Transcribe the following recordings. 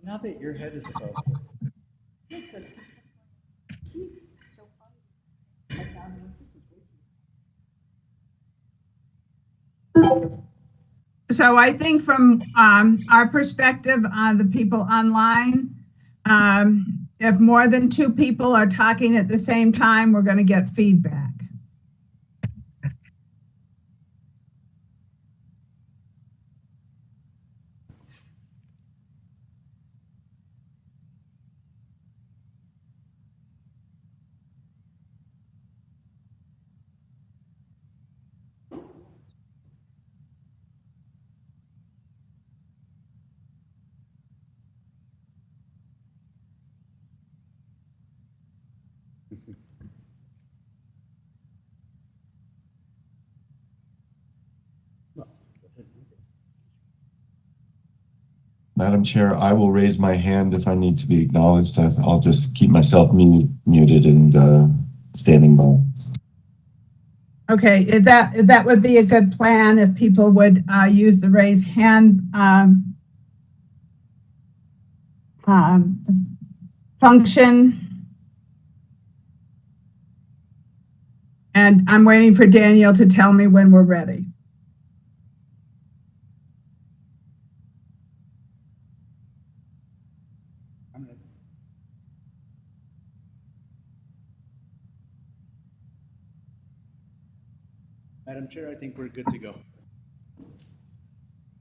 Now that your head is above it. So I think from our perspective on the people online, if more than two people are talking at the same time, we're going to get feedback. Madam Chair, I will raise my hand if I need to be acknowledged. I'll just keep myself muted and standing by. Okay, that would be a good plan if people would use the raise hand function. And I'm waiting for Daniel to tell me when we're ready. Madam Chair, I think we're good to go.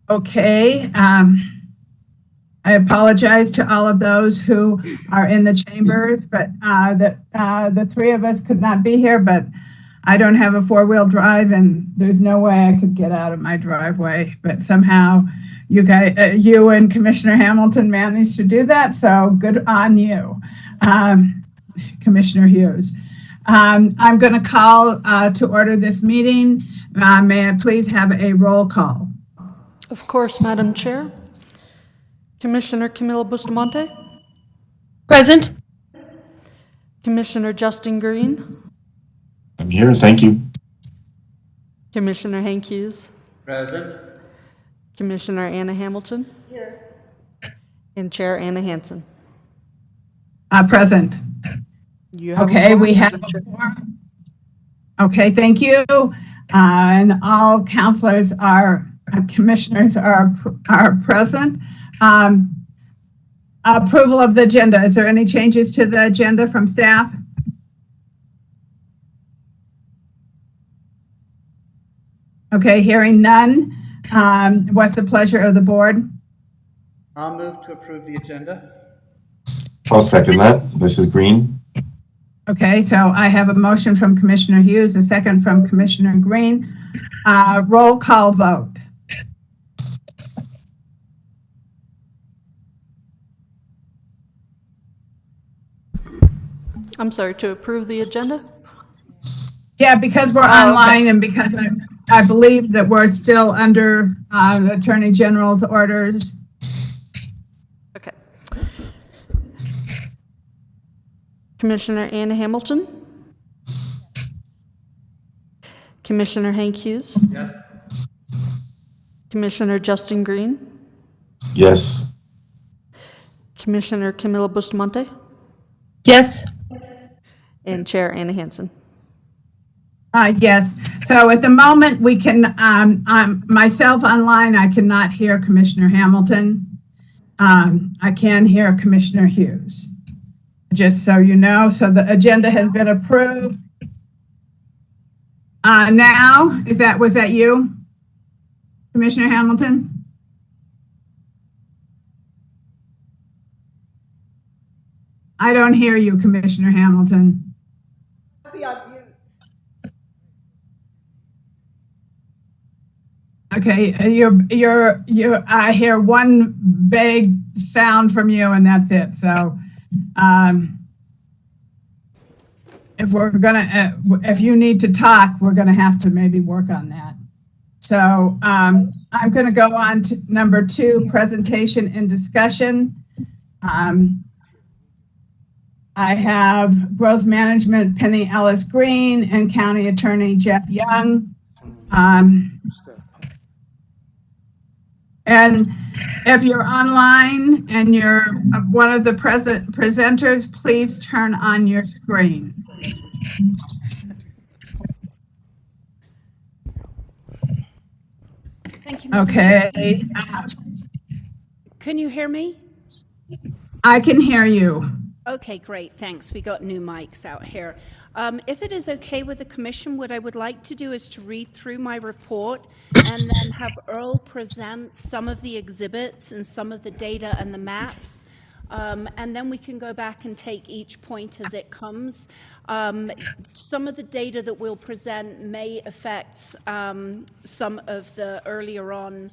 Okay. I apologize to all of those who are in the chambers, but the three of us could not be here, but I don't have a four-wheel drive and there's no way I could get out of my driveway, but somehow you guys, you and Commissioner Hamilton managed to do that. So good on you, Commissioner Hughes. I'm going to call to order this meeting. May I please have a roll call? Of course, Madam Chair. Commissioner Camila Bustamante? Present. Commissioner Justin Green? I'm here, thank you. Commissioner Hank Hughes? Present. Commissioner Anna Hamilton? Here. And Chair Anna Hansen. Present. You have Okay, a we have Madam Chair. a quorum. Okay, thank you. And all counselors commissioners are present. Approval of the agenda. Is there any changes to the agenda from staff? Okay, hearing none. What's the pleasure of the board? I'll move to approve the agenda. I'll second that. This is Green. Okay, so I have a motion from Commissioner Hughes, a second from Commissioner Green. Roll call vote. I'm sorry, to approve the agenda? Yeah, because we're online and because I believe that we're still under the Attorney General's orders. Okay. Commissioner Anna Hamilton? Commissioner Hank Hughes? Yes. Commissioner Justin Green? Yes. Commissioner Camila Bustamante? Yes. And Chair Anna Hansen. Yes, so at the moment we can, myself online, I cannot hear Commissioner Hamilton. I can hear Commissioner Hughes, just so you know. So the agenda has been approved. Now, was that you, Commissioner Hamilton? I don't hear you, Commissioner Hamilton. Okay, I hear one vague sound from you and that's it. So, if you need to talk, we're gonna have to maybe work on that. So, I'm gonna go on to number 2, presentation and discussion. I have Growth Management Penny Ellis Green and County Attorney Jeff Young. And if you're online and you're one of the presenters, please turn on your screen. Thank you. Madam Chair. Okay, Can you hear me? I can hear you. Okay, great, thanks. We got new mics out here. If it is okay with the commission, what I would like to do is to read through my report and then have Earl present some of the exhibits and some of the data and the maps. And then we can go back and take each point as it comes. Some of the data that we'll present may affect some of the earlier on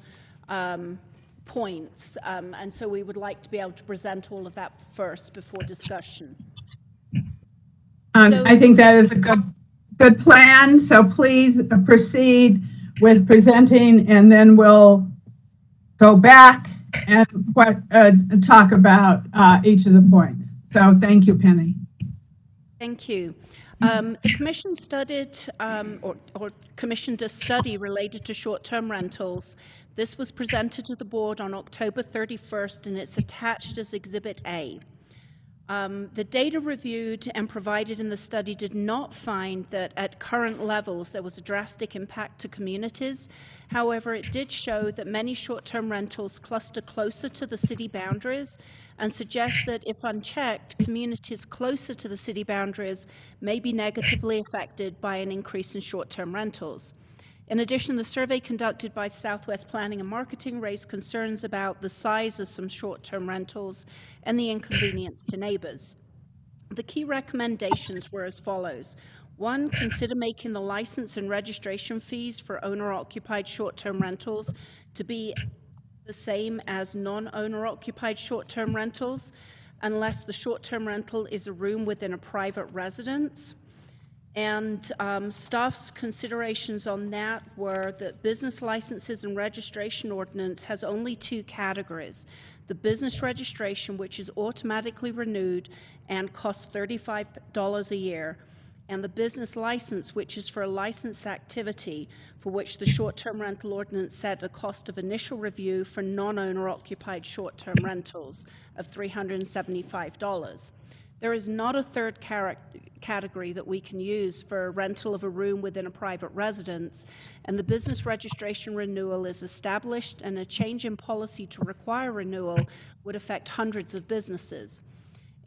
points, and so we would like to be able to present all of that first before discussion. I think that is a good plan. So please proceed with presenting, and then we'll go back and talk about each of the points. So thank you, Penny. Thank you. The Commission studied or commissioned a study related to short-term rentals. This was presented to the board on October 31st, and it's attached as Exhibit A. The data reviewed and provided in the study did not find that at current levels there was a drastic impact to communities. However, it did show that many short-term rentals cluster closer to the city boundaries and suggests that if unchecked, communities closer to the city boundaries may be negatively affected by an increase in short-term rentals. In addition, the survey conducted by Southwest Planning and Marketing raised concerns about the size of some short-term rentals and the inconvenience to neighbors. The key recommendations were as follows. 1, consider making the license and registration fees for owner-occupied short-term rentals to be the same as non-owner-occupied short-term rentals, unless the short-term rental is a room within a private residence. And staff's considerations on that were that business licenses and registration ordinance has only 2 categories. The business registration, which is automatically renewed and costs $35 a year, and the business license, which is for a licensed activity for which the short-term rental ordinance set a cost of initial review for non-owner occupied short-term rentals of $375. There is not a third category that we can use for rental of a room within a private residence, and the business registration renewal is established, and a change in policy to require renewal would affect hundreds of businesses.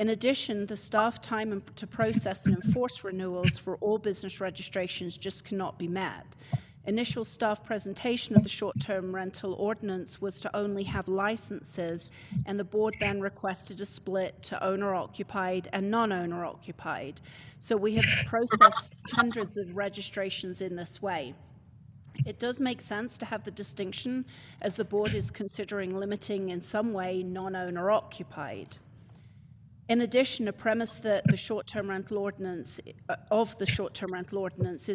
In addition, the staff time to process and enforce renewals for all business registrations just cannot be met. Initial staff presentation of the short-term rental ordinance was to only have licenses, and the board then requested a split to owner-occupied and non-owner-occupied. So we have processed hundreds of registrations in this way. It does make sense to have the distinction, as the board is considering limiting in some way non-owner-occupied. In addition, a premise that the short-term rental ordinance is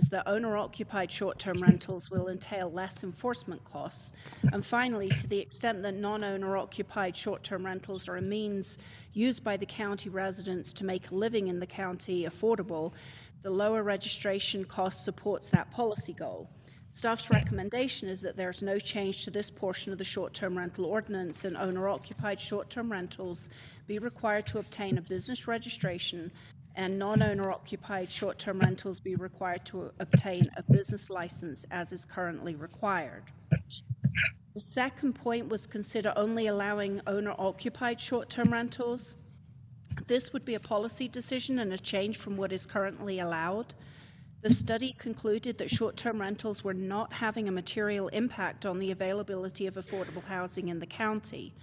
that owner-occupied short-term rentals will entail less enforcement costs. And finally, to the extent that non-owner-occupied short-term rentals are a means used by the county residents to make a living in the county affordable, the lower registration cost supports that policy goal. Staff's recommendation is that there's no change to this portion of the short-term rental ordinance, and owner-occupied short-term rentals be required to obtain a business registration, and non-owner-occupied short-term rentals be required to obtain a business license as is currently required. The second point was consider only allowing owner-occupied short-term rentals. This would be a policy decision and a change from what is currently allowed. The study concluded that short-term rentals were not having a material impact on the availability of affordable housing in the county.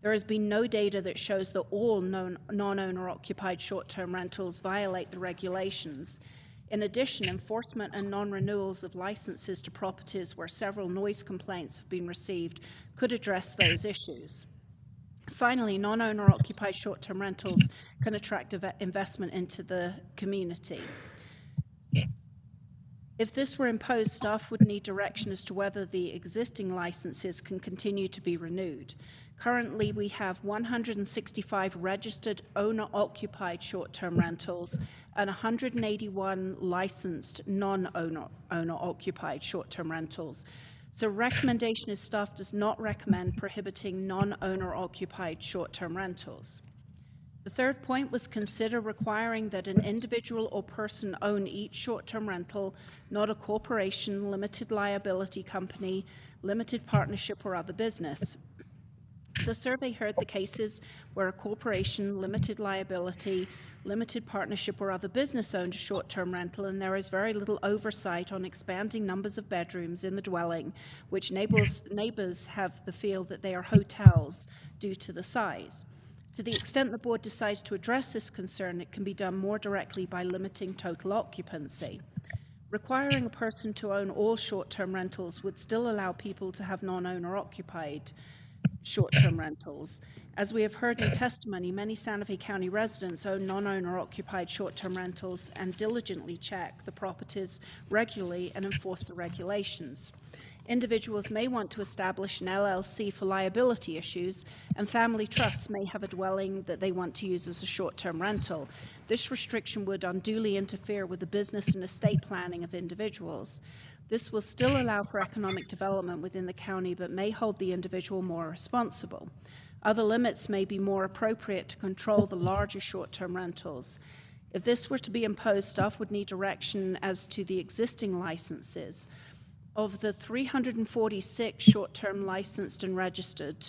There has been no data that shows that all non-owner-occupied short-term rentals violate the regulations. In addition, enforcement and non-renewals of licenses to properties where several noise complaints have been received could address those issues. Finally, non-owner-occupied short-term rentals can attract investment into the community. If this were imposed, staff would need direction as to whether the existing licenses can continue to be renewed. Currently, we have 165 registered owner-occupied short-term rentals and 181 licensed non-owner-occupied short-term rentals. So recommendation is staff does not recommend prohibiting non-owner occupied short-term rentals. The third point was consider requiring that an individual or person own each short-term rental, not a corporation, limited liability company, limited partnership, or other business. The survey heard the cases where a corporation, limited liability, limited partnership, or other business owned a short-term rental, and there is very little oversight on expanding numbers of bedrooms in the dwelling, which neighbors have the feel that they are hotels due to the size. To the extent the board decides to address this concern, it can be done more directly by limiting total occupancy. Requiring a person to own all short-term rentals would still allow people to have non-owner occupied short-term rentals. As we have heard in testimony, many Santa Fe County residents own non-owner occupied short-term rentals and diligently check the properties regularly and enforce the regulations. Individuals may want to establish an LLC for liability issues, and family trusts may have a dwelling that they want to use as a short-term rental. This restriction would unduly interfere with the business and estate planning of individuals. This will still allow for economic development within the county, but may hold the individual more responsible. Other limits may be more appropriate to control the larger short-term rentals. If this were to be imposed, staff would need direction as to the existing licenses. Of the 346 short-term licensed and registered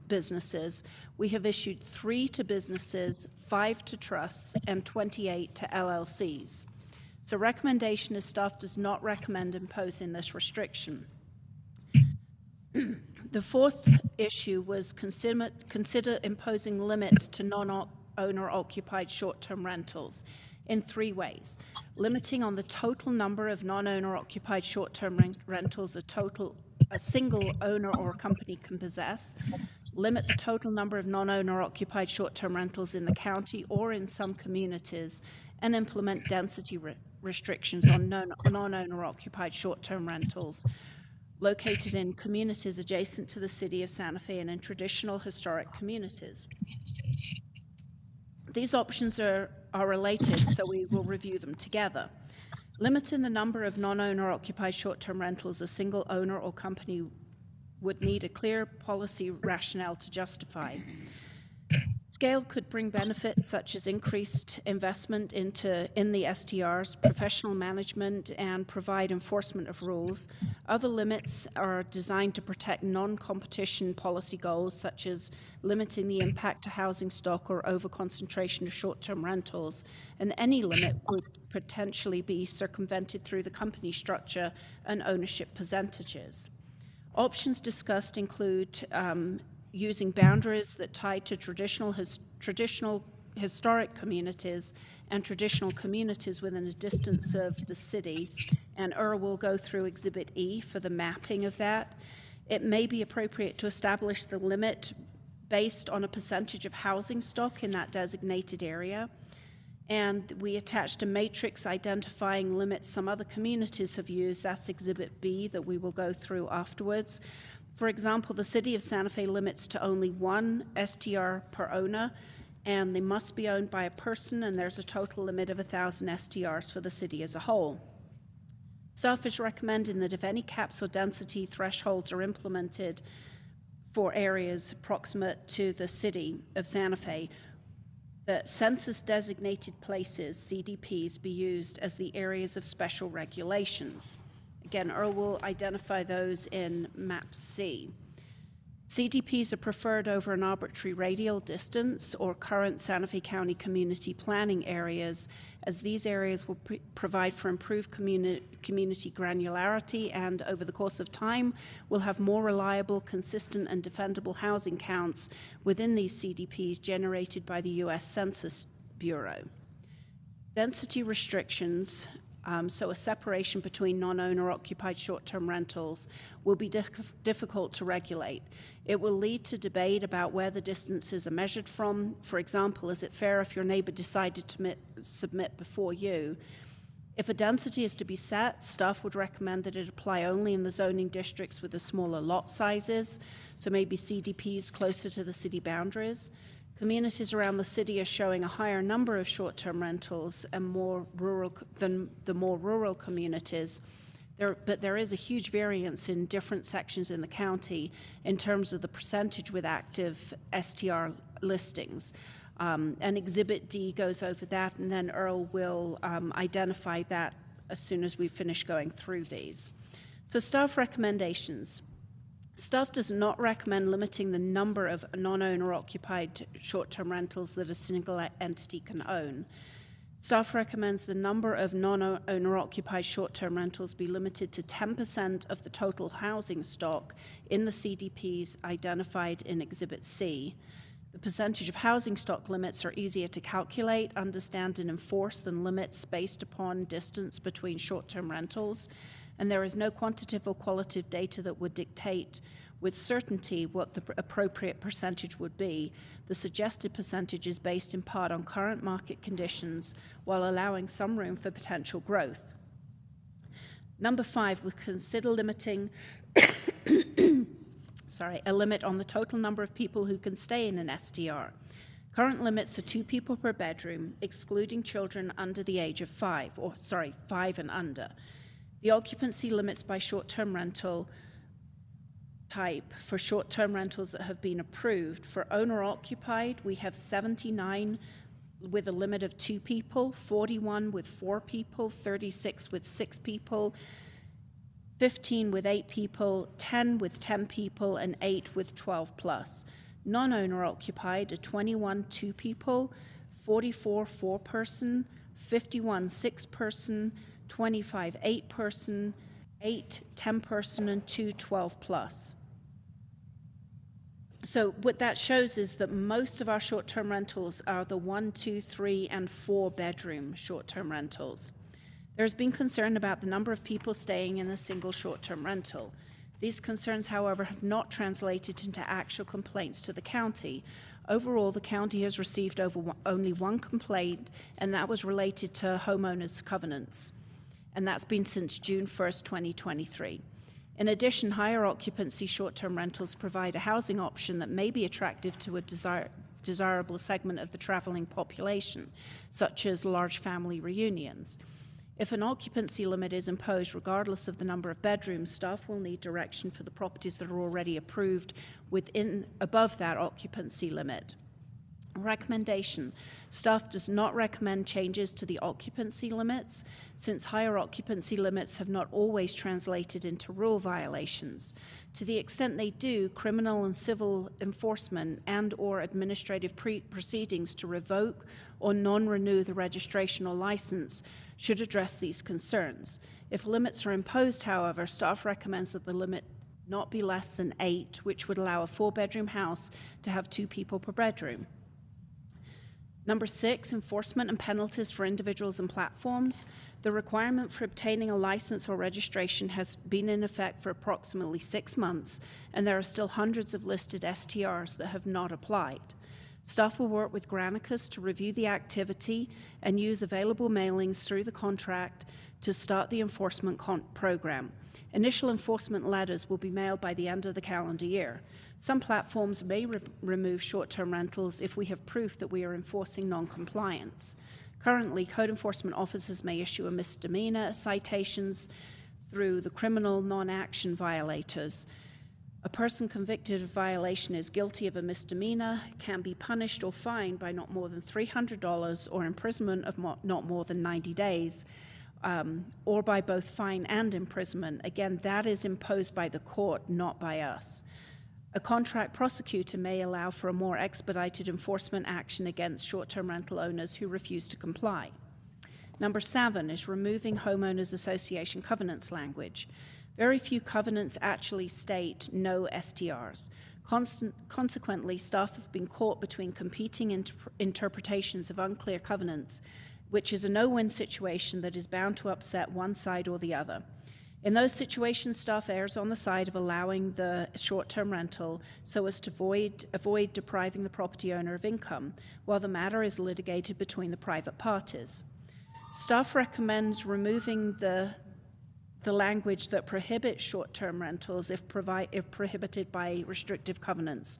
businesses, we have issued 3 to businesses, 5 to trusts, and 28 to LLCs. So recommendation is staff does not recommend imposing this restriction. The fourth issue was consider imposing limits to non-owner occupied short-term rentals in 3 ways. Limiting on the total number of non-owner occupied short-term rentals a single owner or company can possess. Limit the total number of non-owner occupied short-term rentals in the county or in some communities, and implement density restrictions on non-owner occupied short-term rentals located in communities adjacent to the city of Santa Fe and in traditional historic communities. These options are related, so we will review them together. Limiting the number of non-owner occupied short-term rentals a single owner or company would need a clear policy rationale to justify. Scale could bring benefits such as increased investment in the STRs, professional management, and provide enforcement of rules. Other limits are designed to protect non-competition policy goals, such as limiting the impact to housing stock or over-concentration of short-term rentals, and any limit would potentially be circumvented through the company structure and ownership percentages. Options discussed include using boundaries that tie to traditional historic communities and traditional communities within a distance of the city, and will go through Exhibit E for the mapping of that. It may be appropriate to establish the limit based on a percentage of housing stock in that designated area. And we attached a matrix identifying limits some other communities have used. That's Exhibit B that we will go through afterwards. For example, the city of Santa Fe limits to only 1 STR per owner, and they must be owned by a person, and there's a total limit of 1,000 STRs for the city as a whole. Staff is recommending that if any caps or density thresholds are implemented for areas proximate to the city of Santa Fe, that census-designated places, CDPs, be used as the areas of special regulations. Again, Earl will identify those in Map C. CDPs are preferred over an arbitrary radial distance or current Santa Fe County community planning areas, as these areas will provide for improved community granularity and, over the course of time, will have more reliable, consistent, and defendable housing counts within these CDPs generated by the U.S. Census Bureau. Density restrictions, so a separation between non-owner occupied short-term rentals, will be difficult to regulate. It will lead to debate about where the distances are measured from. For example, is it fair if your neighbor decided to submit before you? If a density is to be set, staff would recommend that it apply only in the zoning districts with the smaller lot sizes, so maybe CDPs closer to the city boundaries. Communities around the city are showing a higher number of short-term rentals and more rural than the more rural communities. But there is a huge variance in different sections in the county in terms of the percentage with active STR listings. And Exhibit D goes over that, and then Earl will identify that as soon as we finish going through these. So staff recommendations. Staff does not recommend limiting the number of non-owner occupied short-term rentals that a single entity can own. Staff recommends the number of non-owner occupied short-term rentals be limited to 10% of the total housing stock in the CDPs identified in Exhibit C. The percentage of housing stock limits are easier to calculate, understand, and enforce than limits based upon distance between short-term rentals, and there is no quantitative or qualitative data that would dictate with certainty what the appropriate percentage would be. The suggested percentage is based in part on current market conditions while allowing some room for potential growth. Number 5, would consider limiting a limit on the total number of people who can stay in an STR. Current limits are 2 people per bedroom, excluding children under the age of 5 and under. The occupancy limits by short-term rental type for short-term rentals that have been approved. For owner-occupied, we have 79 with a limit of 2 people, 41 with 4 people, 36 with 6 people, 15 with 8 people, 10 with 10 people, and 8 with 12 plus. Non-owner occupied are 21 2 people, 44 4 person, 51 6 person, 25 8 person, 8 10 person, and 2 12 plus. So what that shows is that most of our short-term rentals are the 1, 2, 3, and 4 bedroom short-term rentals. There's been concern about the number of people staying in a single short-term rental. These concerns, however, have not translated into actual complaints to the county. Overall, the county has received only 1 complaint, and that was related to homeowners' covenants. And that's been since June 1st, 2023. In addition, higher occupancy short-term rentals provide a housing option that may be attractive to a desirable segment of the traveling population, such as large family reunions. If an occupancy limit is imposed regardless of the number of bedrooms, staff will need direction for the properties that are already approved above that occupancy limit. Recommendation. Staff does not recommend changes to the occupancy limits, since higher occupancy limits have not always translated into rule violations. To the extent they do, criminal and civil enforcement and/or administrative proceedings to revoke or non-renew the registration or license should address these concerns. If limits are imposed, however, staff recommends that the limit not be less than 8, which would allow a 4-bedroom house to have 2 people per bedroom. Number 6, enforcement and penalties for individuals and platforms. The requirement for obtaining a license or registration has been in effect for approximately 6 months, and there are still hundreds of listed STRs that have not applied. Staff will work with Granicus to review the activity and use available mailings through the contract to start the enforcement program. Initial enforcement letters will be mailed by the end of the calendar year. Some platforms may remove short-term rentals if we have proof that we are enforcing non-compliance. Currently, code enforcement officers may issue a misdemeanor citations through the criminal non-action violators. A person convicted of violation is guilty of a misdemeanor, can be punished or fined by not more than $300 or imprisonment of not more than 90 days, or by both fine and imprisonment. Again, that is imposed by the court, not by us. A contract prosecutor may allow for a more expedited enforcement action against short-term rental owners who refuse to comply. Number 7 is removing homeowners association covenants language. Very few covenants actually state no STRs. Consequently, staff have been caught between competing interpretations of unclear covenants, which is a no-win situation that is bound to upset one side or the other. In those situations, staff errs on the side of allowing the short-term rental so as to avoid depriving the property owner of income, while the matter is litigated between the private parties. Staff recommends removing the language that prohibits short-term rentals if prohibited by restrictive covenants.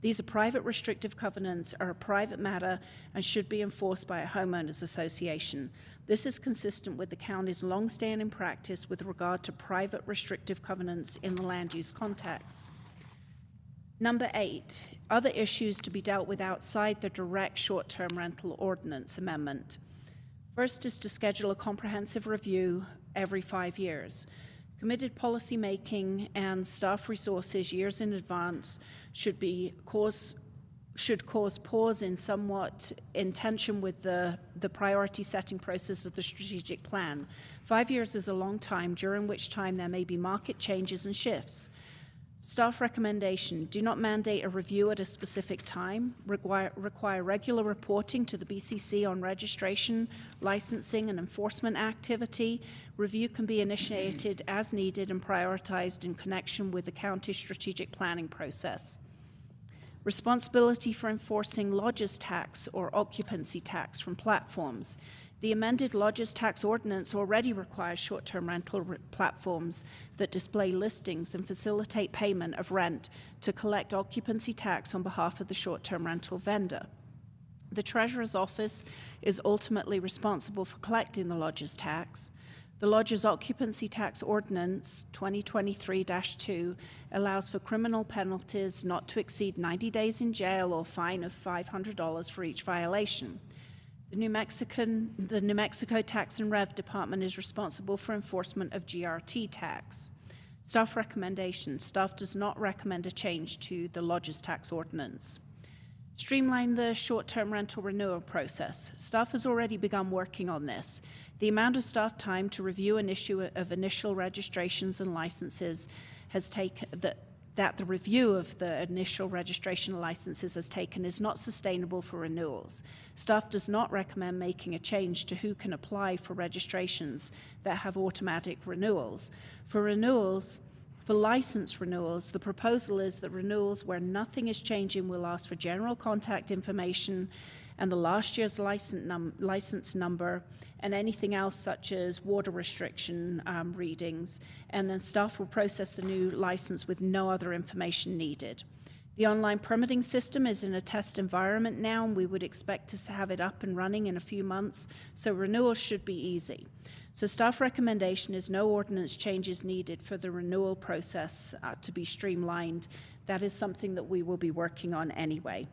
These are private restrictive covenants, are a private matter, and should be enforced by a homeowners association. This is consistent with the county's long-standing practice with regard to private restrictive covenants in the land use context. Number 8, other issues to be dealt with outside the direct short-term rental ordinance amendment. First is to schedule a comprehensive review every 5 years. Committed policy making and staff resources years in advance should cause pause in somewhat in tension with the priority setting process of the strategic plan. 5 years is a long time, during which time there may be market changes and shifts. Staff recommendation, do not mandate a review at a specific time. Require regular reporting to the BCC on registration, licensing, and enforcement activity. Review can be initiated as needed and prioritized in connection with the county's strategic planning process. Responsibility for enforcing lodgers tax or occupancy tax from platforms. The amended lodgers tax ordinance already requires short-term rental platforms that display listings and facilitate payment of rent to collect occupancy tax on behalf of the short-term rental vendor. The Treasurer's Office is ultimately responsible for collecting the lodgers tax. The Lodgers Occupancy Tax Ordinance 2023-2 allows for criminal penalties not to exceed 90 days in jail or fine of $500 for each violation. The New Mexico Tax and Rev Department is responsible for enforcement of GRT tax. Staff recommendation. Staff does not recommend a change to the Lodgers Tax Ordinance. Streamline the short-term rental renewal process. Staff has already begun working on this. The amount of staff time to review an issue of initial registrations and licenses has taken that the review of the initial registration licenses has taken is not sustainable for renewals. Staff does not recommend making a change to who can apply for registrations that have automatic renewals. For license renewals, the proposal is that renewals where nothing is changing will ask for general contact information and the last year's license number and anything else such as water restriction readings, and then staff will process the new license with no other information needed. The online permitting system is in a test environment now, and we would expect to have it up and running in a few months, so renewals should be easy. So staff recommendation is no ordinance changes needed for the renewal process to be streamlined. That is something that we will be working on anyway.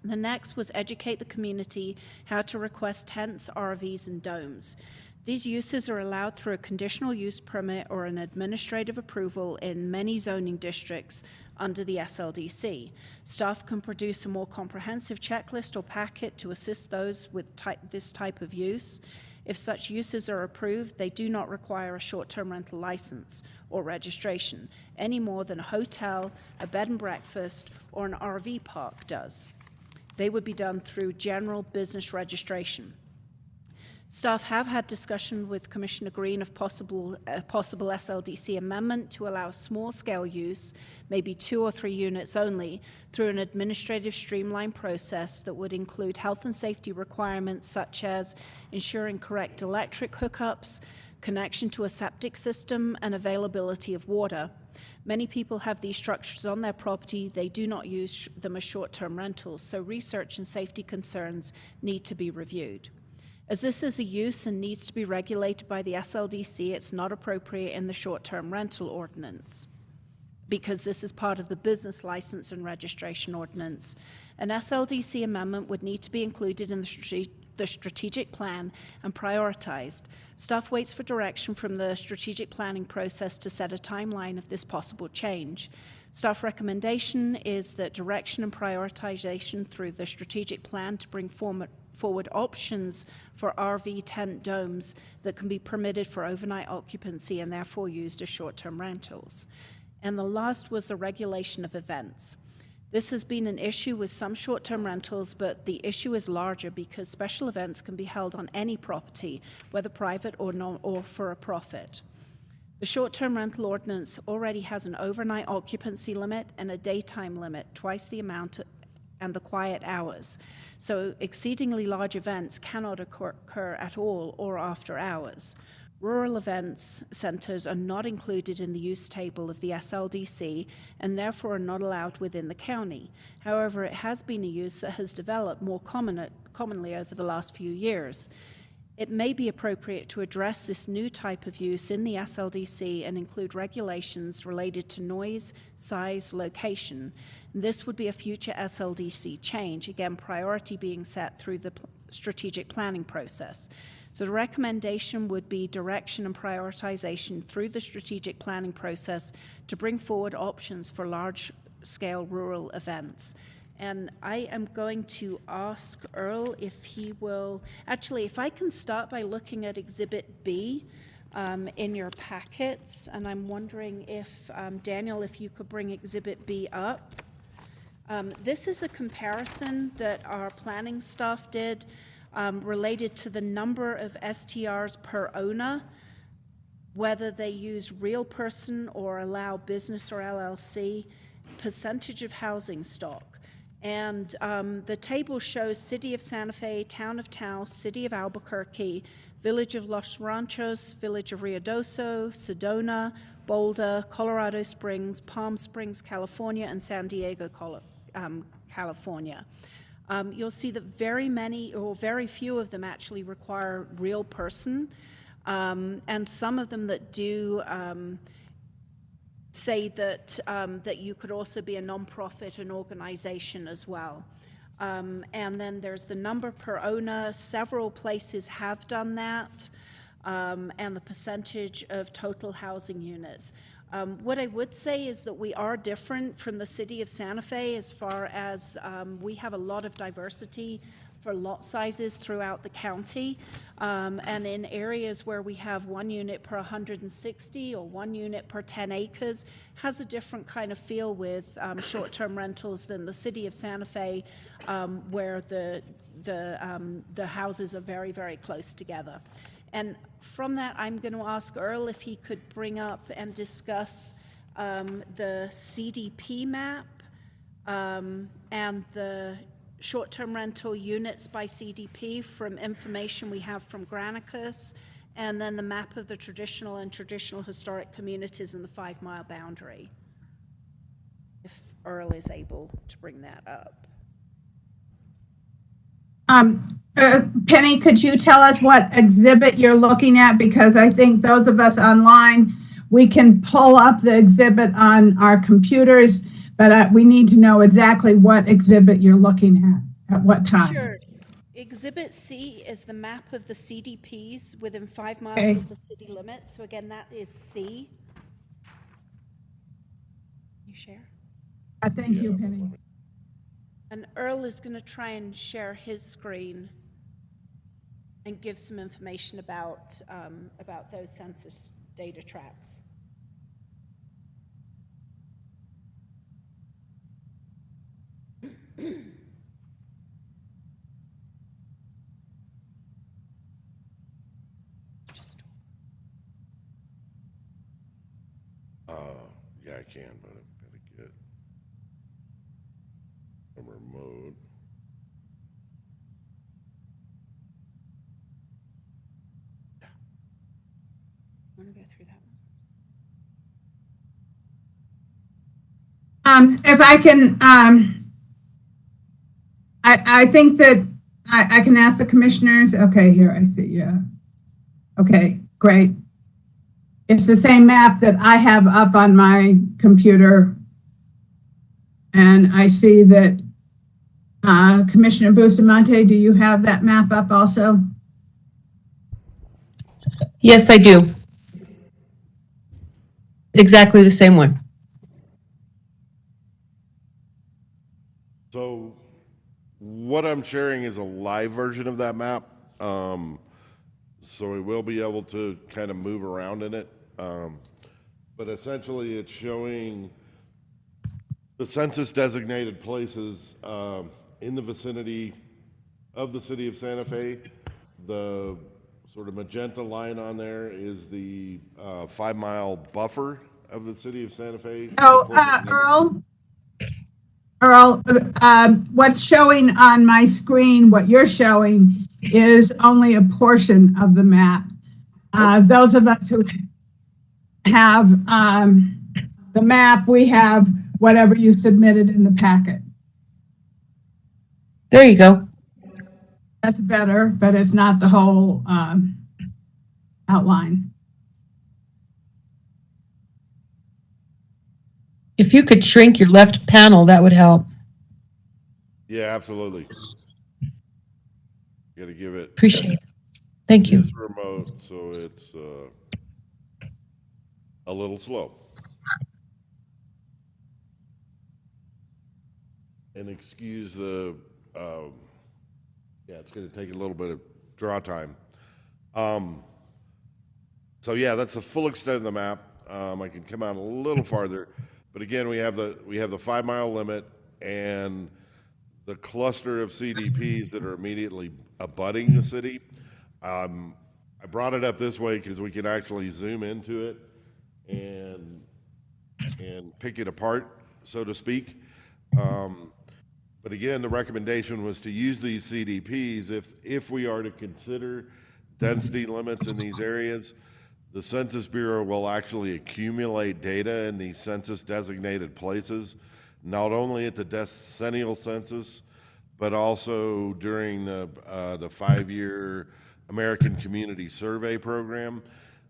The next was educate the community how to request tents, RVs, and domes. These uses are allowed through a conditional use permit or an administrative approval in many zoning districts under the SLDC. Staff can produce a more comprehensive checklist or packet to assist those with this type of use. If such uses are approved, they do not require a short-term rental license or registration, any more than a hotel, a bed and breakfast, or an RV park does. They would be done through general business registration. Staff have had discussion with Commissioner Green of a possible SLDC amendment to allow small-scale use, maybe 2 or 3 units only, through an administrative streamlined process that would include health and safety requirements such as ensuring correct electric hookups, connection to a septic system, and availability of water. Many people have these structures on their property. They do not use them as short-term rentals, so research and safety concerns need to be reviewed. As this is a use and needs to be regulated by the SLDC, it's not appropriate in the short-term rental ordinance because this is part of the business license and registration ordinance. An SLDC amendment would need to be included in the strategic plan and prioritized. Staff waits for direction from the strategic planning process to set a timeline of this possible change. Staff recommendation is that direction and prioritization through the strategic plan to bring forward options for RV tent domes that can be permitted for overnight occupancy and therefore used as short-term rentals. And the last was the regulation of events. This has been an issue with some short-term rentals, but the issue is larger because special events can be held on any property, whether private or for a profit. The short-term rental ordinance already has an overnight occupancy limit and a daytime limit, twice the amount and the quiet hours. So exceedingly large events cannot occur at all or after hours. Rural events centres are not included in the use table of the SLDC and therefore are not allowed within the county. However, it has been a use that has developed more commonly over the last few years. It may be appropriate to address this new type of use in the SLDC and include regulations related to noise, size, location. This would be a future SLDC change, again, priority being set through the strategic planning process. So the recommendation would be direction and prioritization through the strategic planning process to bring forward options for large-scale rural events. And I am going to ask Earl if he will, actually, if I can start by looking at Exhibit B in your packets, and I'm wondering if, Daniel, if you could bring Exhibit B up. This is a comparison that our planning staff did related to the number of STRs per owner, whether they use real person or allow business or LLC, percentage of housing stock. And the table shows City of Santa Fe, Town of Taos, City of Albuquerque, Village of Los Ranchos, Village of Ruidoso, Sedona, Boulder, Colorado Springs, Palm Springs, California, and San Diego, California. You'll see that very many, or very few of them actually require real person, and some of them that do say that, that you could also be a nonprofit, an organization as well. And then there's the number per owner. Several places have done that, and the percentage of total housing units. What I would say is that we are different from the City of Santa Fe as far as we have a lot of diversity for lot sizes throughout the county. And in areas where we have 1 unit per 160 or 1 unit per 10 acres, has a different kind of feel with short-term rentals than the City of Santa Fe, where the houses are very, very close together. And from that, I'm going to ask Earl if he could bring up and discuss the CDP map and the short-term rental units by CDP from information we have from Granicus, and then the map of the traditional and traditional historic communities in the 5-mile boundary. If Earl is able to bring that up. Penny, could you tell us what exhibit you're looking at? Because I think those of us online, we can pull up the exhibit on our computers, but we need to know exactly what exhibit you're looking at what time. Sure. Exhibit C is the map of the CDPs within 5 miles Okay. of the city limits. So again, that is C. You share? Thank you, Penny. And Earl is going to try and share his screen and give some information about those census data tracks. Just Yeah, I can, but I've got to get a remote. want to go through that one. If I can, I think that I can ask the commissioners. Okay, here I see. Yeah. Okay, great. It's the same map that I have up on my computer. And I see that Commissioner Bustamante, do you have that map up also? Yes, I do. Exactly the same one. So what I'm sharing is a live version of that map. So we will be able to kind of move around in it. But essentially it's showing the census designated places in the vicinity of the city of Santa Fe. The sort of magenta line on there is the 5-mile buffer of the city of Santa Fe. Oh, Earl, what's showing on my screen, what you're showing is only a portion of the map. Those of us who have the map, we have whatever you submitted in the packet. There you go. That's better, but it's not the whole outline. If you could shrink your left panel, that would help. Yeah, absolutely. Got to give it. Appreciate it. Thank you. It's remote, so it's a little slow. And excuse the, yeah, it's going to take a little bit of draw time. So yeah, that's the full extent of the map. I can come out a little farther, but again, we have the 5 mile limit and the cluster of CDPs that are immediately abutting the city. I brought it up this way because we can actually zoom into it and pick it apart, so to speak. But again, the recommendation was to use these CDPs if we are to consider density limits in these areas. The Census Bureau will actually accumulate data in these census designated places, not only at the decennial census, but also during the 5-year American Community Survey program.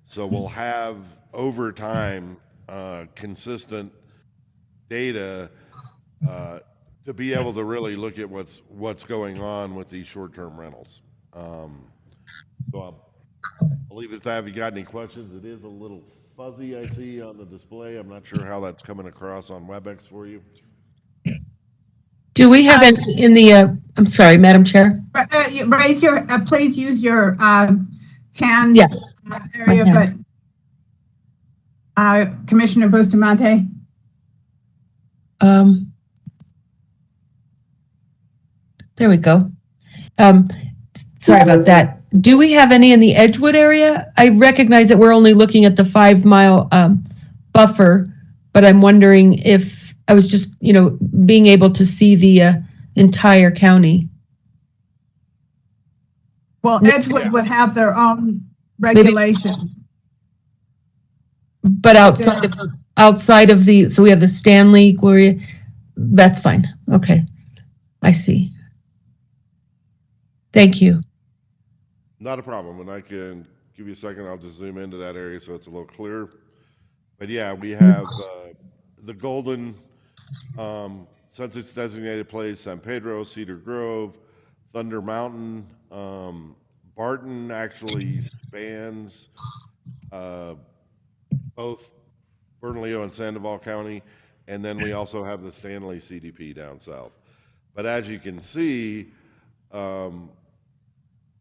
So we'll have over time consistent data to be able to really look at what's going on with these short-term rentals. So I'll leave it at that. Have you got any questions? It is a little fuzzy, I see, on the display. I'm not sure how that's coming across on WebEx for you. Do we have it in the, I'm sorry, Madam Chair? Raise your, please use your hand Yes. area, My but Commissioner Bustamante? There we go. Sorry about that. Do we have any in the Edgewood area? I recognize that we're only looking at the 5 mile buffer, but I'm wondering if I was just, being able to see the entire county. Well, Edgewood would have their own regulations. But outside of the, so we have the Stanley, Gloria, that's fine. Okay, I see. Thank you. Not a problem. When I can give you a second, I'll just zoom into that area so it's a little clearer. But yeah, we have the Golden census designated place, San Pedro, Cedar Grove, Thunder Mountain. Barton actually spans both Bernalillo and Sandoval County, and then we also have the Stanley CDP down south. But as you can see,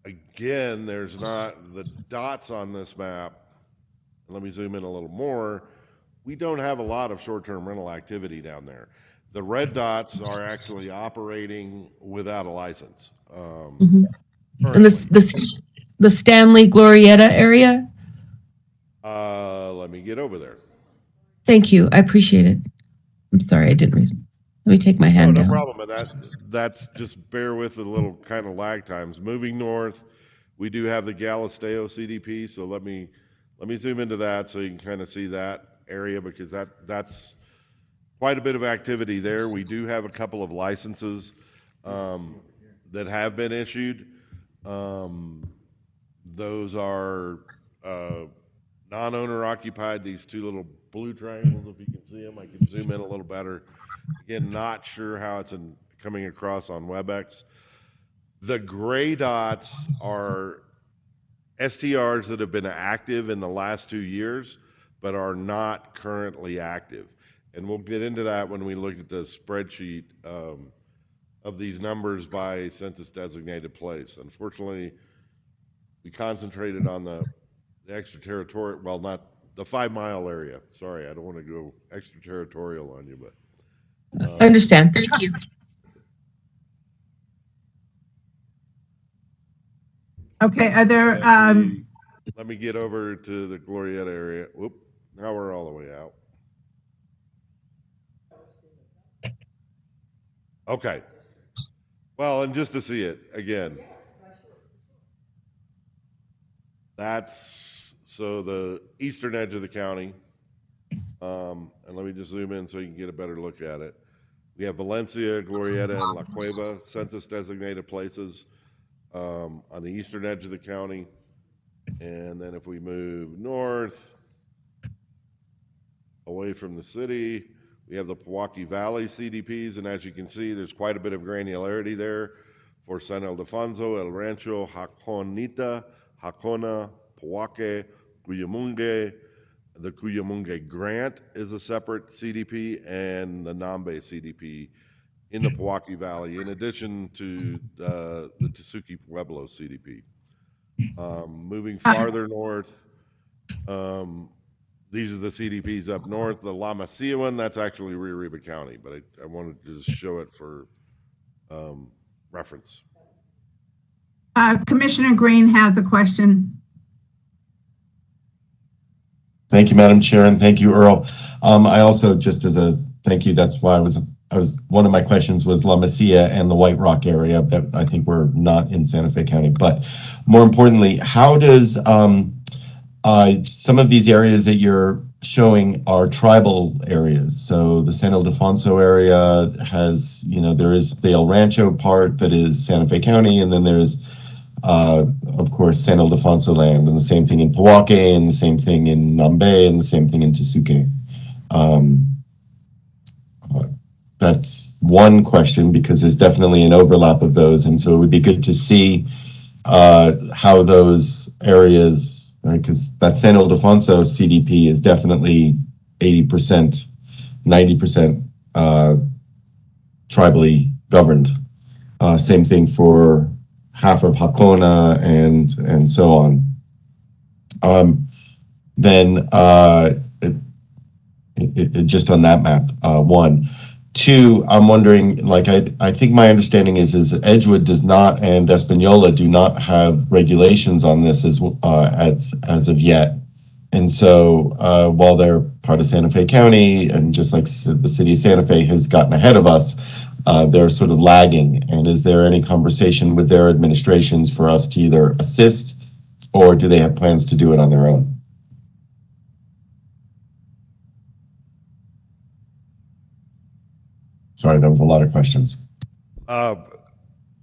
again, there's not the dots on this map. Let me zoom in a little more. We don't have a lot of short-term rental activity down there. The red dots are actually operating without a license. And the Stanley Glorietta area? Let me get over there. Thank you. I appreciate it. I'm sorry, I didn't raise. Let me take my hand No down. problem. And that's just bear with the little kind of lag times. Moving north, we do have the Galisteo CDP. So let me zoom into that so you can kind of see that area, because that's quite a bit of activity there. We do have a couple of licenses that have been issued. Those are non-owner occupied, these two little blue triangles, if you can see them. I can zoom in a little better. Again, not sure how it's coming across on WebEx. The gray dots are STRs that have been active in the last 2 years, but are not currently active. And we'll get into that when we look at the spreadsheet of these numbers by census designated place. Unfortunately, we concentrated on the extraterritorial, well, not the 5 mile area. Sorry, I don't want to go extraterritorial on you, but. I understand. Thank you. Okay, are there, Let me get over to the Glorietta area. Whoop, now we're all the way out. Okay. Well, and just to see it again, that's so the eastern edge of the county, and let me just zoom in so you can get a better look at it. We have Valencia, Glorieta, and La Cueva, census designated places on the eastern edge of the county. And then if we move north, away from the city, we have the Pewaukee Valley CDPs, and as you can see, there's quite a bit of granularity there for San Ildefonso, El Rancho, Jaconita, Jacona, Pewaukee, Cuyamungue. The Cuyamungue Grant is a separate CDP, and the Nambe CDP in the Pewaukee Valley, in addition to the Tesuque Pueblo CDP. Moving farther north, these are the CDPs up north. The La Masia one, that's actually Rio Arriba County, but I wanted to just show it for reference. Commissioner Green has a question. Thank you, Madam Chair, and thank you, Earl. I also, just as a thank you, that's why I was one of my questions was La Masia and the White Rock area that I think we're not in Santa Fe County. But more importantly, how does some of these areas that you're showing are tribal areas? So the San Ildefonso area has, there is the El Rancho part that is Santa Fe County, and then there's of course, San Ildefonso land, and the same thing in Pewaukee, and the same thing in Nambe, and the same thing in Tesuque. That's one question, because there's definitely an overlap of those, and so it would be good to see how those areas, right, because that San Ildefonso CDP is definitely 80%, 90% tribally governed. Same thing for half of Jacona and so on. Just on that map, one. Two, I'm wondering, I think my understanding is Edgewood does not, and Espanola do not have regulations on this as of yet. And so while they're part of Santa Fe County, and just like the city of Santa Fe has gotten ahead of us, they're sort of lagging. And is there any conversation with their administrations for us to either assist, or do they have plans to do it on their own? Sorry, that was a lot of questions. Well,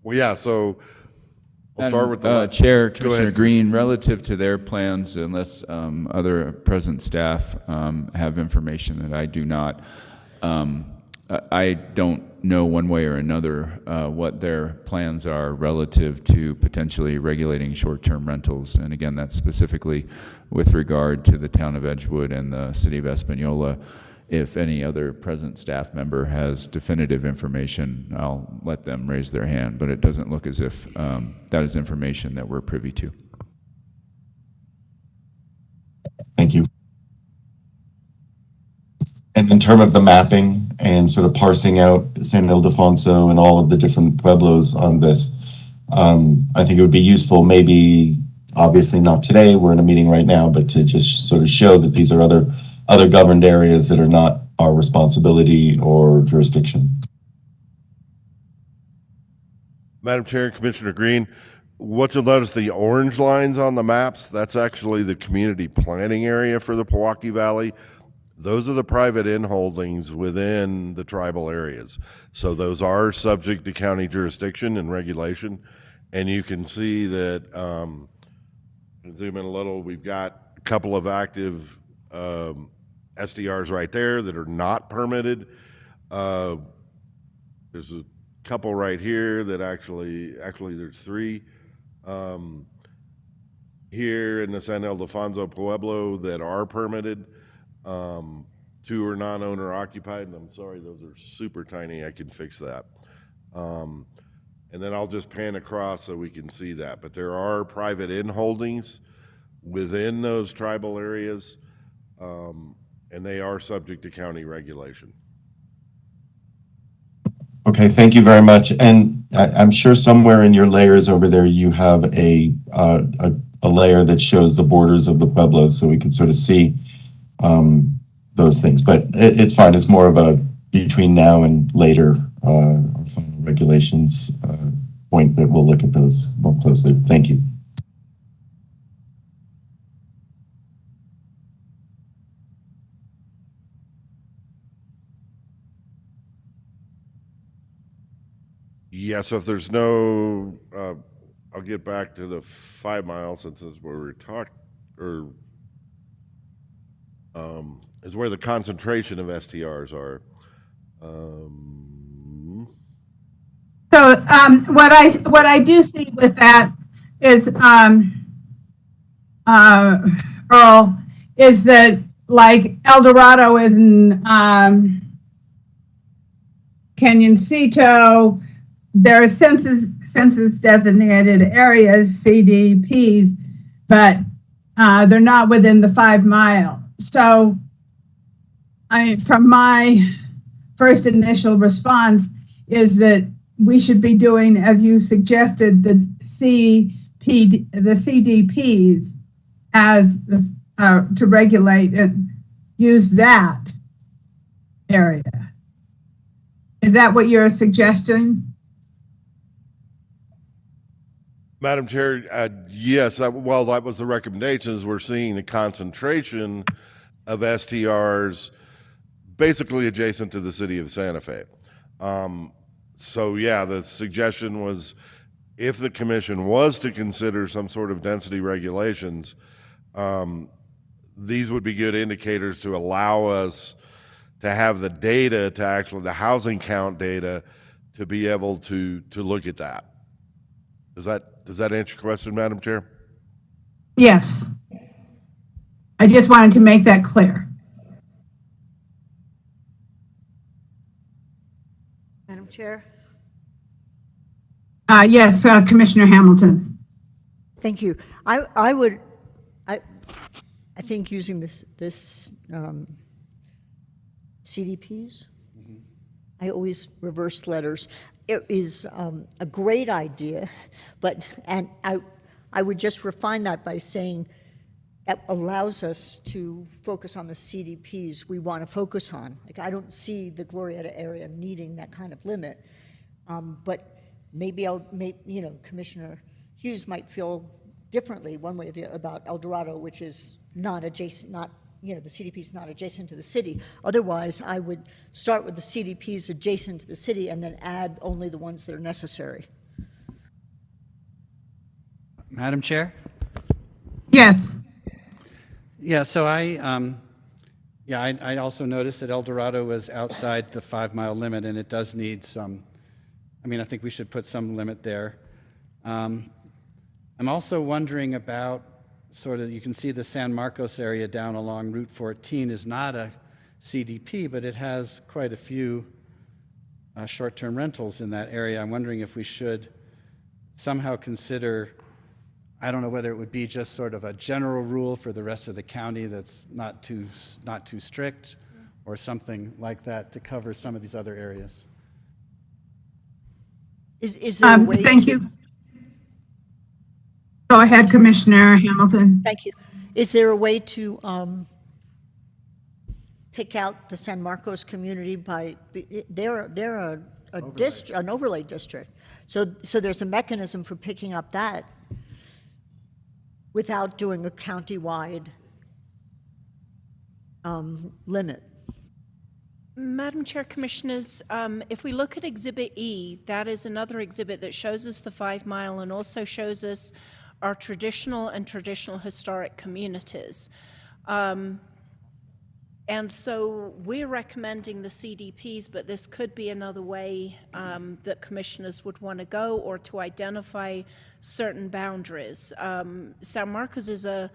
yeah, so I'll start with the Chair, Go Commissioner ahead. Green, relative to their plans, unless other present staff have information that I do not, I don't know one way or another what their plans are relative to potentially regulating short-term rentals. And again, that's specifically with regard to the town of Edgewood and the city of Espanola. If any other present staff member has definitive information, I'll let them raise their hand, but it doesn't look as if that is information that we're privy to. Thank you. And in terms of the mapping and sort of parsing out San Ildefonso and all of the different pueblos on this, I think it would be useful, maybe, obviously not today, we're in a meeting right now, but to just sort of show that these are other governed areas that are not our responsibility or jurisdiction. Madam Chair, Commissioner Green, what you'll notice, the orange lines on the maps, that's actually the community planning area for the Pewaukee Valley. Those are the private inholdings within the tribal areas. So those are subject to county jurisdiction and regulation. And you can see that, zoom in a little, we've got a couple of active SDRs right there that are not permitted. There's a couple right here that actually there's three here in the San Ildefonso Pueblo that are permitted. Two are non-owner occupied, and I'm sorry, those are super tiny. I can fix that. And then I'll just pan across so we can see that. But there are private inholdings within those tribal areas, and they are subject to county regulation. Okay, thank you very much. And I'm sure somewhere in your layers over there, you have a layer that shows the borders of the pueblos, so we can sort of see those things. But it's fine. It's more of a between now and later final regulations point that we'll look at those more closely. Thank you. Yeah, so if there's no, I'll get back to the 5 miles since this is where we're talking, or is where the concentration of STRs are. So what I do see with that is Earl, is that like El Dorado is in Canyoncito, there are census designated areas, CDPs, but they're not within the 5 mile. So from my first initial response is that we should be doing, as you suggested, the CDPs as to regulate and use that area. Is that what you're suggesting? Madam Chair, yes, well, that was the recommendations. We're seeing a concentration of STRs basically adjacent to the city of Santa Fe. So yeah, the suggestion was if the commission was to consider some sort of density regulations, these would be good indicators to allow us to have the data to actually, the housing count data, to be able to look at that. Does that answer your question, Madam Chair? Yes. I just wanted to make that clear. Madam Chair? Yes, Commissioner Hamilton. Thank you. I think using this CDPs, I always reverse letters. It is a great idea, and I would just refine that by saying that allows us to focus on the CDPs we want to focus on. Like, I don't see the Glorieta area needing that kind of limit, but maybe Commissioner Hughes might feel differently one way or the other about El Dorado, which is not adjacent, the CDP is not adjacent to the city. Otherwise, I would start with the CDPs adjacent to the city and then add only the ones that are necessary. Madam Chair? Yes. Yeah, so I also noticed that El Dorado was outside the 5 mile limit, and it does need some, I think we should put some limit there. I'm also wondering about you can see the San Marcos area down along Route 14 is not a CDP, but it has quite a few short-term rentals in that area. I'm wondering if we should somehow consider, I don't know whether it would be just sort of a general rule for the rest of the county that's not too strict, or something like that to cover some of these other areas. Is there a way thank you. Go ahead, Commissioner Hamilton. Thank you. Is there a way to pick out the San Marcos community by they're an overlay district, so there's a mechanism for picking up that without doing a county-wide limit? Madam Chair, Commissioners, if we look at Exhibit E, that is another exhibit that shows us the 5 mile and also shows us our traditional and traditional historic communities. And so we're recommending the CDPs, but this could be another way that commissioners would want to go, or to identify certain boundaries. San Marcos is a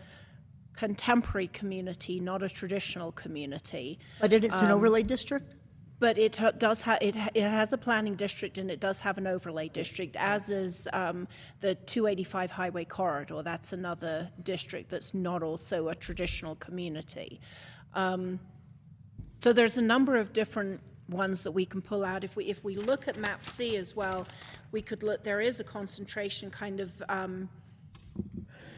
contemporary community, not a traditional community. But it's an overlay district? But it does it has a planning district, and it does have an overlay district, as is the 285 highway corridor. That's another district that's not also a traditional community. So there's a number of different ones that we can pull out. If we look at Map C as well, we could look. There is a concentration kind of.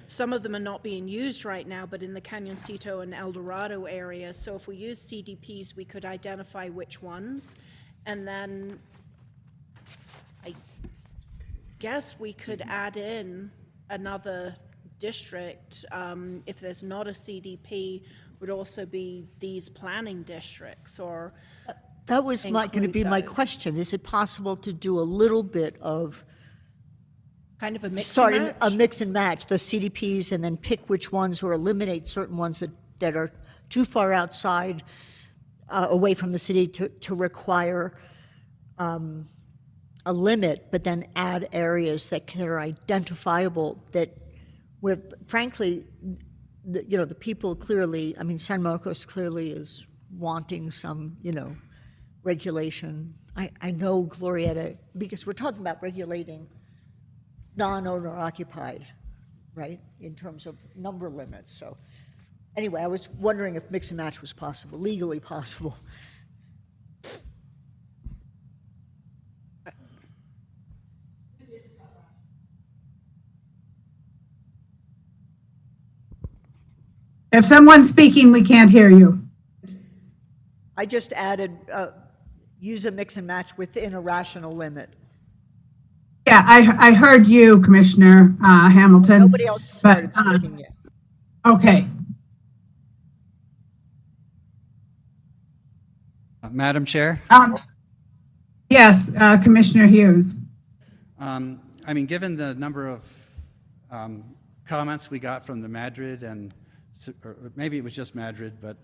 Some of them are not being used right now, but in the Canyoncito and El Dorado area. So if we use CDPs, we could identify which ones. And then I guess we could add in another district. If there's not a CDP, would also be these planning districts, or That was going to be include my those. question. Is it possible to do a little bit of Kind of a mix and starting match? a mix and match, the CDPs, and then pick which ones or eliminate certain ones that are too far outside, away from the city to require a limit, but then add areas that are identifiable that where, frankly, the people clearly, I mean, San Marcos clearly is wanting some, regulation. I know Glorieta, because we're talking about regulating non-owner occupied, right, in terms of number limits. So anyway, I was wondering if mix and match was possible, legally possible. If someone's speaking, we can't hear you. I just added, use a mix and match within a rational limit. Yeah, I heard you, Commissioner Hamilton. Nobody else started but, speaking yet. Okay. Madam Chair? Yes, Commissioner Hughes. I mean, given the number of comments we got from the Madrid or maybe it was just Madrid, but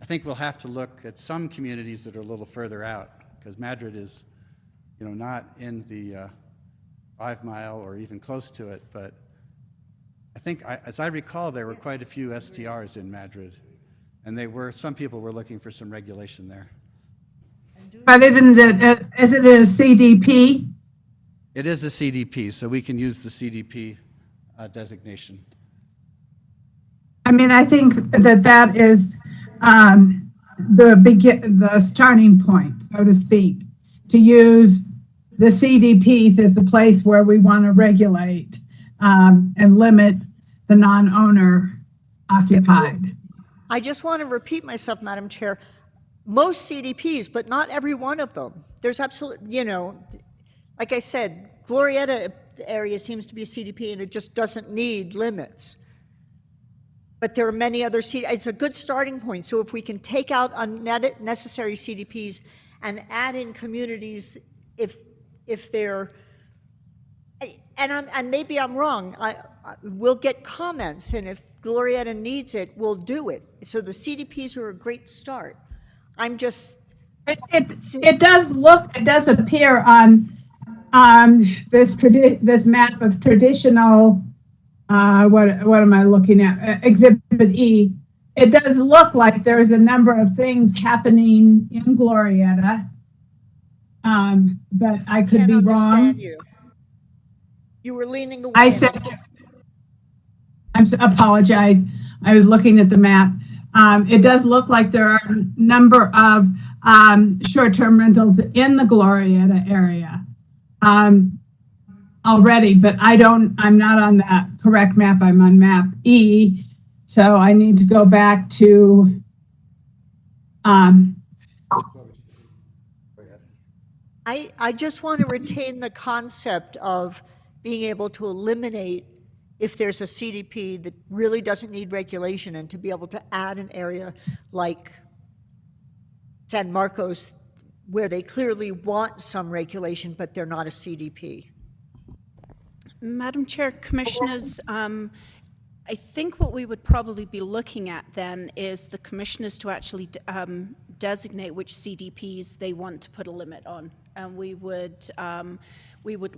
I think we'll have to look at some communities that are a little further out, because Madrid is, not in the 5 mile or even close to it, but I think, as I recall, there were quite a few STRs in Madrid, and some people were looking for some regulation there. But is it a CDP? It is a CDP, so we can use the CDP designation. I mean, I think that is the starting point, so to speak, to use the CDPs as the place where we want to regulate and limit the non-owner occupied. I just want to repeat myself, Madam Chair. Most CDPs, but not every one of them. There's absolutely, like I said, Glorieta area seems to be a CDP and it just doesn't need limits. But there are many other it's a good starting point. So if we can take out unnecessary CDPs and add in communities, if they're, and maybe I'm wrong, we'll get comments, and if Glorieta needs it, we'll do it. So the CDPs are a great start. I'm just. It does appear on this map of traditional. What am I looking at? Exhibit E. It does look like there's a number of things happening in Glorieta, but I could be wrong. You were leaning away. I said, I apologize. I was looking at the map. It does look like there are a number of short-term rentals in the Glorieta area already, but I'm not on that correct map. I'm on map E, so I need to go back to I just want to retain the concept of being able to eliminate if there's a CDP that really doesn't need regulation, and to be able to add an area like San Marcos where they clearly want some regulation, but they're not a CDP. Madam Chair, Commissioners, I think what we would probably be looking at then is the commissioners to actually designate which CDPs they want to put a limit on, and we would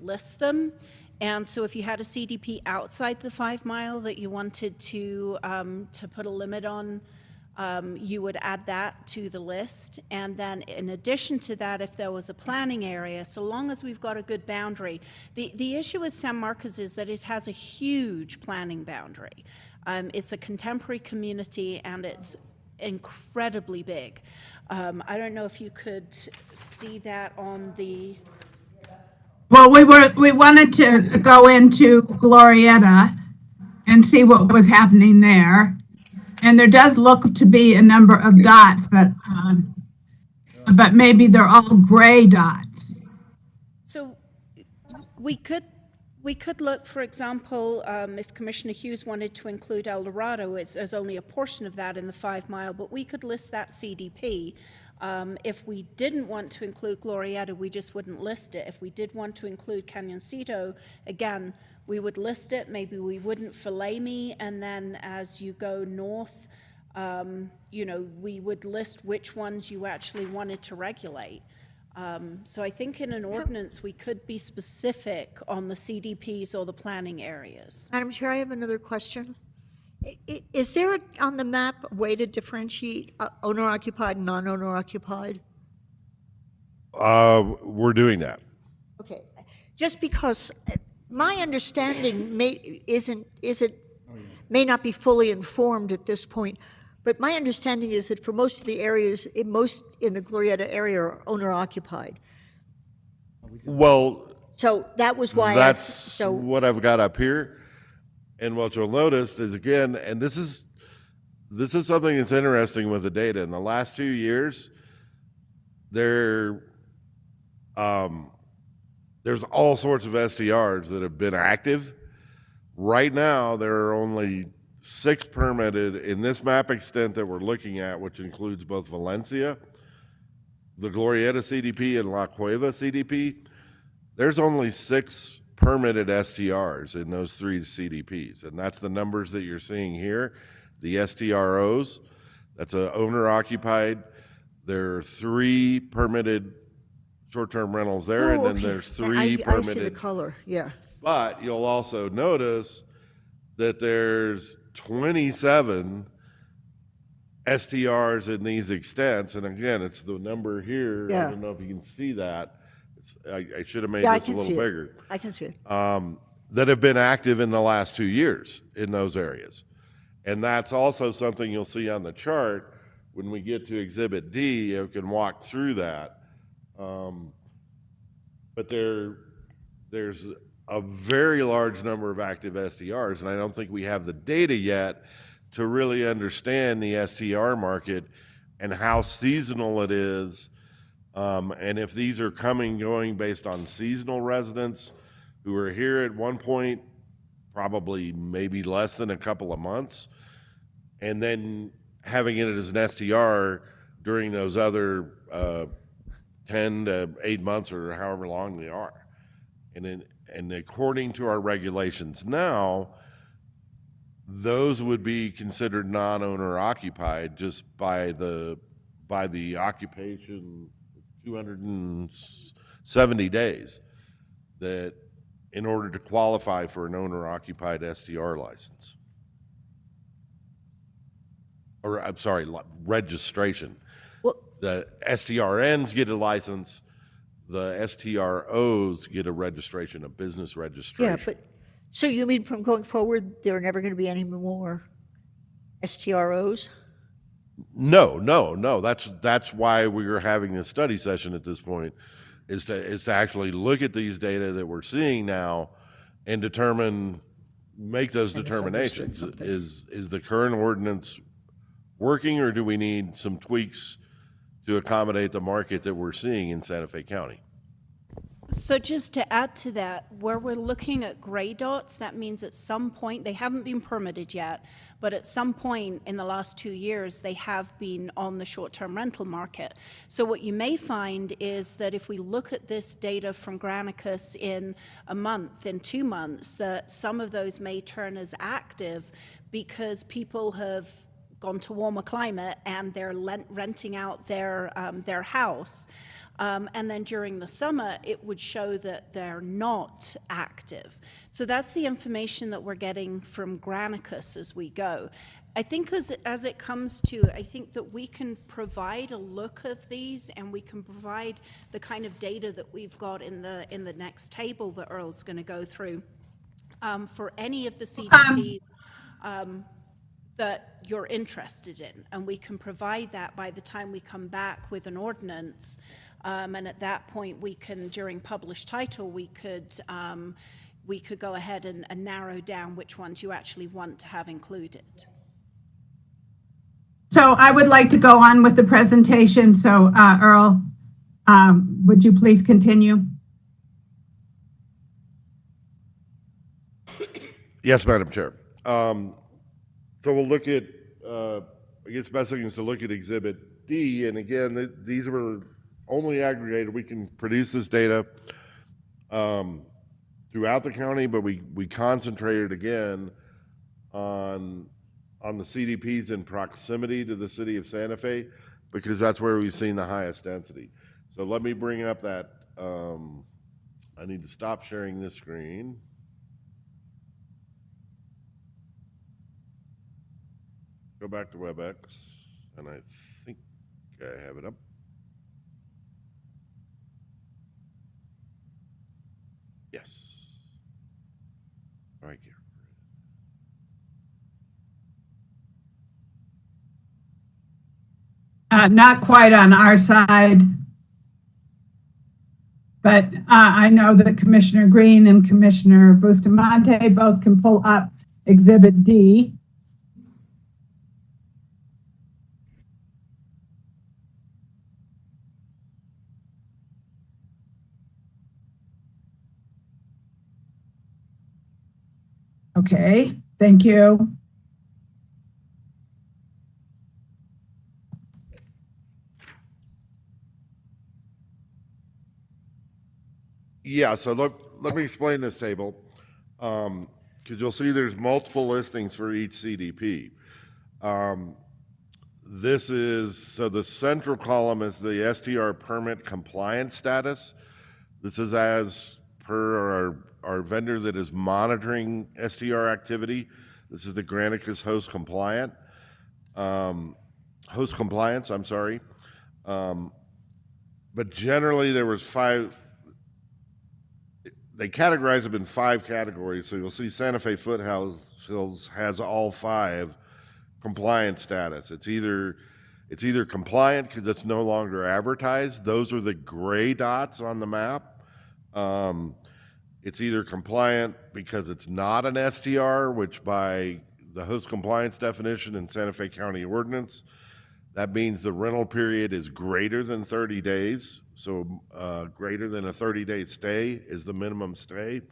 list them. And so if you had a CDP outside the 5 mile that you wanted to put a limit on, you would add that to the list. And then in addition to that, if there was a planning area, so long as we've got a good boundary, the issue with San Marcos is that it has a huge planning boundary. It's a contemporary community and it's incredibly big. I don't know if you could see that on the... Well, we wanted to go into Glorieta and see what was happening there. And there does look to be a number of dots, but maybe they're all gray dots. So we could We could look, for example, if Commissioner Hughes wanted to include El Dorado, there's only a portion of that in the 5 Mile, but we could list that CDP. If we didn't want to include Glorieta, we just wouldn't list it. If we did want to include Canyoncito, again, we would list it. Maybe we wouldn't for Lamy, and then as you go north, you know, we would list which ones you actually wanted to regulate. So I think in an ordinance, we could be specific on the CDPs or the planning areas. Madam Chair, I have another question. Is there on the map a way to differentiate owner-occupied and non-owner-occupied? We're doing that. Okay, just because my understanding may not be fully informed at this point, but my understanding is that for most of the areas, in the Glorieta area, are owner-occupied. Well, So that was why that's what I've got up here. And what you'll notice is, again, and this is something that's interesting with the data. In the last 2 years, there's all sorts of STRs that have been active. Right now, there are only 6 permitted in this map extent that we're looking at, which includes both Valencia, the Glorieta CDP, and La Cueva CDP. There's only 6 permitted STRs in those 3 CDPs, and that's the numbers that you're seeing here. The STROs, that's a owner-occupied. There are 3 permitted short-term rentals there, and then there's 3 permitted. I see the color, yeah. But you'll also notice that there's 27 STRs in these extents, and again, it's the number here. Yeah. I don't know if you can see that. I should have made Yeah, I this a can little see it. bigger. I can see it. That have been active in the last 2 years in those areas. And that's also something you'll see on the chart when we get to Exhibit D. You can walk through that. But there's a very large number of active STRs, and I don't think we have the data yet to really understand the STR market and how seasonal it is. And if these are going based on seasonal residents who are here at one point, probably maybe less than a couple of months, and then having it as an STR during those other 10 to 8 months or however long they are. And according to our regulations now, those would be considered non-owner occupied just by the occupation, 270 days, that in order to qualify for an owner-occupied STR license. Or, I'm sorry, registration. Well, The STRNs get a license, the STROs get a registration, a business registration. yeah, but, so you mean from going forward, there are never going to be any more STROs? No. That's why we are having this study session at this point, is to actually look at these data that we're seeing now and make those determinations. Is the current ordinance working, or do we need some tweaks to accommodate the market that we're seeing in Santa Fe County? So just to add to that, where we're looking at gray dots, that means at some point, they haven't been permitted yet, but at some point in the last 2 years, they have been on the short-term rental market. So what you may find is that if we look at this data from Granicus in a month, in 2 months, that some of those may turn as active because people have gone to warmer climate and they're renting out their house. And then during the summer, it would show that they're not active. So that's the information that we're getting from Granicus as we go. I think as it comes to, I think that we can provide a look of these, and we can provide the kind of data that we've got in the next table that Earl's going to go through for any of the CDPs that you're interested in. And we can provide that by the time we come back with an ordinance. And at that point, we can, during published title, we could go ahead and narrow down which ones you actually want to have included. So I would like to go on with the presentation. So Earl, would you please continue? Yes, Madam Chair. So we'll look at, I guess best thing is to look at Exhibit D, and again, these were only aggregated. We can produce this data throughout the county, but we concentrated again on the CDPs in proximity to the city of Santa Fe, because that's where we've seen the highest density. So let me bring up that, I need to stop sharing this screen. Go back to WebEx, and I think I have it up. Yes. Right here. Not quite on our side, but I know that Commissioner Green and Commissioner Bustamante both can pull up Exhibit D. Okay, thank you. Yeah, so let me explain this table, because you'll see there's multiple listings for each CDP. This is, so the central column is the STR permit compliance status. This is as per our vendor that is monitoring STR activity. This is the Granicus host compliance, I'm sorry. But generally there was they categorize them in 5 categories. So you'll see Santa Fe Foothills has all 5 compliance status. It's either compliant because it's no longer advertised. Those are the gray dots on the map. It's either compliant because it's not an STR, which by the host compliance definition in Santa Fe County Ordinance, that means the rental period is greater than 30 days. So greater than a 30-day stay is the minimum stay.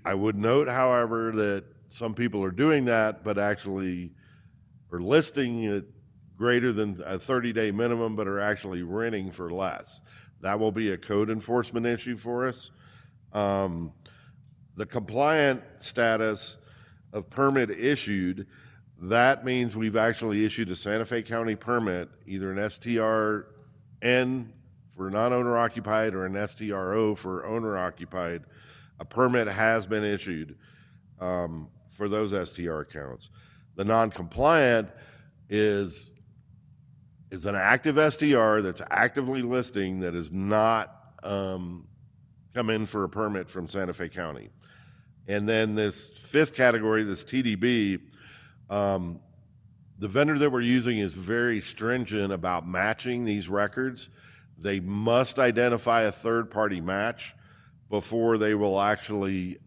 I would note, however, that some people are doing that, but actually are listing it greater than a 30-day minimum, but are actually renting for less. That will be a code enforcement issue for us. The compliant status of permit issued, that means we've actually issued a Santa Fe County permit, either an STRN for non-owner occupied or an STRO for owner occupied. A permit has been issued for those STR accounts. The non-compliant is an active STR that's actively listing that is not come in for a permit from Santa Fe County. And then this 5th category, this TDB, the vendor that we're using is very stringent about matching these records. They must identify a third-party match before they will actually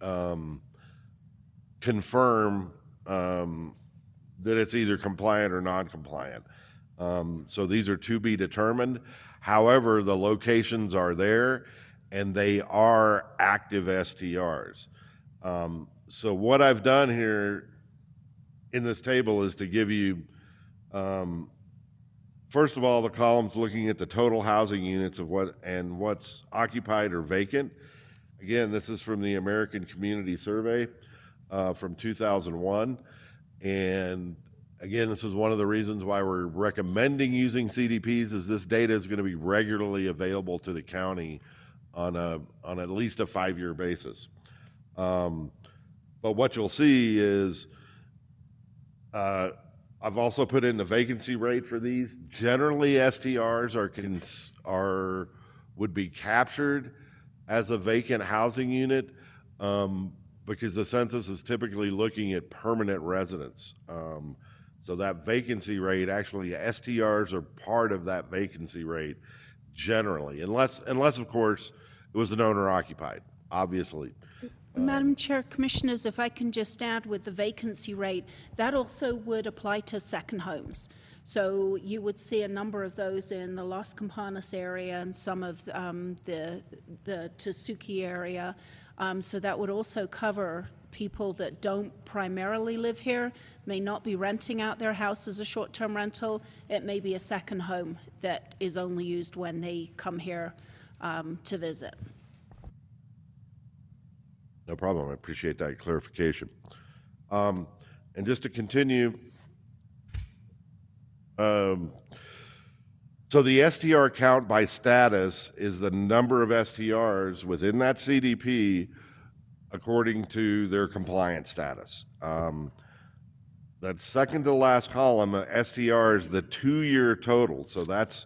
confirm that it's either compliant or non-compliant. So these are to be determined. However, the locations are there, and they are active STRs. So what I've done here in this table is to give you, first of all, the columns looking at the total housing units of what's occupied or vacant. Again, this is from the American Community Survey from 2001. And again, this is one of the reasons why we're recommending using CDPs, is this data is going to be regularly available to the county on at least a 5-year basis. But what you'll see is I've also put in the vacancy rate for these. Generally, STRs would be captured as a vacant housing unit because the census is typically looking at permanent residents. So that vacancy rate, actually STRs are part of that vacancy rate generally, unless of course it was an owner occupied, obviously. Madam Chair, Commissioners, if I can just add with the vacancy rate, that also would apply to second homes. So you would see a number of those in the Las Campanas area and some of the Tesuque area. So that would also cover people that don't primarily live here may not be renting out their house as a short-term rental. It may be a second home that is only used when they come here to visit. No problem. I appreciate that clarification. And just to continue, so the STR count by status is the number of STRs within that CDP according to their compliance status. That second to last column, STR is the 2-year total. So that's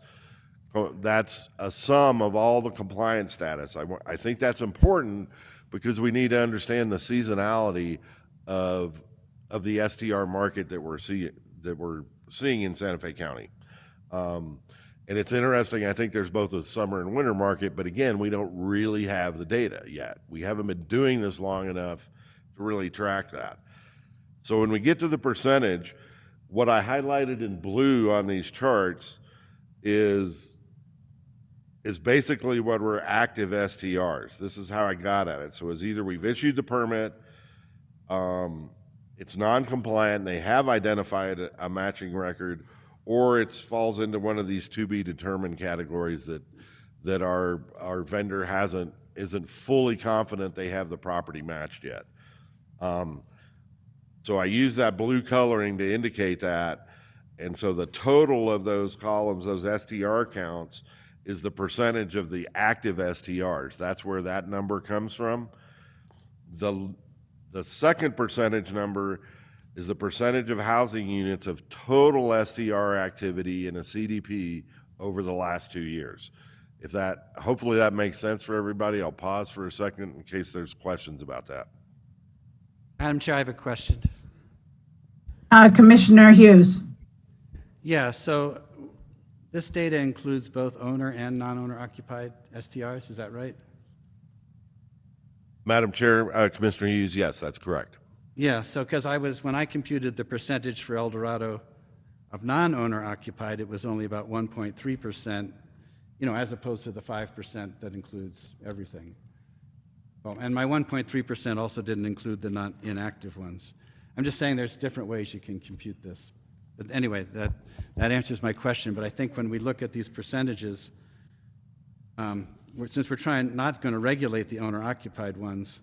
a sum of all the compliance status. I think that's important because we need to understand the seasonality of the STR market that we're seeing in Santa Fe County. And it's interesting, I think there's both a summer and winter market, but again, we don't really have the data yet. We haven't been doing this long enough to really track that. So when we get to the percentage, what I highlighted in blue on these charts is basically what were active STRs. This is how I got at it. So it's either we've issued the permit, it's non-compliant, they have identified a matching record, or it falls into one of these to be determined categories that our vendor isn't fully confident they have the property matched yet. So I use that blue coloring to indicate that, and so the total of those columns, those STR counts, is the percentage of the active STRs. That's where that number comes from. The second percentage number is the percentage of housing units of total STR activity in a CDP over the last 2 years. Hopefully that makes sense for everybody. I'll pause for a second in case there's questions about that. Madam Chair, I have a question. Commissioner Hughes. Yeah, so this data includes both owner and non-owner occupied STRs, is that right? Madam Chair, Commissioner Hughes, yes, that's correct. Yeah, so because when I computed the percentage for El Dorado of non-owner occupied, it was only about 1.3%, as opposed to the 5% that includes everything. Well, and my 1.3% also didn't include the non-inactive ones. I'm just saying there's different ways you can compute this. But anyway, that answers my question. But I think when we look at these percentages, since we're not going to regulate the owner-occupied ones,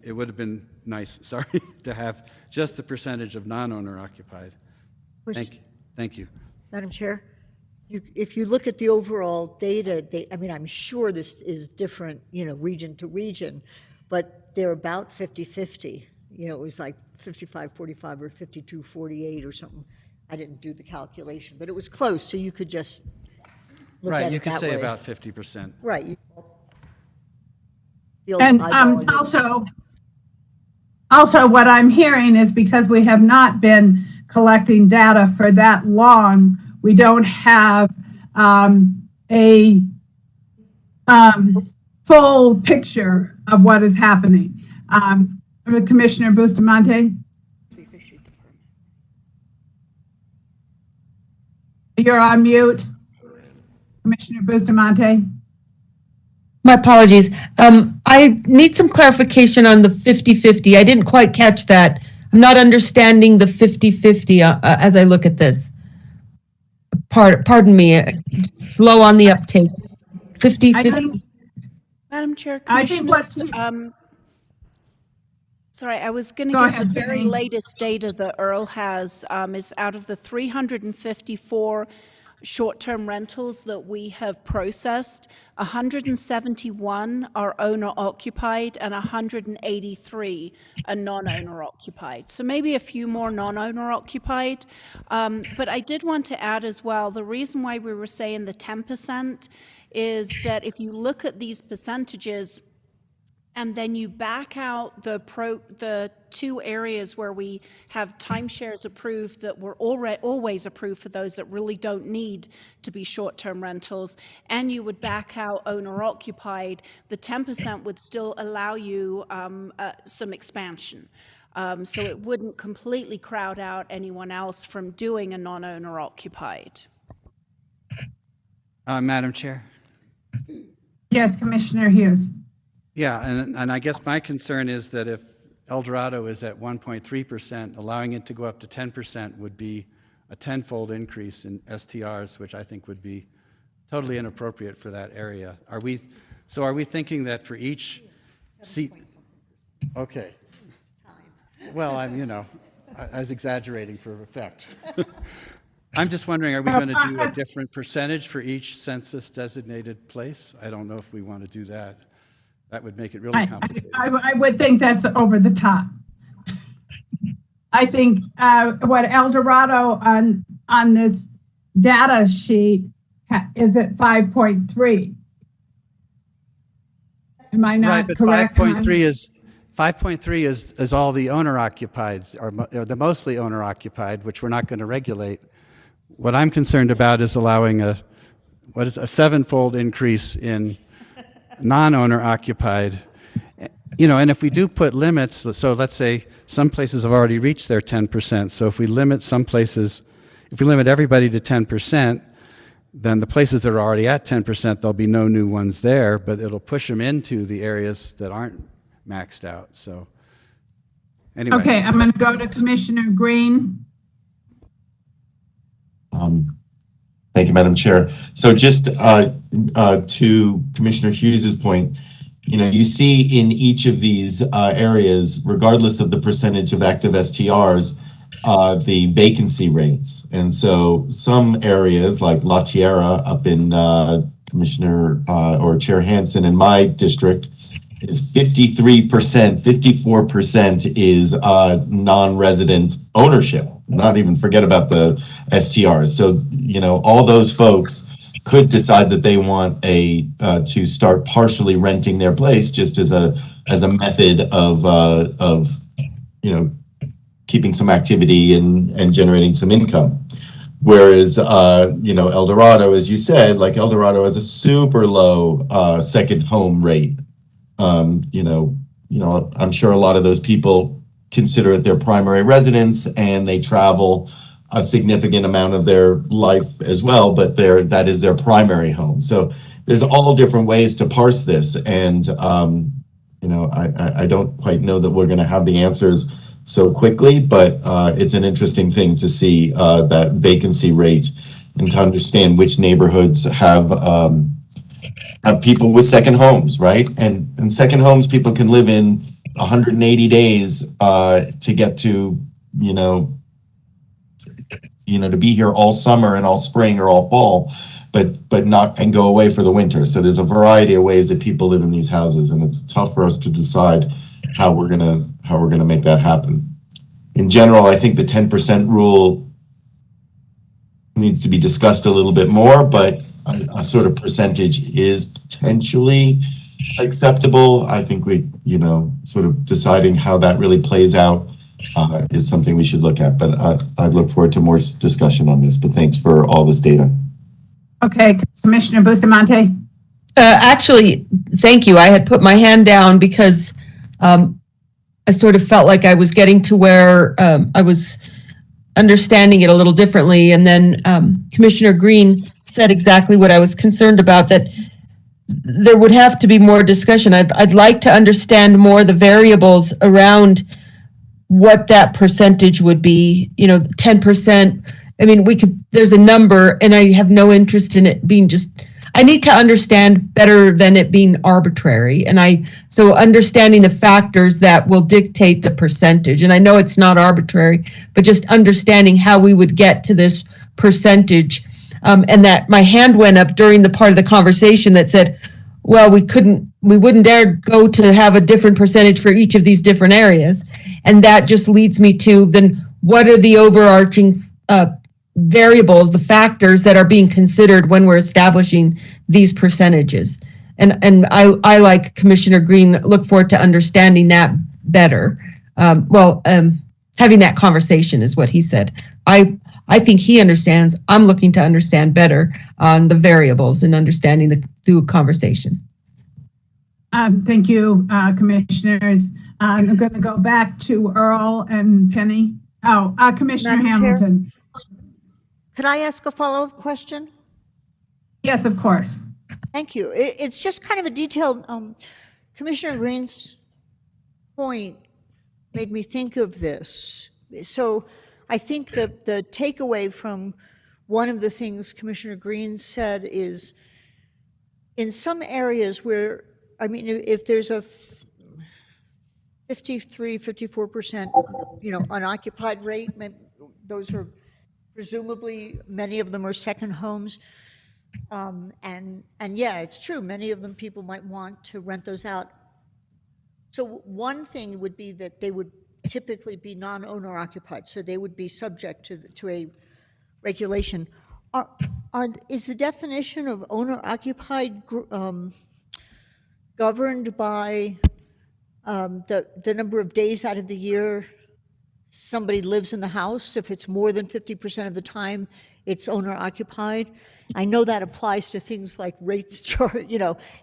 it would have been nice, to have just the percentage of non-owner occupied. Thank you. Madam Chair, if you look at the overall data, I'm sure this is different, region to region, but they're about 50-50. It was like 55-45 or 52-48 or something. I didn't do the calculation, but it was close, so you could just look at it that way. Right, you could say about 50%. Right. And also what I'm hearing is because we have not been collecting data for that long, we don't have a full picture of what is happening. Commissioner Bustamante? You're on mute. Commissioner Bustamante? My apologies. I need some clarification on the 50-50. I didn't quite catch that. I'm not understanding the 50-50 as I look at this. Pardon me, slow on the uptake. 50-50. Madam Chair, I think Commissioners, sorry, I was going to Go give ahead, the very Jenny. latest data that Earl has is out of the 354 short-term rentals that we have processed, 171 are owner-occupied and 183 are non-owner-occupied. So maybe a few more non-owner-occupied. But I did want to add as well, the reason why we were saying the 10% is that if you look at these percentages, and then you back out the two areas where we have timeshares approved that were always approved for those that really don't need to be short-term rentals, and you would back out owner-occupied, the 10% would still allow you some expansion. So it wouldn't completely crowd out anyone else from doing a non-owner occupied. Madam Chair? Yes, Commissioner Hughes. Yeah, and I guess my concern is that if El Dorado is at 1.3%, allowing it to go up to 10% would be a tenfold increase in STRs, which I think would be totally inappropriate for that area. Are we thinking that for each seat? Okay. Well, I was exaggerating for effect. I'm just wondering, are we going to do a different percentage for each census designated place? I don't know if we want to do that. That would make it really complicated. I would think that's over the top. I think what El Dorado on this data sheet is at 5.3. Am I not Right, but correct? 5.3 is all the owner occupied, or the mostly owner occupied, which we're not going to regulate. What I'm concerned about is allowing a sevenfold increase in non-owner occupied. And if we do put limits, so let's say some places have already reached their 10%. So if we limit some places, if we limit everybody to 10%, then the places that are already at 10%, there'll be no new ones there, but it'll push them into the areas that aren't maxed out. So anyway. Okay, I'm going to go to Commissioner Green. Thank you, Madam Chair. So just to Commissioner Hughes's point, you see in each of these areas, regardless of the percentage of active STRs, the vacancy rates. And so some areas like La Tierra up in Commissioner or Chair Hansen in my district is 53%, 54% is non-resident ownership. Not even forget about the STRs. So, all those folks could decide that they want to start partially renting their place just as a method of keeping some activity and generating some income. Whereas, El Dorado, as you said, like El Dorado has a super low second home rate. I'm sure a lot of those people consider it their primary residence and they travel a significant amount of their life as well, but that is their primary home. So there's all different ways to parse this. And, I don't quite know that we're going to have the answers so quickly, but it's an interesting thing to see that vacancy rate and to understand which neighborhoods have people with second homes, right? And second homes people can live in 180 days to get to, to be here all summer and all spring or all fall, but not and go away for the winter. So there's a variety of ways that people live in these houses, and it's tough for us to decide how we're gonna make that happen. In general, I think the 10% rule needs to be discussed a little bit more, but a sort of percentage is potentially acceptable. I think we, sort of deciding how that really plays out is something we should look at. But I look forward to more discussion on this. But thanks for all this data. Okay, Commissioner Bustamante. Actually, thank you. I had put my hand down because I sort of felt like I was getting to where I was understanding it a little differently. And then Commissioner Green said exactly what I was concerned about, that there would have to be more discussion. I'd like to understand more the variables around what that percentage would be, 10%. I mean, there's a number and I have no interest in it being I need to understand better than it being arbitrary. So understanding the factors that will dictate the percentage. And I know it's not arbitrary, but just understanding how we would get to this percentage. And that my hand went up during the part of the conversation that said, well, we wouldn't dare go to have a different percentage for each of these different areas. And that just leads me to then what are the overarching variables, the factors that are being considered when we're establishing these percentages. And I, like Commissioner Green, look forward to understanding that better. Having that conversation is what he said. I think he understands. I'm looking to understand better on the variables and understanding through conversation. Thank you, commissioners. I'm going to go back to Earl and Penny. Commissioner Madam Chair? Hamilton. Could I ask a follow-up question? Yes, of course. Thank you. It's just kind of a detailed, Commissioner Green's point made me think of this. So I think that the takeaway from one of the things Commissioner Green said is in some areas where, I mean, if there's a 53, 54%, unoccupied rate, those are presumably, many of them are second homes. And yeah, it's true, many of them people might want to rent those out. So one thing would be that they would typically be non-owner occupied, so they would be subject to a regulation. Is the definition of owner occupied governed by the number of days out of the year somebody lives in the house? If it's more than 50% of the time, it's owner occupied. I know that applies to things like rates,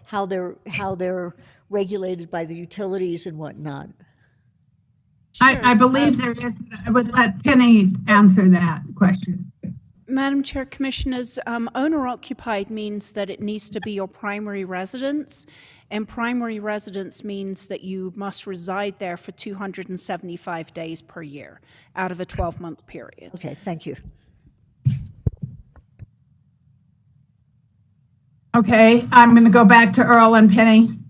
how they're regulated by the utilities and whatnot. I believe there is. I would let Penny answer that question. Madam Chair, Commissioners, owner-occupied means that it needs to be your primary residence, and primary residence means that you must reside there for 275 days per year out of a 12-month period. Okay, thank you. Okay, I'm going to go back to Earl and Penny.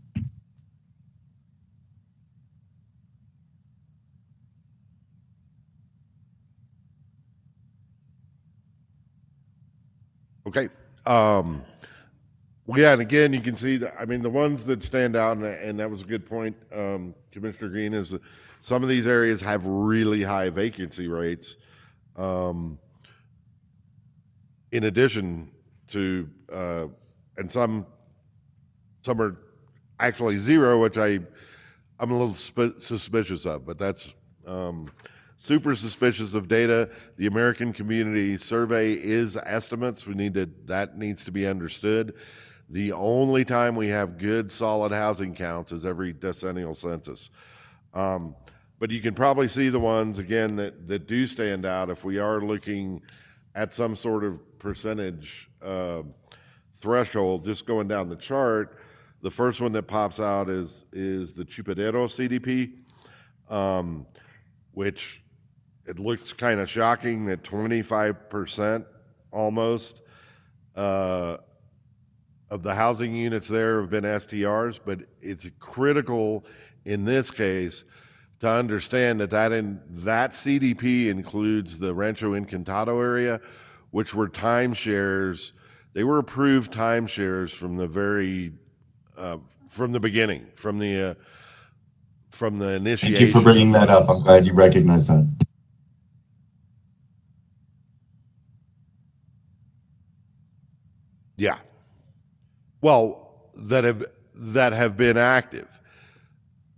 Okay. Well, yeah, and again, you can see that, I mean, the ones that stand out, and that was a good point, Commissioner Green, is that some of these areas have really high vacancy rates. In addition to, and some are actually zero, which I'm a little suspicious of, but that's super suspicious of data. The American Community Survey is estimates. That needs to be understood. The only time we have good, solid housing counts is every decennial census. But you can probably see the ones, again, that do stand out if we are looking at some sort of percentage threshold, just going down the chart. The first one that pops out is the Chupadero CDP, which it looks kind of shocking that 25% almost of the housing units there have been STRs, but it's critical in this case to understand that that CDP includes the Rancho Encantado area, which were timeshares. They were approved timeshares from the beginning, from the initiation. Thank you for bringing that up. I'm glad you recognize that. Yeah. Well, that have been active.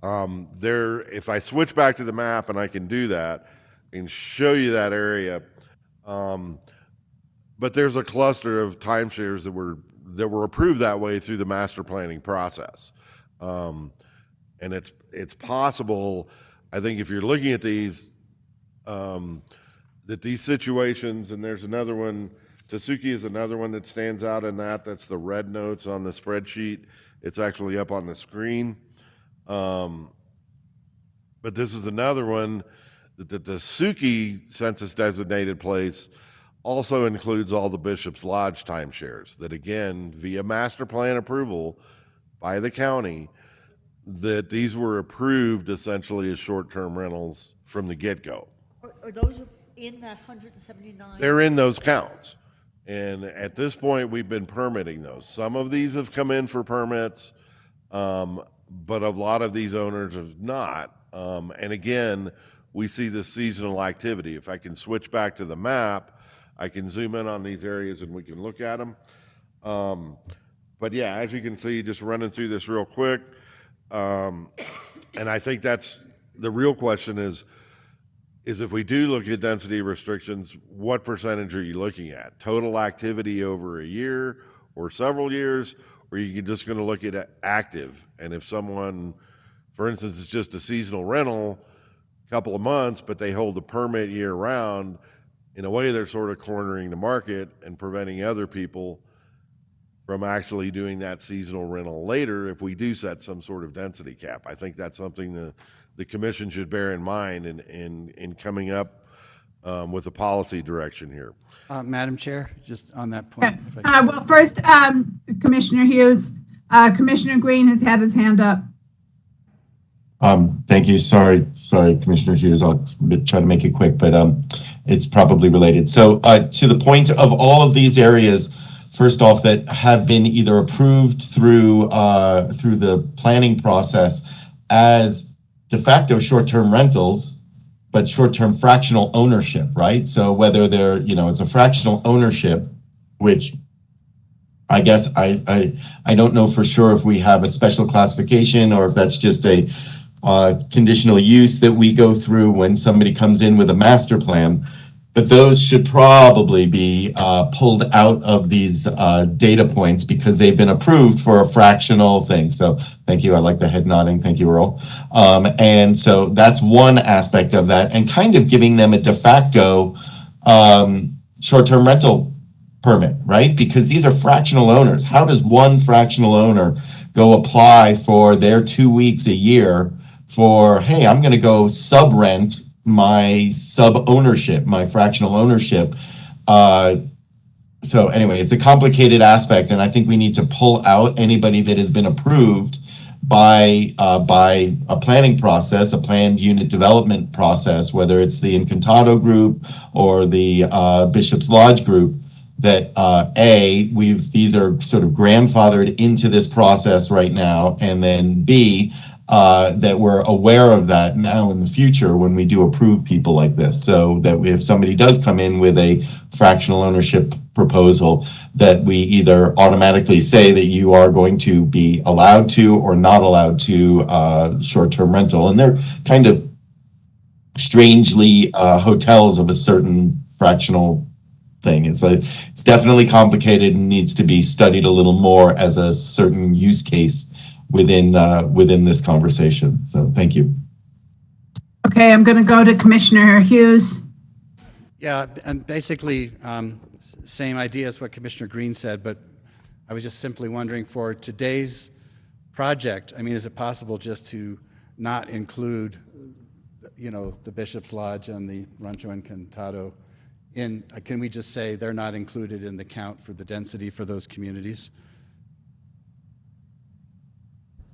If I switch back to the map, and I can do that and show you that area, but there's a cluster of timeshares that were approved that way through the master planning process, and it's possible. I think if you're looking at these, that these situations, and there's another one. Tasuki is another one that stands out in that. That's the red notes on the spreadsheet. It's actually up on the screen. But this is another one that the Tasuki census designated place also includes all the Bishop's Lodge timeshares that, again, via master plan approval by the county, that these were approved essentially as short-term rentals from the get-go. Are those in that 179? They're in those counts. And at this point, we've been permitting those. Some of these have come in for permits, but a lot of these owners have not. And again, we see this seasonal activity. If I can switch back to the map, I can zoom in on these areas and we can look at them. But yeah, as you can see, just running through this real quick. And I think that's the real question is if we do look at density restrictions, what percentage are you looking at? Total activity over a year or several years, or are you just going to look at active? And if someone, for instance, is just a seasonal rental, a couple of months, but they hold the permit year round, in a way they're sort of cornering the market and preventing other people from actually doing that seasonal rental later if we do set some sort of density cap. I think that's something the commission should bear in mind in coming up with a policy direction here. Madam Chair, just on that point. if I could. Well, first, Commissioner Hughes, Commissioner Green has had his hand up. Thank you. Sorry, Commissioner Hughes. I'll try to make it quick, but it's probably related. So to the point of all of these areas, first off, that have been either approved through the planning process as de facto short-term rentals, but short-term fractional ownership, right? So whether they're, it's a fractional ownership, which I guess I don't know for sure if we have a special classification or if that's just a conditional use that we go through when somebody comes in with a master plan. But those should probably be pulled out of these data points because they've been approved for a fractional thing. So thank you. I like the head nodding. Thank you, Earl. And so that's one aspect of that, and kind of giving them a de facto short-term rental permit, right? Because these are fractional owners. How does one fractional owner go apply for their 2 weeks a year for, hey, I'm going to go sub-rent my sub-ownership, my fractional ownership? So anyway, it's a complicated aspect, and I think we need to pull out anybody that has been approved by a planning process, a planned unit development process, whether it's the Encantado group or the Bishop's Lodge group, that these are sort of grandfathered into this process right now, and then B, that we're aware of that now in the future when we do approve people like this, so that if somebody does come in with a fractional ownership proposal, that we either automatically say that you are going to be allowed to or not allowed to short-term rental. And they're kind of strangely hotels of a certain fractional thing. It's definitely complicated and needs to be studied a little more as a certain use case within this conversation. So thank you. Okay, I'm going to go to Commissioner Hughes. Yeah, and basically, same idea as what Commissioner Green said, but I was just simply wondering for today's project, I mean, is it possible just to not include, the Bishop's Lodge and the Rancho Encantado in, can we just say they're not included in the count for the density for those communities?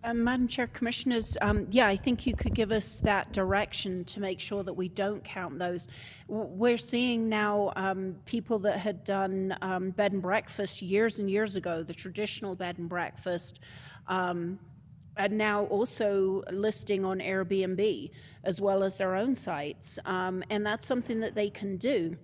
Madam Chair, Commissioners, I think you could give us that direction to make sure that we don't count those. We're seeing now people that had done bed and breakfast years and years ago, the traditional bed and breakfast, and now also listing on Airbnb as well as their own sites. And that's something that they can do.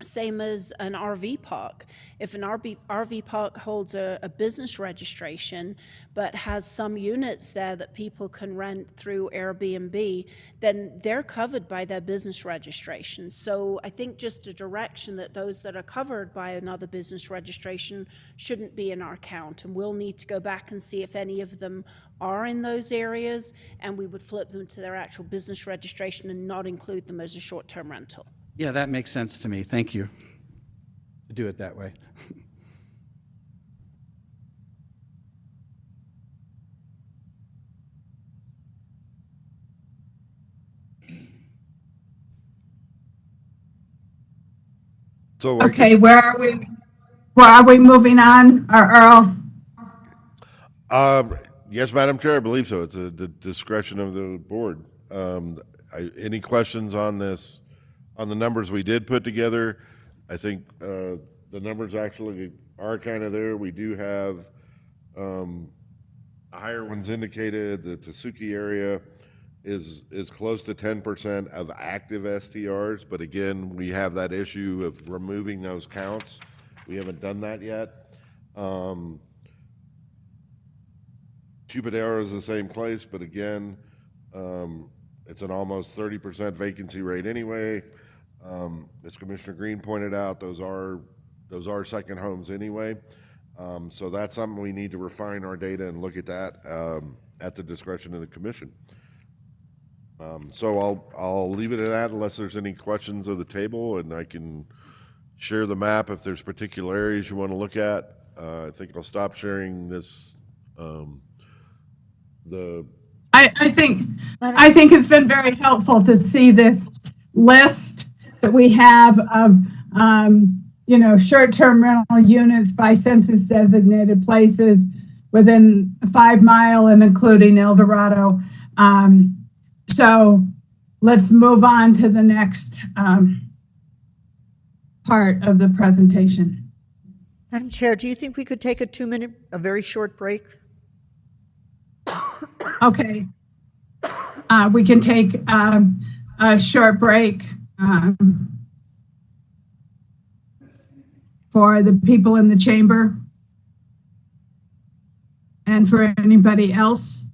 Same as an RV park. If an RV park holds a business registration but has some units there that people can rent through Airbnb, then they're covered by their business registration. So I think just a direction that those that are covered by another business registration shouldn't be in our count. And we'll need to go back and see if any of them are in those areas, and we would flip them to their actual business registration and not include them as a short-term rental. Yeah, that makes sense to me. Thank you. To do it that way. So Okay, where are we? Where are we moving on, Earl? yes, Madam Chair, I believe so. It's the discretion of the board. Any questions on this? On the numbers we did put together, I think the numbers actually are kind of there. We do have higher ones indicated. The Tasuki area is close to 10% of active STRs, but again, we have that issue of removing those counts. We haven't done that yet. Chupadero is the same place, but again, it's an almost 30% vacancy rate anyway. As Commissioner Green pointed out, those are second homes anyway. So that's something we need to refine our data and look at that at the discretion of the commission. So I'll leave it at that unless there's any questions of the table, and I can share the map if there's particular areas you want to look at. I think I'll stop sharing this, the, I think it's been very helpful to see this list that we have of, short-term rental units by census designated places within a 5 mile and including El Dorado. So let's move on to the next part of the presentation. Madam Chair, do you think we could take a very short break? Okay. We can take a short break for the people in the chamber and for anybody else.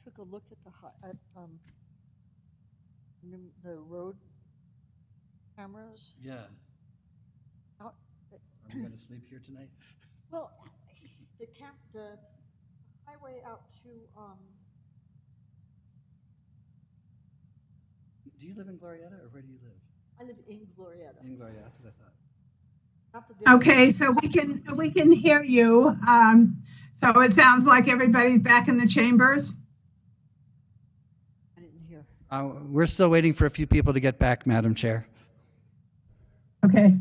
took a look at the road cameras. Yeah. Out, Are we going to sleep here tonight? well, the highway out to, Do you live in Glorietta, or where do you live? I live in Glorietta. In Glorietta, that's what I thought. Not the village. Okay, so we can hear you. So it sounds like everybody's back in the chambers. I didn't hear. We're still waiting for a few people to get back, Madam Chair. Okay.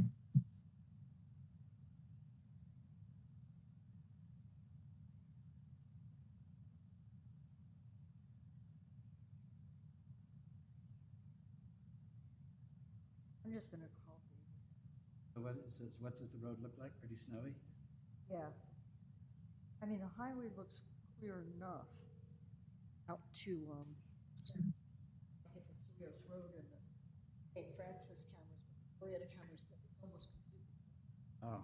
I'm just gonna call. So what does the road look like? Pretty snowy? Yeah. I mean, the highway looks clear enough out to, I think the Suez Road and the St. Francis cameras, Glorietta cameras, it's almost complete. Oh.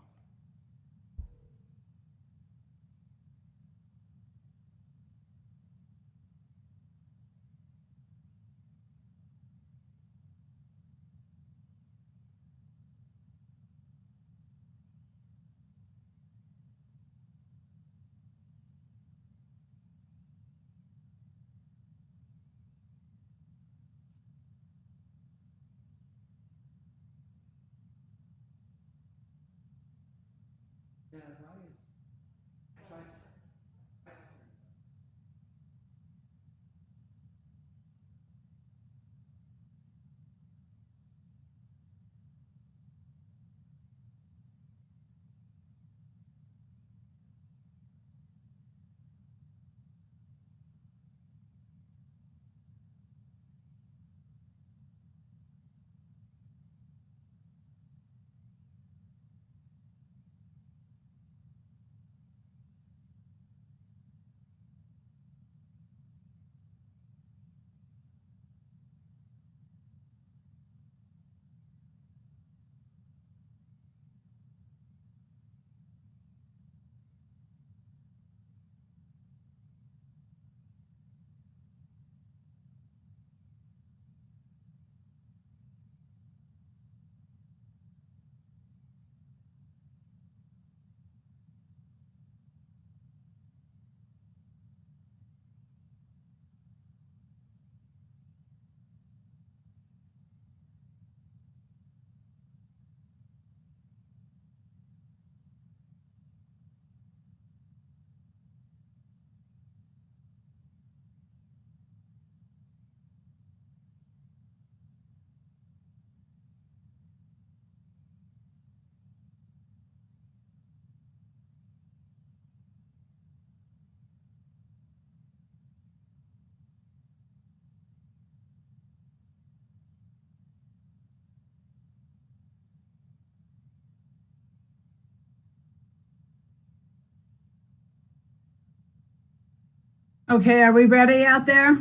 Okay, are we ready out there?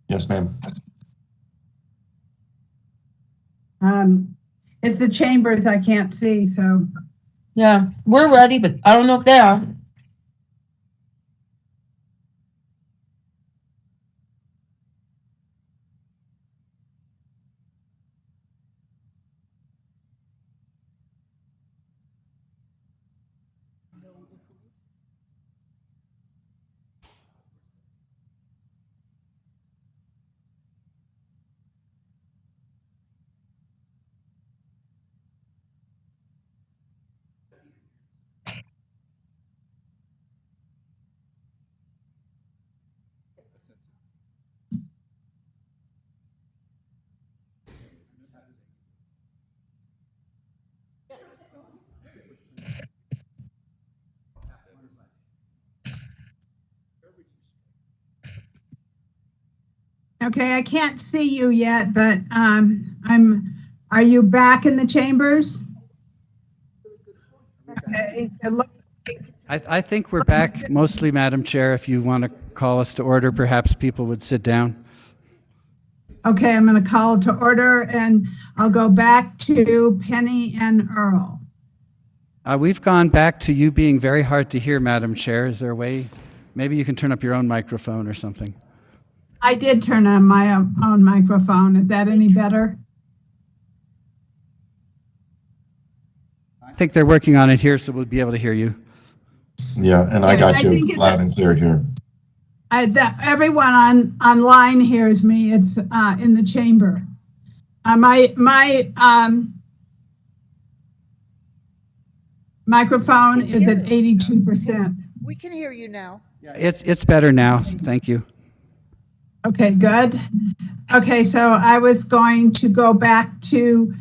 Yes, ma'am. It's the chambers I can't see, so. Yeah, we're ready, but I don't know if they are. Okay, I can't see you yet, but are you back in the chambers? Okay, it looks like, I think we're back mostly, Madam Chair. If you want to call us to order, perhaps people would sit down. okay, I'm gonna call to order and I'll go back to Penny and Earl. We've gone back to you being very hard to hear, Madam Chair. Is there a way, maybe you can turn up your own microphone or something? I did turn on my own microphone. Is that any better? I think they're working on it here, so we'll be able to hear you. Yeah, and I Yeah, got I you think it's- loud and clear here. Everyone online hears me. It's in the chamber. My microphone is at 82%. We can hear you now. It's better now. Thank you. Okay, good. Okay, so I was going to go back to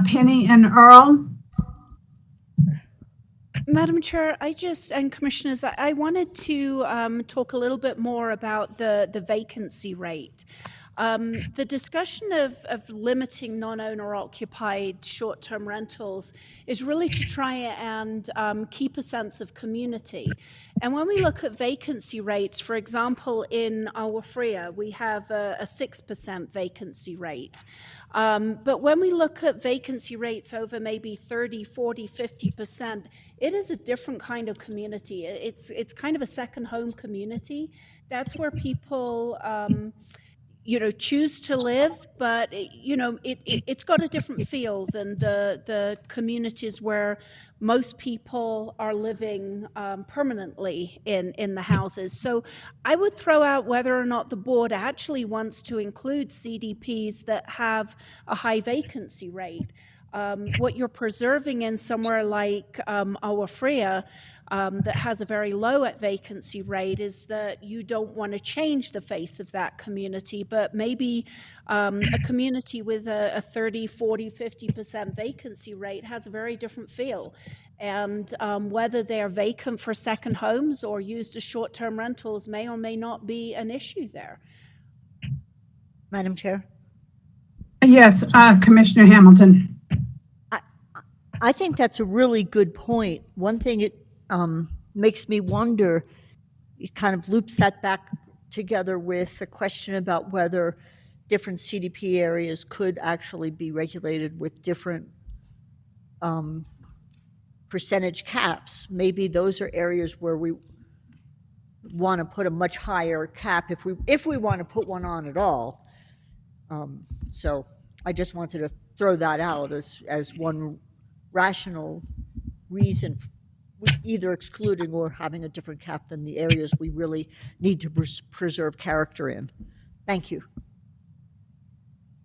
Penny and Earl. Madam Chair, and Commissioners, I wanted to talk a little bit more about the vacancy rate. The discussion of limiting non-owner occupied short-term rentals is really to try and keep a sense of community. And when we look at vacancy rates, for example, in Agua Fria, we have a 6% vacancy rate. But when we look at vacancy rates over maybe 30, 40, 50%, it is a different kind of community. It's kind of a second home community. That's where people choose to live, but it's got a different feel than the communities where most people are living permanently in the houses. So I would throw out whether or not the board actually wants to include CDPs that have a high vacancy rate. What you're preserving in somewhere like Agua Fria, that has a very low vacancy rate, is that you don't want to change the face of that community, but maybe a community with a 30, 40, 50% vacancy rate has a very different feel. And whether they're vacant for second homes or used as short-term rentals may or may not be an issue there. Madam Chair? Yes, Commissioner Hamilton. I think that's a really good point. One thing it makes me wonder, it kind of loops that back together with the question about whether different CDP areas could actually be regulated with different percentage caps. Maybe those are areas where we want to put a much higher cap if we want to put one on at all. So I just wanted to throw that out as one rational reason, either excluding or having a different cap than the areas we really need to preserve character in. Thank you.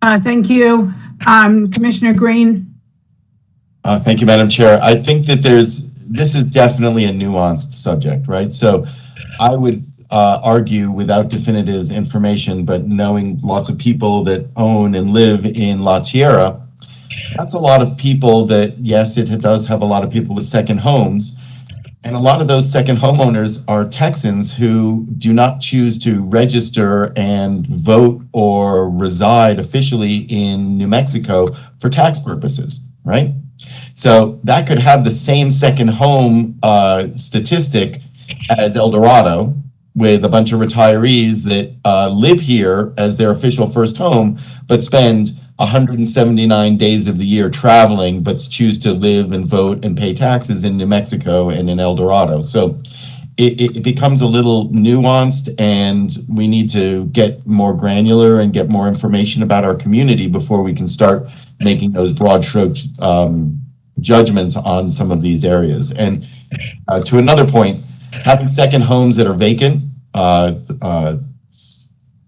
Thank you. Commissioner Green. Thank you, Madam Chair. I think that this is definitely a nuanced subject, right? So I would argue without definitive information, but knowing lots of people that own and live in La Tierra, that's a lot of people that, yes, it does have a lot of people with second homes. And a lot of those second homeowners are Texans who do not choose to register and vote or reside officially in New Mexico for tax purposes, right? So that could have the same second home statistic as El Dorado, with a bunch of retirees that live here as their official first home, but spend 179 days of the year traveling, but choose to live and vote and pay taxes in New Mexico and in El Dorado. So it becomes a little nuanced, and we need to get more granular and get more information about our community before we can start making those broad stroke judgments on some of these areas. And to another point, having second homes that are vacant,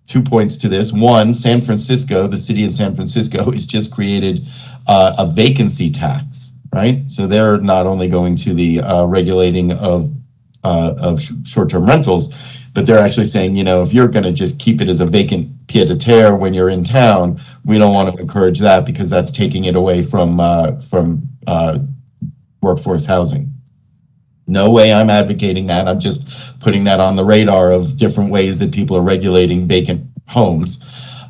2 points to this. One, San Francisco, the city of San Francisco, has just created a vacancy tax, right? So they're not only going to the regulating of short-term rentals, but they're actually saying, if you're going to just keep it as a vacant pied-à-terre when you're in town, we don't want to encourage that because that's taking it away from workforce housing. No way I'm advocating that. I'm just putting that on the radar of different ways that people are regulating vacant homes.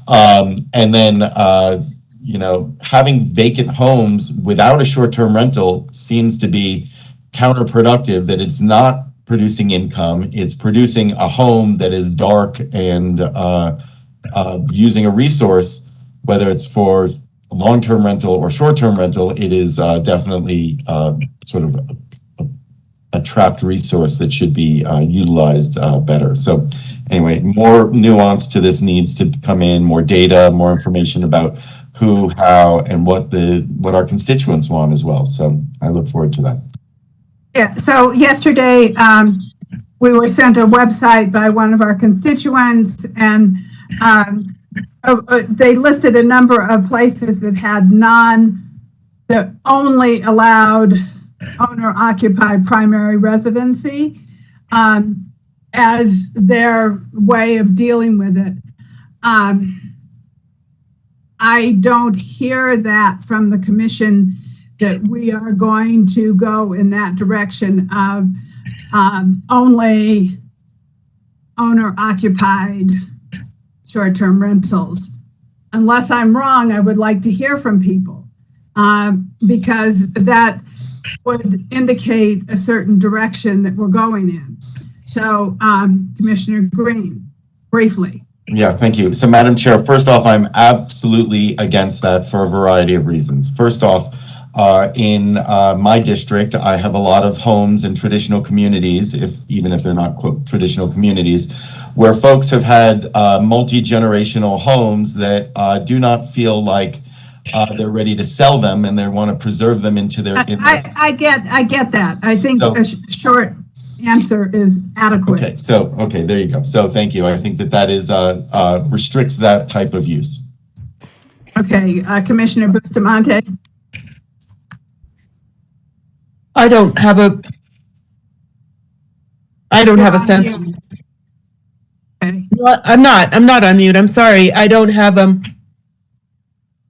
And then, having vacant homes without a short-term rental seems to be counterproductive, that it's not producing income. It's producing a home that is dark and using a resource, whether it's for long-term rental or short-term rental, it is definitely sort of a trapped resource that should be utilized better. So anyway, more nuance to this needs to come in, more data, more information about who, how, and what our constituents want as well. So I look forward to that. Yeah, so yesterday, we were sent a website by one of our constituents, and they listed a number of places that had that only allowed owner-occupied primary residency as their way of dealing with it. I don't hear that from the commission that we are going to go in that direction of only owner-occupied short-term rentals. Unless I'm wrong, I would like to hear from people because that would indicate a certain direction that we're going in. So, Commissioner Green, briefly. Yeah, thank you. So, Madam Chair, first off, I'm absolutely against that for a variety of reasons. First off, in my district, I have a lot of homes in traditional communities, even if they're not, quote, traditional communities, where folks have had multi-generational homes that do not feel like they're ready to sell them, and they want to preserve them into their. I get that. I think a short answer is adequate. Okay, there you go. So thank you. I think that is restricts that type of use. Okay, Commissioner Bustamante. I don't have a sense. Okay. No, I'm not on mute. I'm sorry. I don't have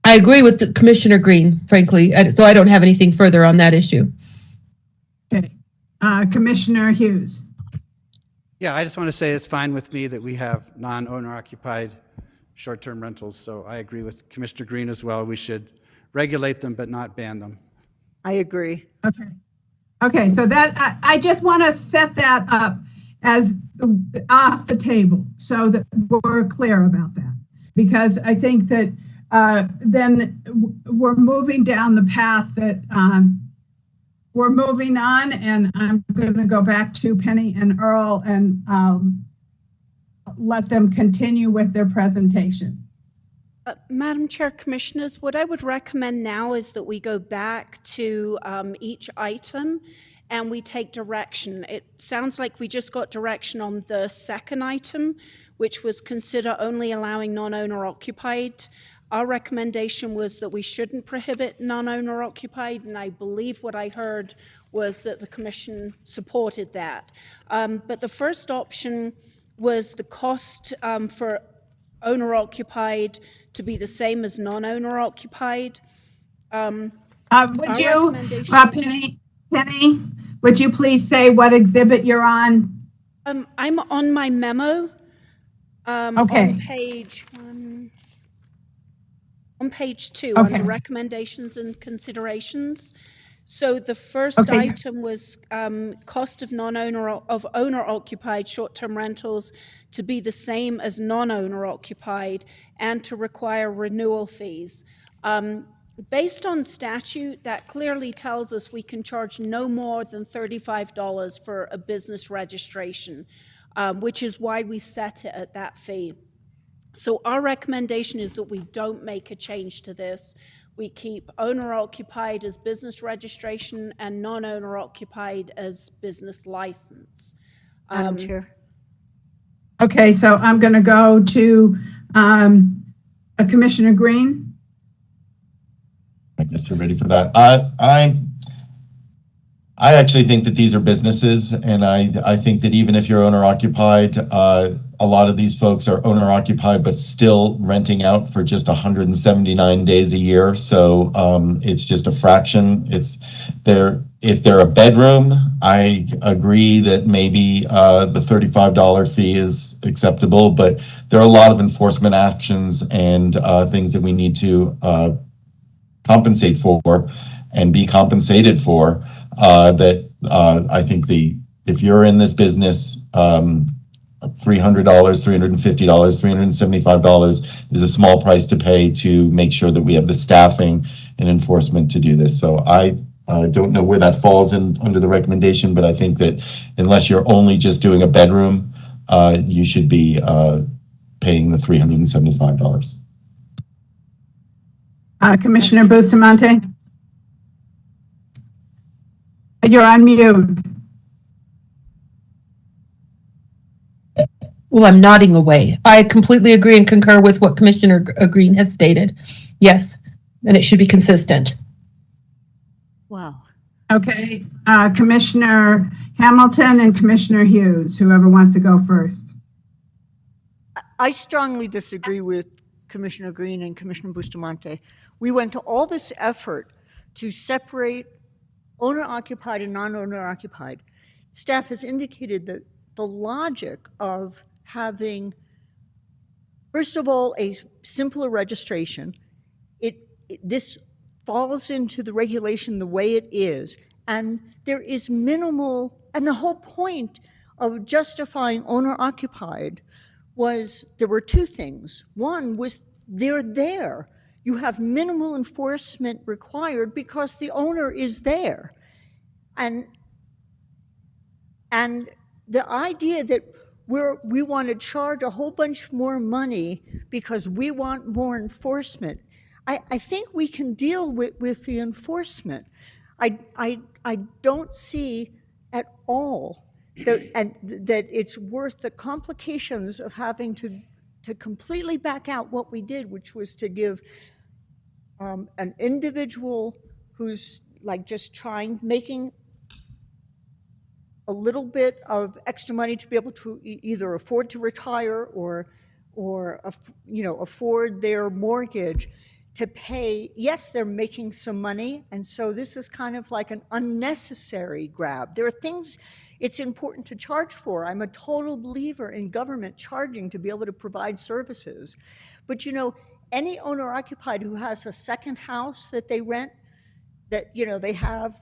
I agree with Commissioner Green, frankly. So I don't have anything further on that issue. Okay. Commissioner Hughes. Yeah, I just want to say it's fine with me that we have non-owner occupied short-term rentals. So I agree with Commissioner Green as well. We should regulate them, but not ban them. I agree. Okay, so that I just want to set that up as off the table so that we're clear about that. Because I think that then we're moving down the path that we're moving on, and I'm going to go back to Penny and Earl and let them continue with their presentation. Madam Chair, Commissioners, what I would recommend now is that we go back to each item and we take direction. It sounds like we just got direction on the second item, which was consider only allowing non-owner occupied. Our recommendation was that we shouldn't prohibit non-owner occupied, and I believe what I heard was that the Commission supported that. But the first option was the cost for owner occupied to be the same as non-owner occupied. Would you, Penny, would you please say what exhibit you're on? I'm on my memo. Okay. On page 2, Okay. under recommendations and considerations. So the first Okay. item was cost of owner occupied short-term rentals to be the same as non-owner occupied and to require renewal fees. Based on statute, that clearly tells us we can charge no more than $35 for a business registration, which is why we set it at that fee. So our recommendation is that we don't make a change to this. We keep owner-occupied as business registration and non-owner-occupied as business license. Madam Chair. Okay, so I'm going to go to Commissioner Green. I guess you're ready for that. I actually think that these are businesses, and I think that even if you're owner occupied, a lot of these folks are owner occupied, but still renting out for just 179 days a year. So it's just a fraction. If they're a bedroom, I agree that maybe the $35 fee is acceptable, but there are a lot of enforcement actions and things that we need to compensate for and be compensated for. That I think if you're in this business, $300, $350, $375 is a small price to pay to make sure that we have the staffing and enforcement to do this. So I don't know where that falls in under the recommendation, but I think that unless you're only just doing a bedroom, you should be paying the $375. Commissioner Bustamante? You're on mute. Well, I'm nodding away. I completely agree and concur with what Commissioner Green has stated. Yes, and it should be consistent. Wow. Okay, Commissioner Hamilton and Commissioner Hughes, whoever wants to go first. I strongly disagree with Commissioner Green and Commissioner Bustamante. We went to all this effort to separate owner-occupied and non-owner-occupied. Staff has indicated that the logic of having, first of all, a simpler registration. This falls into the regulation the way it is, and there is minimal, and the whole point of justifying owner-occupied was there were two things. One was they're there. You have minimal enforcement required because the owner is there. And the idea that we want to charge a whole bunch more money because we want more enforcement, I think we can deal with the enforcement. I don't see at all that it's worth the complications of having to completely back out what we did, which was to give an individual who's like just making a little bit of extra money to be able to either afford to retire or afford their mortgage to pay. Yes, they're making some money, and so this is kind of like an unnecessary grab. There are things it's important to charge for. I'm a total believer in government charging to be able to provide services. But any owner-occupied who has a second house that they rent, that they have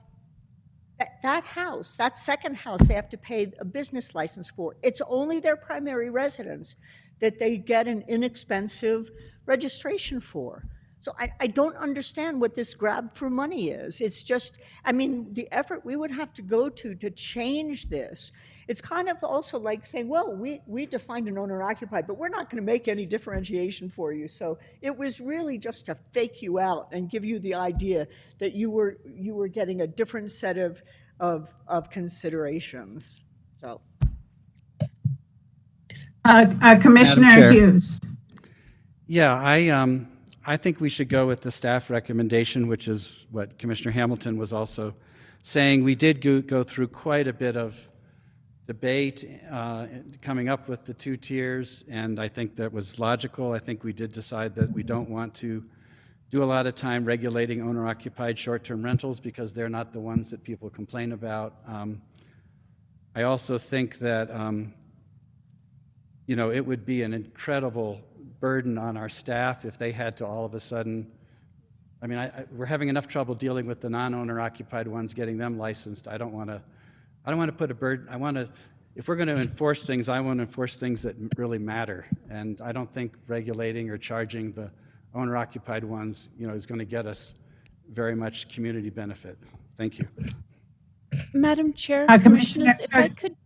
that house, that second house, they have to pay a business license for. It's only their primary residence that they get an inexpensive registration for. So I don't understand what this grab for money is. It's just, the effort we would have to go to change this. It's kind of also like saying, well, we defined an owner-occupied, but we're not going to make any differentiation for you. So it was really just to fake you out and give you the idea that you were getting a different set of considerations. So, Commissioner Chair. Hughes. Yeah, I think we should go with the staff recommendation, which is what Commissioner Hamilton was also saying. We did go through quite a bit of debate coming up with the two tiers, and I think that was logical. I think we did decide that we don't want to do a lot of time regulating owner-occupied short-term rentals because they're not the ones that people complain about. I also think that it would be an incredible burden on our staff if they had to all of a sudden, we're having enough trouble dealing with the non-owner occupied ones, getting them licensed. I don't want to put a burden. If we're going to enforce things, I want to enforce things that really matter. And I don't think regulating or charging the owner occupied ones, is going to get us very much community benefit. Thank you. Madam Chair, Commissioner- Commissioners,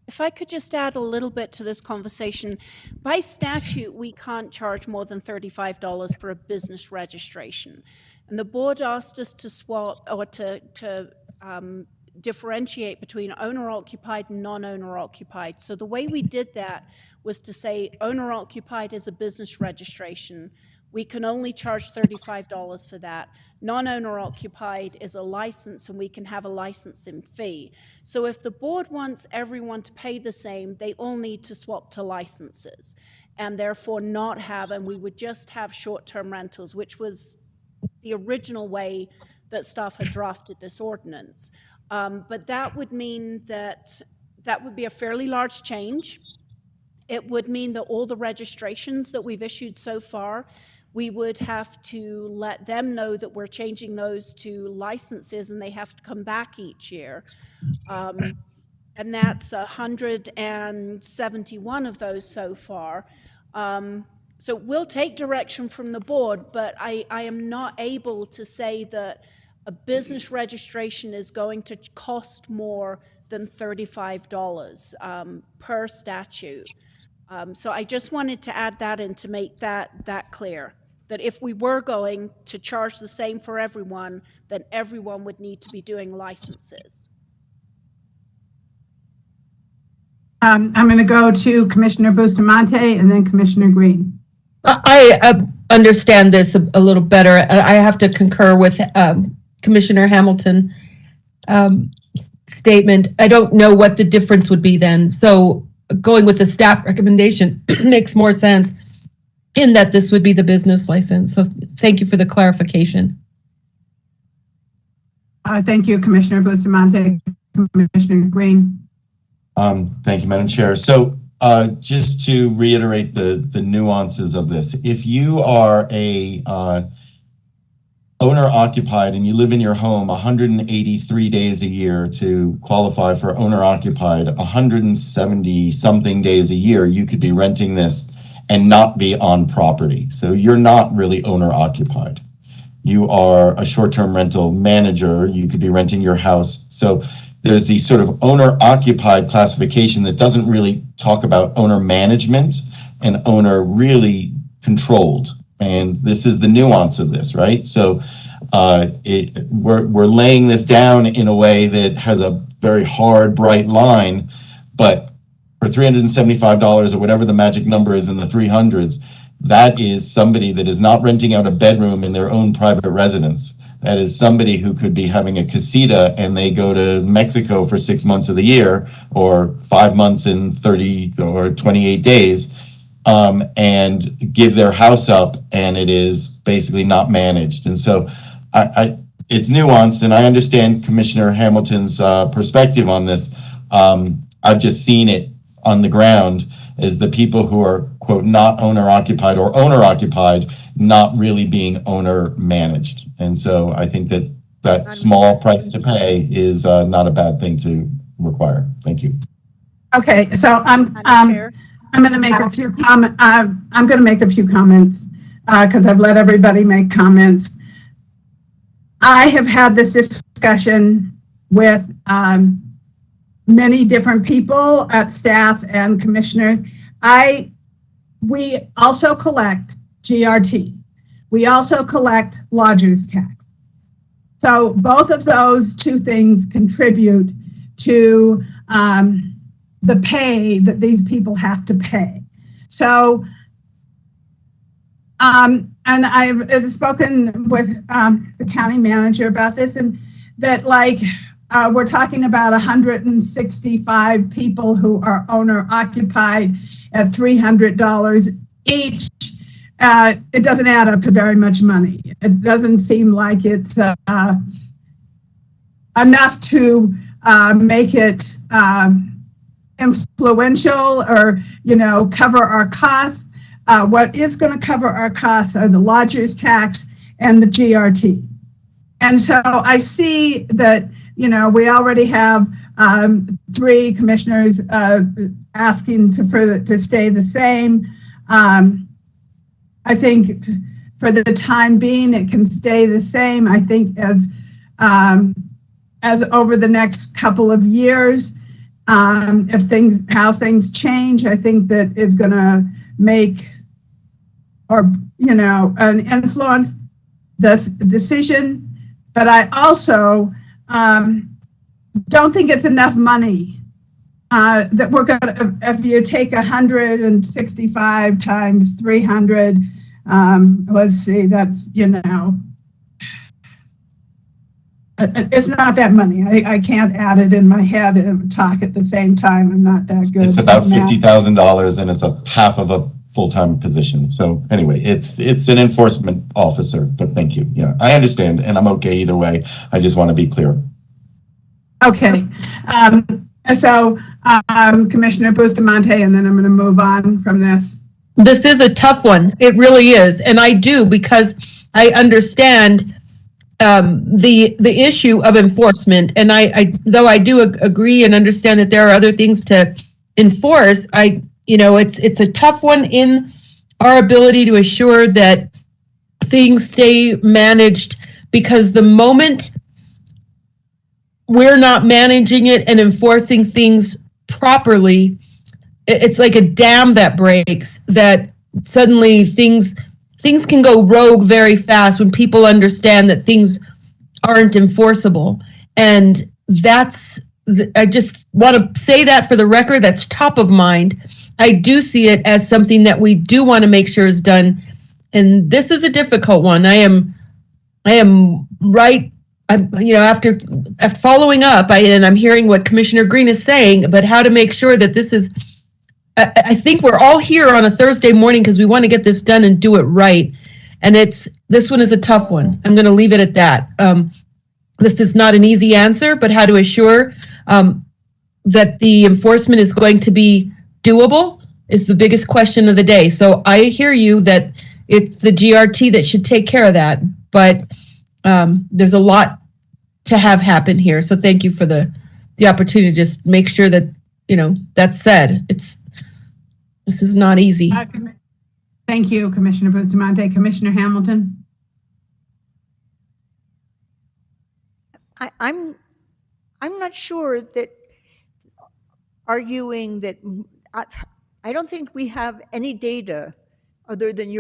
if I could just add a little bit to this conversation. By statute, we can't charge more than $35 for a business registration. And the board asked us to swap or to differentiate between owner-occupied and non-owner-occupied. So the way we did that was to say owner-occupied is a business registration. We can only charge $35 for that. Non-owner-occupied is a license, and we can have a licensing fee. So if the board wants everyone to pay the same, they all need to swap to licenses, and therefore not have, and we would just have short-term rentals, which was the original way that staff had drafted this ordinance. But that would mean that would be a fairly large change. It would mean that all the registrations that we've issued so far, we would have to let them know that we're changing those to licenses, and they have to come back each year. and that's 171 of those so far. So we'll take direction from the board, but I am not able to say that a business registration is going to cost more than $35 per statute. So I just wanted to add that in to make that clear, that if we were going to charge the same for everyone, then everyone would need to be doing licenses. I'm going to go to Commissioner Bustamante and then Commissioner Green. I understand this a little better. I have to concur with Commissioner Hamilton statement. I don't know what the difference would be then. So going with the staff recommendation makes more sense in that this would be the business license. So thank you for the clarification. Thank you, Commissioner Bustamante. Commissioner Green. Thank you, Madam Chair. So just to reiterate the nuances of this, if you are a owner occupied and you live in your home 183 days a year to qualify for owner occupied, 170 something days a year, you could be renting this and not be on property. So you're not really owner occupied. You are a short-term rental manager. You could be renting your house. So there's the sort of owner occupied classification that doesn't really talk about owner management and owner really controlled. And this is the nuance of this, right? So we're laying this down in a way that has a very hard, bright line, but for $375 or whatever the magic number is in the 300s, that is somebody that is not renting out a bedroom in their own private residence. That is somebody who could be having a casita and they go to Mexico for 6 months of the year or 5 months in 30 or 28 days and give their house up, and it is basically not managed. And so it's nuanced, and I understand Commissioner Hamilton's perspective on this. I've just seen it on the ground as the people who are, quote, not owner occupied or owner occupied, not really being owner managed. And so I think that small price to pay is not a bad thing to require. Thank you. Okay, so I'm going to make a few comments. I'm going to make a few comments because I've let everybody make comments. I have had this discussion with many different people at staff and commissioners. We also collect GRT. We also collect lodger's tax. So both of those two things contribute to the pay that these people have to pay. So, and I've spoken with the county manager about this, and that we're talking about 165 people who are owner occupied at $300 each. It doesn't add up to very much money. It doesn't seem like it's enough to make it influential or, cover our costs. What is going to cover our costs are the lodger's tax and the GRT. And so I see that, we already have 3 commissioners asking to stay the same. I think for the time being, it can stay the same. I think as over the next couple of years, how things change, I think that is going to make an influence the decision. But I also don't think it's enough money that we're going to, if you take 165 times 300, let's see, that's, it's not that money. I can't add it in my head and talk at the same time. I'm not that good. It's about $50,000 and it's a half of a full-time position. So anyway, it's an enforcement officer, but thank you. Yeah, I understand and I'm okay either way. I just want to be clear. Okay. So Commissioner Bustamante, and then I'm going to move on from this. This is a tough one. It really is. And I do, because I understand the issue of enforcement. And I though I do agree and understand that there are other things to enforce, it's a tough one in our ability to assure that things stay managed, because the moment we're not managing it and enforcing things properly, it's like a dam that breaks, that suddenly things can go rogue very fast when people understand that things aren't enforceable. And I just want to say that for the record, that's top of mind. I do see it as something that we do want to make sure is done. And this is a difficult one. I am right. After following up, and I'm hearing what Commissioner Green is saying, but how to make sure that this is, I think we're all here on a Thursday morning because we want to get this done and do it right. And this one is a tough one. I'm going to leave it at that. This is not an easy answer, but how to assure that the enforcement is going to be doable is the biggest question of the day. So I hear you that it's the GRT that should take care of that, but there's a lot to have happen here. So thank you for the opportunity to just make sure that, that's said. This is not easy. Thank you, Commissioner Bustamante. Commissioner Hamilton? I'm not sure that arguing that I don't think we have any data other than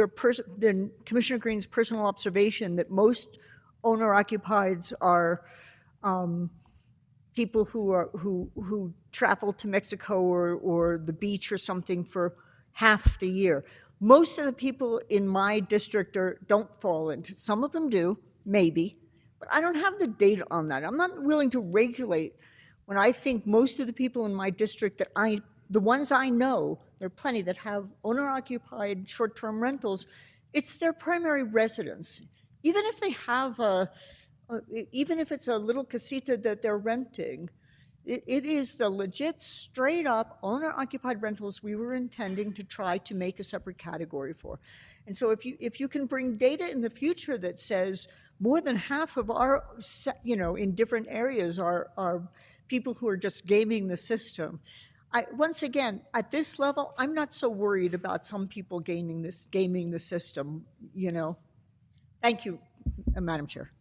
than Commissioner Green's personal observation that most owner-occupieds are people who travel to Mexico or the beach or something for half the year. Most of the people in my district don't fall into. Some of them do, maybe, but I don't have the data on that. I'm not willing to regulate when I think most of the people in my district the ones I know, there are plenty that have owner-occupied short-term rentals, it's their primary residence. Even if they have even if it's a little casita that they're renting, it is the legit, straight-up owner-occupied rentals we were intending to try to make a separate category for. And so if you can bring data in the future that says more than half of our, in different areas are people who are just gaming the system. Once again, at this level, I'm not so worried about some people gaming the system, Thank you, Madam Chair.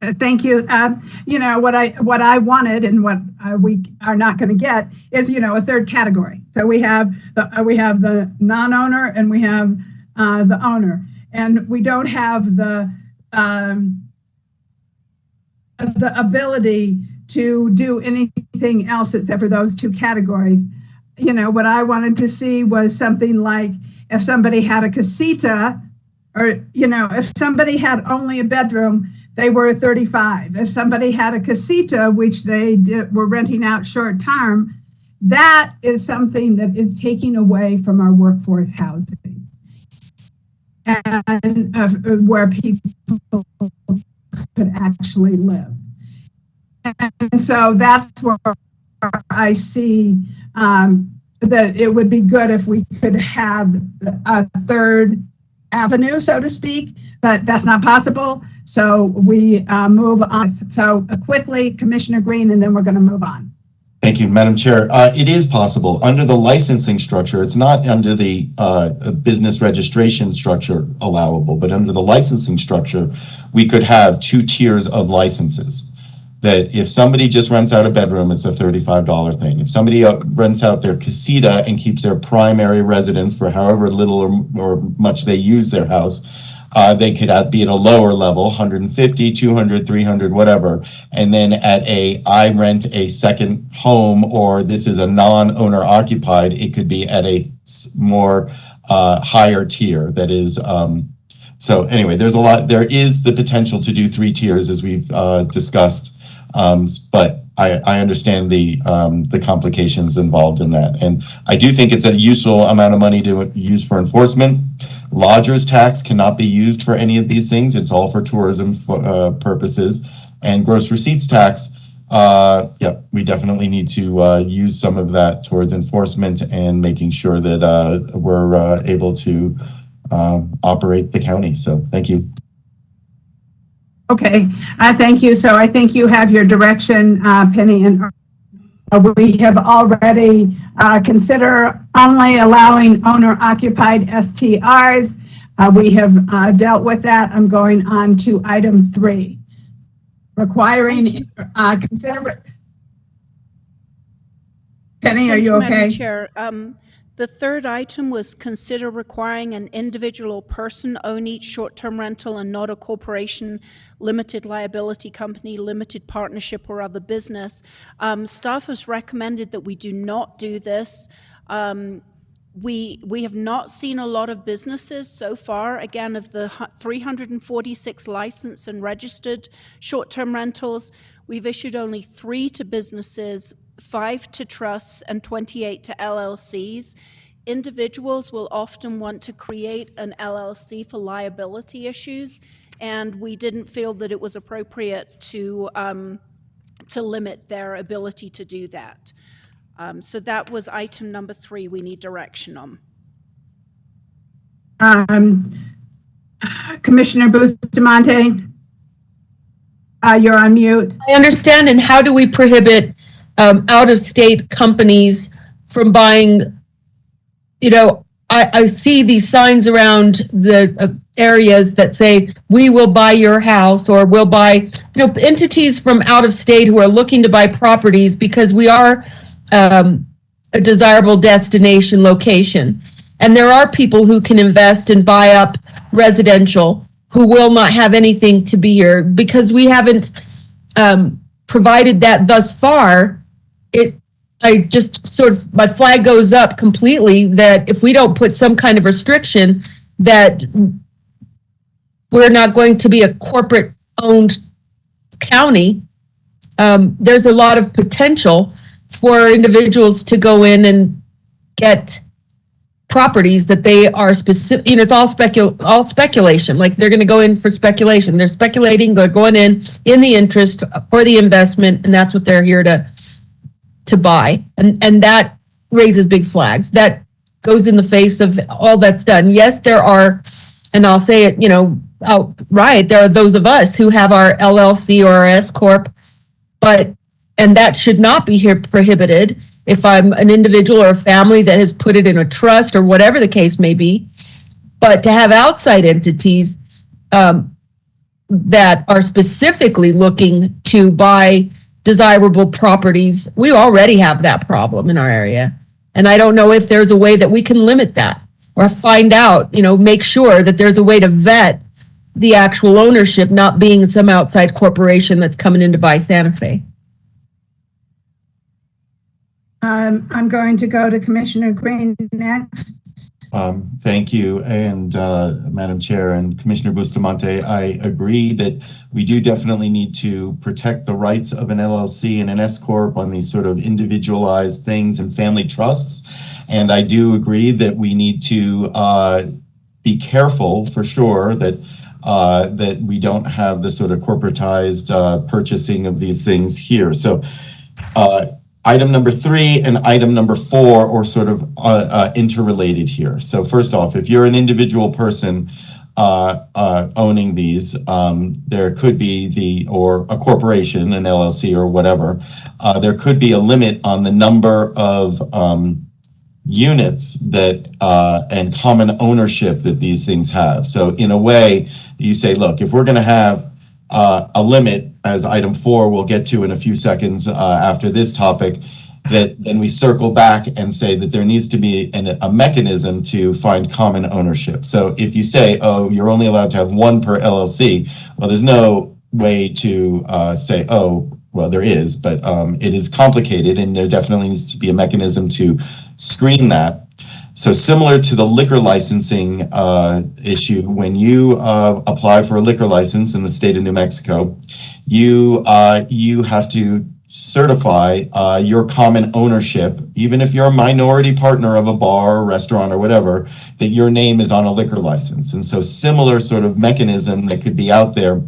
Thank you. What I wanted and what we are not going to get is, a third category. So we have the non-owner and we have the owner, and we don't have the ability to do anything else except for those two categories. What I wanted to see was something like if somebody had a casita, or, if somebody had only a bedroom, they were 35. If somebody had a casita, which they were renting out short term, that is something that is taking away from our workforce housing and where people could actually live. And so that's where I see that it would be good if we could have a third avenue, so to speak, but that's not possible. So we move on. So quickly, Commissioner Green, and then we're going to move on. Thank you, Madam Chair. It is possible under the licensing structure. It's not under the business registration structure allowable, but under the licensing structure, we could have 2 tiers of licenses. That if somebody just rents out a bedroom, it's a $35 thing. If somebody rents out their casita and keeps their primary residence for however little or much they use their house, they could be at a lower level, 150, 200, 300, whatever. And then at I rent a second home, or this is a non-owner occupied, it could be at a more higher tier. That is, so anyway, there is the potential to do 3 tiers as we've discussed. But I understand the complications involved in that. And I do think it's a useful amount of money to use for enforcement. Lodger's tax cannot be used for any of these things. It's all for tourism purposes. And gross receipts tax, we definitely need to use some of that towards enforcement and making sure that we're able to operate the county. So thank you. Okay, thank you. So I think you have your direction, Penny, and we have already consider only allowing owner-occupied STRs. We have dealt with that. I'm going on to item 3, requiring consider. Penny, are Thank you Madam okay? Chair. The third item was consider requiring an individual or person own each short-term rental and not a corporation, limited liability company, limited partnership, or other business. Staff has recommended that we do not do this. We have not seen a lot of businesses so far. Again, of the 346 licensed and registered short-term rentals, we've issued only 3 to businesses, 5 to trusts, and 28 to LLCs. Individuals will often want to create an LLC for liability issues, and we didn't feel that it was appropriate to limit their ability to do that. So that was item number 3 we need direction on. Commissioner Bustamante, you're on mute. I understand. And how do we prohibit out-of-state companies from buying? You know, I see these signs around the areas that say, we will buy your house, or we'll buy, entities from out of state who are looking to buy properties because we are a desirable destination location. And there are people who can invest and buy up residential who will not have anything to be here because we haven't provided that thus far. I just sort of, my flag goes up completely that if we don't put some kind of restriction that we're not going to be a corporate owned county, there's a lot of potential for individuals to go in and get properties that they are specific, it's all speculation. Like they're going to go in for speculation. They're speculating, going in the interest for the investment, and that's what they're here to buy. And that raises big flags. That goes in the face of all that's done. Yes, there are, and I'll say it, outright, there are those of us who have our LLC or our S Corp, and that should not be here prohibited. If I'm an individual or a family that has put it in a trust or whatever the case may be, but to have outside entities that are specifically looking to buy desirable properties, we already have that problem in our area. And I don't know if there's a way that we can limit that or find out, make sure that there's a way to vet the actual ownership, not being some outside corporation that's coming in to buy Santa Fe. I'm going to go to Commissioner Green next. Thank you. And Madam Chair and Commissioner Bustamante, I agree that we do definitely need to protect the rights of an LLC and an S Corp on these sort of individualized things and family trusts. And I do agree that we need to be careful for sure that that we don't have the sort of corporatized purchasing of these things here. So item number 3 and item number 4 are sort of interrelated here. So first off, if you're an individual person owning these, there could be or a corporation, an LLC or whatever, there could be a limit on the number of units that and common ownership that these things have. So in a way, you say, look, if we're going to have a limit, as item 4 we'll get to in a few seconds after this topic, that then we circle back and say that there needs to be a mechanism to find common ownership. So if you say, oh, you're only allowed to have 1 per LLC, well, there's no way to say, oh, well, there is, but it is complicated, and there definitely needs to be a mechanism to screen that. So similar to the liquor licensing issue, when you apply for a liquor license in the state of New Mexico, you have to certify your common ownership, even if you're a minority partner of a bar or restaurant or whatever, that your name is on a liquor license. And so similar sort of mechanism that could be out there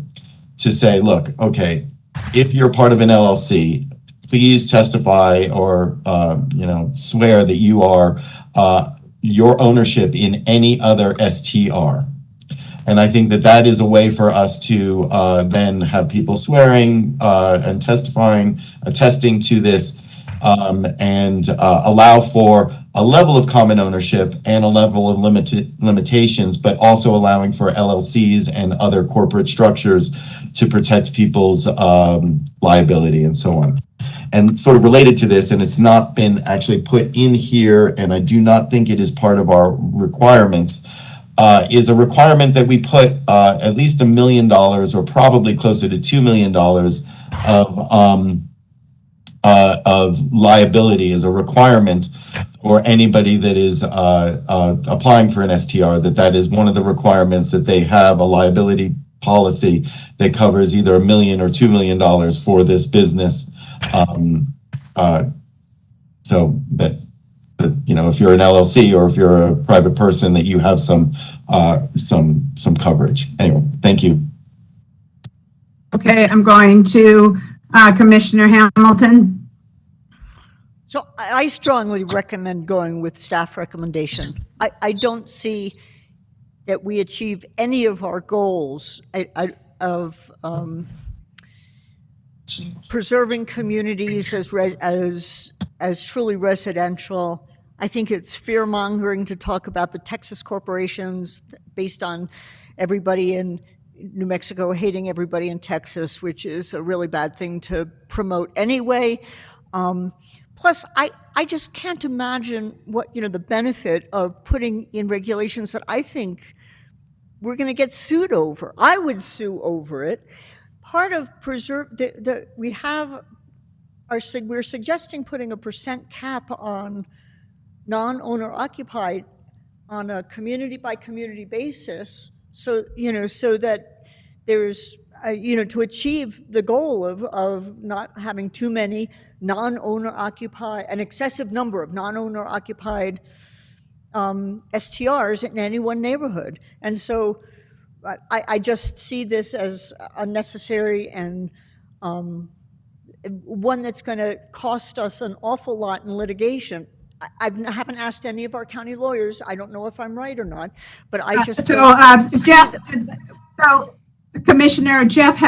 to say, look, okay, if you're part of an LLC, please testify or swear that you are your ownership in any other STR. And I think that that is a way for us to then have people swearing and testifying, attesting to this, and allow for a level of common ownership and a level of limitations, but also allowing for LLCs and other corporate structures to protect people's liability and so on. And sort of related to this, and it's not been actually put in here, and I do not think it is part of our requirements, is a requirement that we put at least $1 million or probably closer to $2 million of liability as a requirement for anybody that is applying for an STR, that is one of the requirements, that they have a liability policy that covers either $1 million or $2 million for this business. So that, you know, if you're an LLC or if you're a private person, that you have some coverage. Anyway, thank you. Okay, I'm going to Commissioner Hamilton. So I strongly recommend going with staff recommendation. I don't see that we achieve any of our goals of preserving communities as truly residential. I think it's fear mongering to talk about the Texas corporations based on everybody in New Mexico hating everybody in Texas, which is a really bad thing to promote anyway. Plus, I just can't imagine what, the benefit of putting in regulations that I think we're going to get sued over. I would sue over it. Part of we're suggesting putting a % cap on non-owner occupied on a community by community basis. So, so that there's, to achieve the goal of not having too many non-owner occupied, an excessive number of non-owner occupied STRs in any one neighborhood. And so I just see this as unnecessary and one that's going to cost us an awful lot in litigation. I haven't asked any of our county lawyers. I don't know if I'm right or not, but I just Jeff. So Commissioner Jeff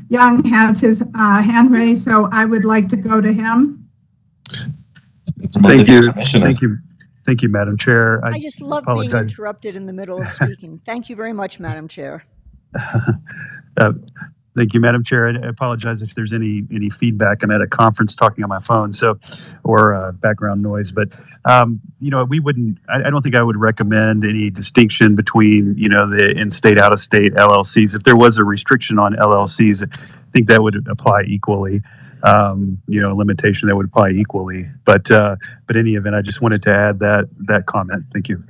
Young has his hand raised, so I would like to go to him. Thank you, Commissioner. Thank you, Madam Chair. I just love being interrupted in the middle of speaking. Thank you very much, Madam Chair. Thank you, Madam Chair. I apologize if there's any feedback. I'm at a conference talking on my phone, or background noise. But we wouldn't. I don't think I would recommend any distinction between the in-state, out-of-state LLCs. If there was a restriction on LLCs, I think that would apply equally. A limitation that would apply equally. But in any event, I just wanted to add that comment. Thank you.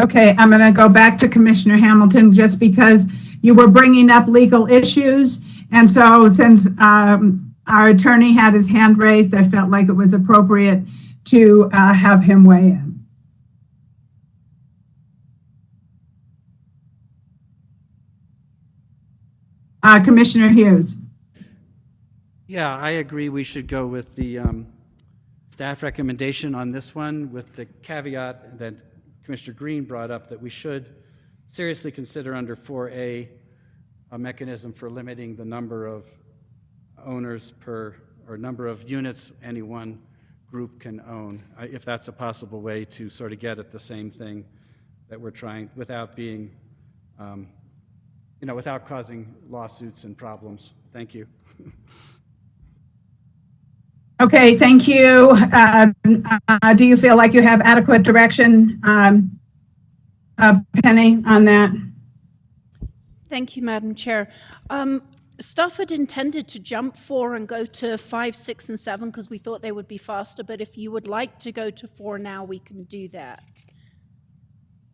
Okay, I'm going to go back to Commissioner Hamilton just because you were bringing up legal issues. And so since our attorney had his hand raised, I felt like it was appropriate to have him weigh in. Commissioner Hughes. Yeah, I agree we should go with the staff recommendation on this one, with the caveat that Commissioner Green brought up, that we should seriously consider under 4A a mechanism for limiting the number of owners or number of units any one group can own, if that's a possible way to sort of get at the same thing that we're trying, without being, without causing lawsuits and problems. Thank you. Okay, thank you. Do you feel like you have adequate direction, Penny, on that? Thank you, Madam Chair. Staff had intended to jump 4 and go to 5, 6, and 7 because we thought they would be faster, but if you would like to go to 4 now, we can do that.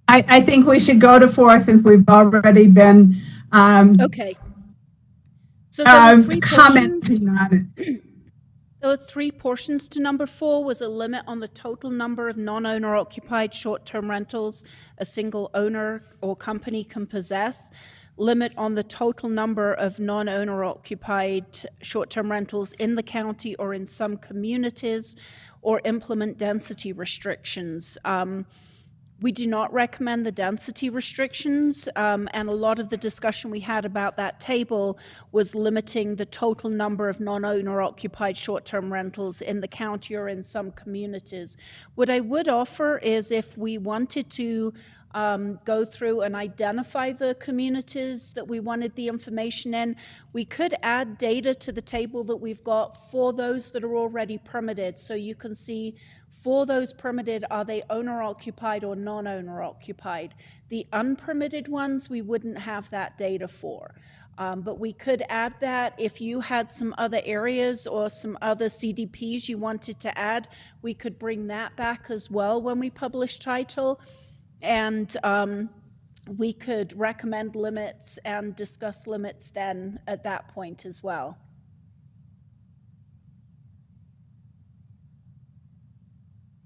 I think we should go to 4 since we've already been okay. So there were 3 commenting on it. There were 3 portions to number 4. Was a limit on the total number of non-owner occupied short-term rentals a single owner or company can possess, limit on the total number of non-owner occupied short-term rentals in the county or in some communities, or implement density restrictions. We do not recommend the density restrictions, and a lot of the discussion we had about that table was limiting the total number of non-owner occupied short-term rentals in the county or in some communities. What I would offer is if we wanted to go through and identify the communities that we wanted the information in, we could add data to the table that we've got for those that are already permitted. So you can see for those permitted, are they owner occupied or non-owner occupied? The unpermitted ones, we wouldn't have that data for. But we could add that. If you had some other areas or some other CDPs you wanted to add, we could bring that back as well when we publish title. And we could recommend limits and discuss limits then at that point as well.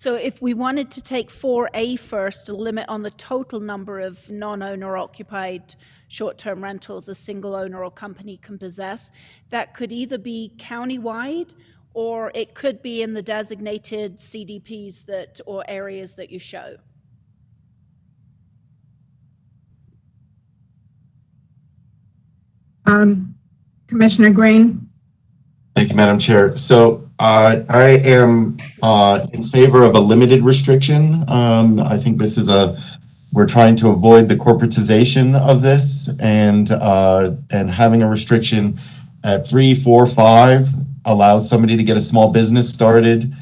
So if we wanted to take 4A first, a limit on the total number of non-owner occupied short-term rentals a single owner or company can possess, that could either be countywide or it could be in the designated CDPs that or areas that you show. Commissioner Green? Thank you, Madam Chair. So I am in favor of a limited restriction. I think this is we're trying to avoid the corporatization of this, and having a restriction at 3, 4, 5 allows somebody to get a small business started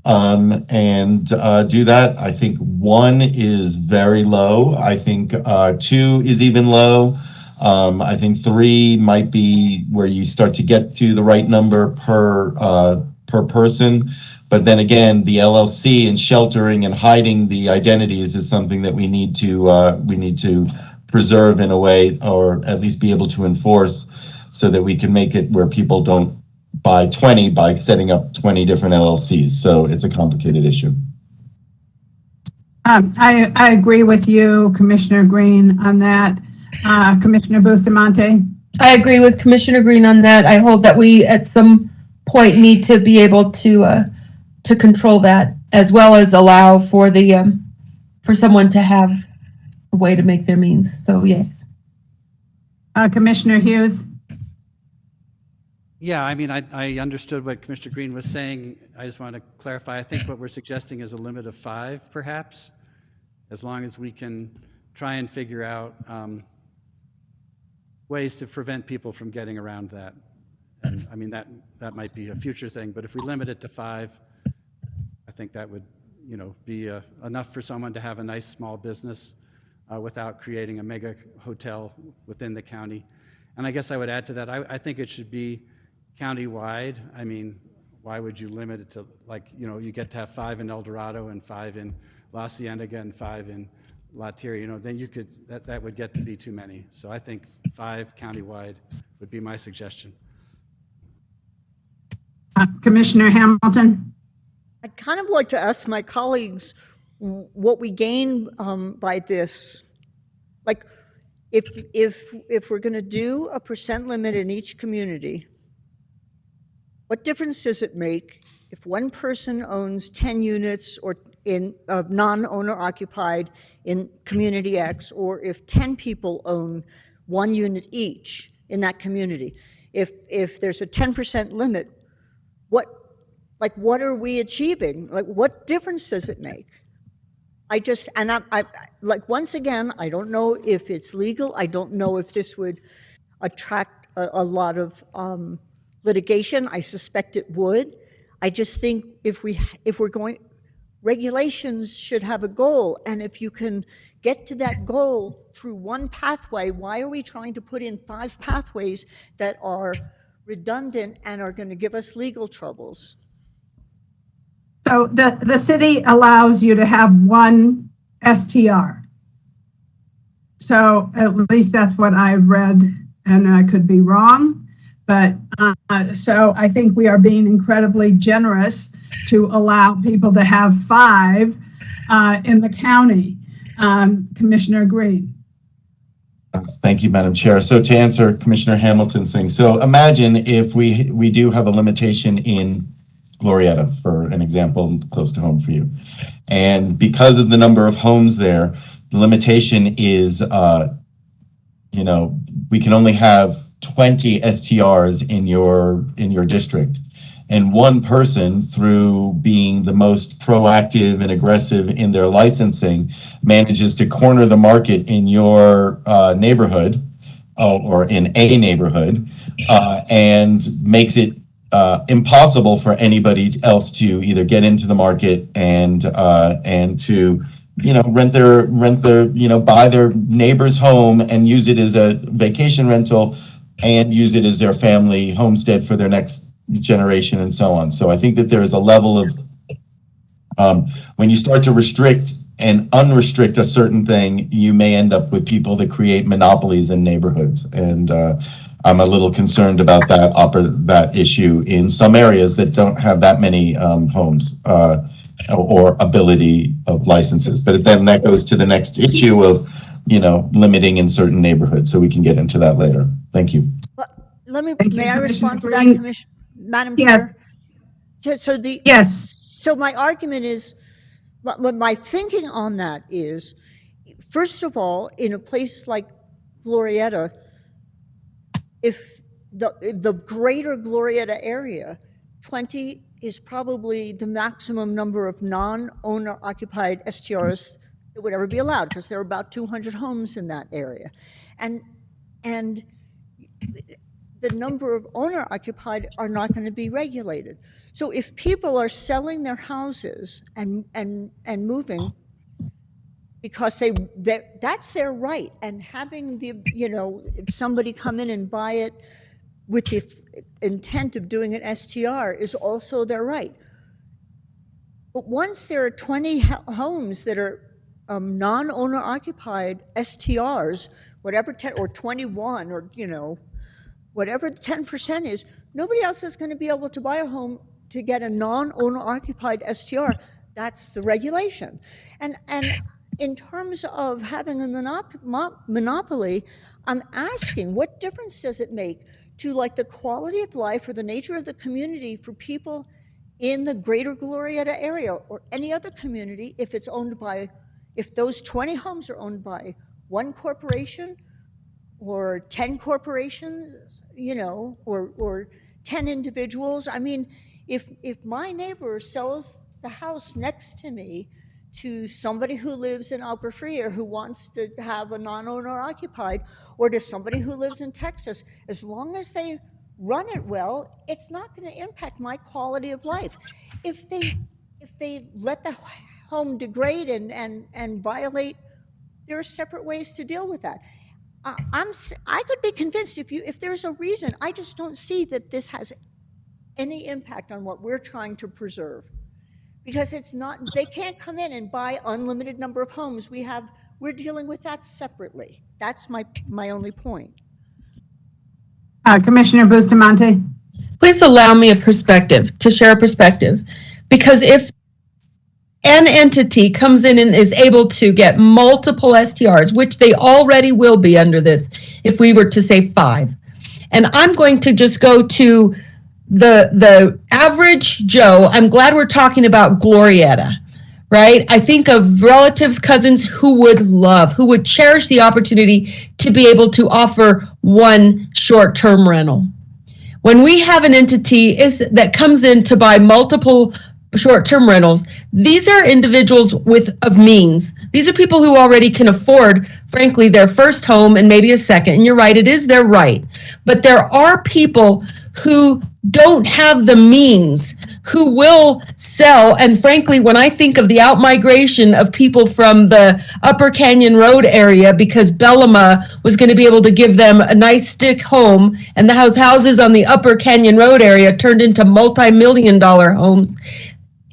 and do that. I think 1 is very low. I think 2 is even low. I think 3 might be where you start to get to the right number per person. But then again, the LLC and sheltering and hiding the identities is something that we need to preserve in a way, or at least be able to enforce, so that we can make it where people don't buy 20 by setting up 20 different LLCs. So it's a complicated issue. I agree with you, Commissioner Green, on that. Commissioner Bustamante? I agree with Commissioner Green on that. I hold that we at some point need to be able to control that, as well as allow for the for someone to have a way to make their means. So yes. Commissioner Hughes? Yeah, I mean, I understood what Commissioner Green was saying. I just want to clarify. I think what we're suggesting is a limit of 5, perhaps, as long as we can try and figure out ways to prevent people from getting around that. And I mean, that might be a future thing, but if we limit it to 5, I think that would, be enough for someone to have a nice small business without creating a mega hotel within the county. And I guess I would add to that, I think it should be county-wide. I mean, why would you limit it to, you get to have 5 in El Dorado and 5 in La Cienega and 5 in La Tierra, then you could, that would get to be too many. So I think 5 countywide would be my suggestion. Commissioner Hamilton? I'd kind of like to ask my colleagues what we gain by this. Like, if we're going to do a % limit in each community, what difference does it make if one person owns 10 units or in non-owner occupied in community X, or if 10 people own 1 unit each in that community? If there's a 10% limit, what are we achieving? What difference does it make? Once again, I don't know if it's legal. I don't know if this would attract a lot of litigation. I suspect it would. I just think if we're going, regulations should have a goal, and if you can get to that goal through one pathway, why are we trying to put in 5 pathways that are redundant and are going to give us legal troubles? So the city allows you to have 1 STR. So at least that's what I've read, and I could be wrong. But so I think we are being incredibly generous to allow people to have 5 in the county. Commissioner Green. Thank you, Madam Chair. So to answer Commissioner Hamilton's thing, so imagine if we do have a limitation in Glorietta, for an example, close to home for you. And because of the number of homes there, the limitation is, we can only have 20 STRs in your district. And one person, through being the most proactive and aggressive in their licensing, manages to corner the market in your neighborhood or in a neighborhood and makes it impossible for anybody else to either get into the market and to buy their neighbor's home and use it as a vacation rental and use it as their family homestead for their next generation and so on. So I think that there is a level of when you start to restrict and unrestrict a certain thing, you may end up with people that create monopolies in neighborhoods. And I'm a little concerned about that issue in some areas that don't have that many homes or ability of licenses. But then that goes to the next issue of, limiting in certain neighborhoods. So we can get into that later. Thank you. May I respond to that, Madam Yes. Chair? Yes. So my argument is, my thinking on that is, first of all, in a place like Glorietta, if the greater Glorietta area, 20 is probably the maximum number of non-owner occupied STRs that would ever be allowed, because there are about 200 homes in that area. And the number of owner occupied are not going to be regulated. So if people are selling their houses and moving because that's their right, and having if somebody come in and buy it with the intent of doing an STR is also their right. But once there are 20 homes that are non-owner occupied STRs, whatever 10 or 21 or whatever the 10% is, nobody else is going to be able to buy a home to get a non-owner occupied STR. That's the regulation. And in terms of having a monopoly, I'm asking, what difference does it make to the quality of life or the nature of the community for people in the greater Glorietta area or any other community if those 20 homes are owned by one corporation or 10 corporations, or 10 individuals? I mean, if my neighbor sells the house next to me to somebody who lives in Albufeira who wants to have a non-owner occupied, or to somebody who lives in Texas, as long as they run it well, it's not going to impact my quality of life. If they let the home degrade and violate, there are separate ways to deal with that. I could be convinced if there's a reason. I just don't see that this has any impact on what we're trying to preserve, because it's not. They can't come in and buy unlimited number of homes. We're dealing with that separately. That's my only point. Commissioner Bustamante. Please allow me to share a perspective, because if an entity comes in and is able to get multiple STRs, which they already will be under this, if we were to say 5, and I'm going to just go to the average Joe. I'm glad we're talking about Glorietta, right? I think of relatives, cousins who would cherish the opportunity to be able to offer one short-term rental. When we have an entity that comes in to buy multiple short-term rentals, these are individuals of means. These are people who already can afford, frankly, their first home and maybe a second. And you're right, it is their right. But there are people who don't have the means, who will sell. And frankly, when I think of the outmigration of people from the Upper Canyon Road area, because Bellama was going to be able to give them a nice stick home, and the houses on the Upper Canyon Road area turned into multi-million-dollar homes.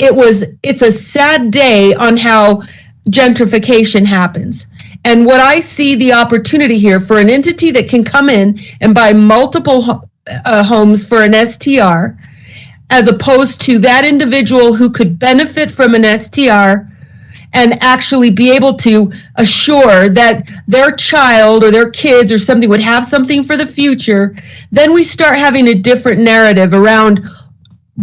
It's a sad day on how gentrification happens. And what I see the opportunity here for an entity that can come in and buy multiple homes for an STR, as opposed to that individual who could benefit from an STR and actually be able to assure that their child or their kids or something would have something for the future, then we start having a different narrative around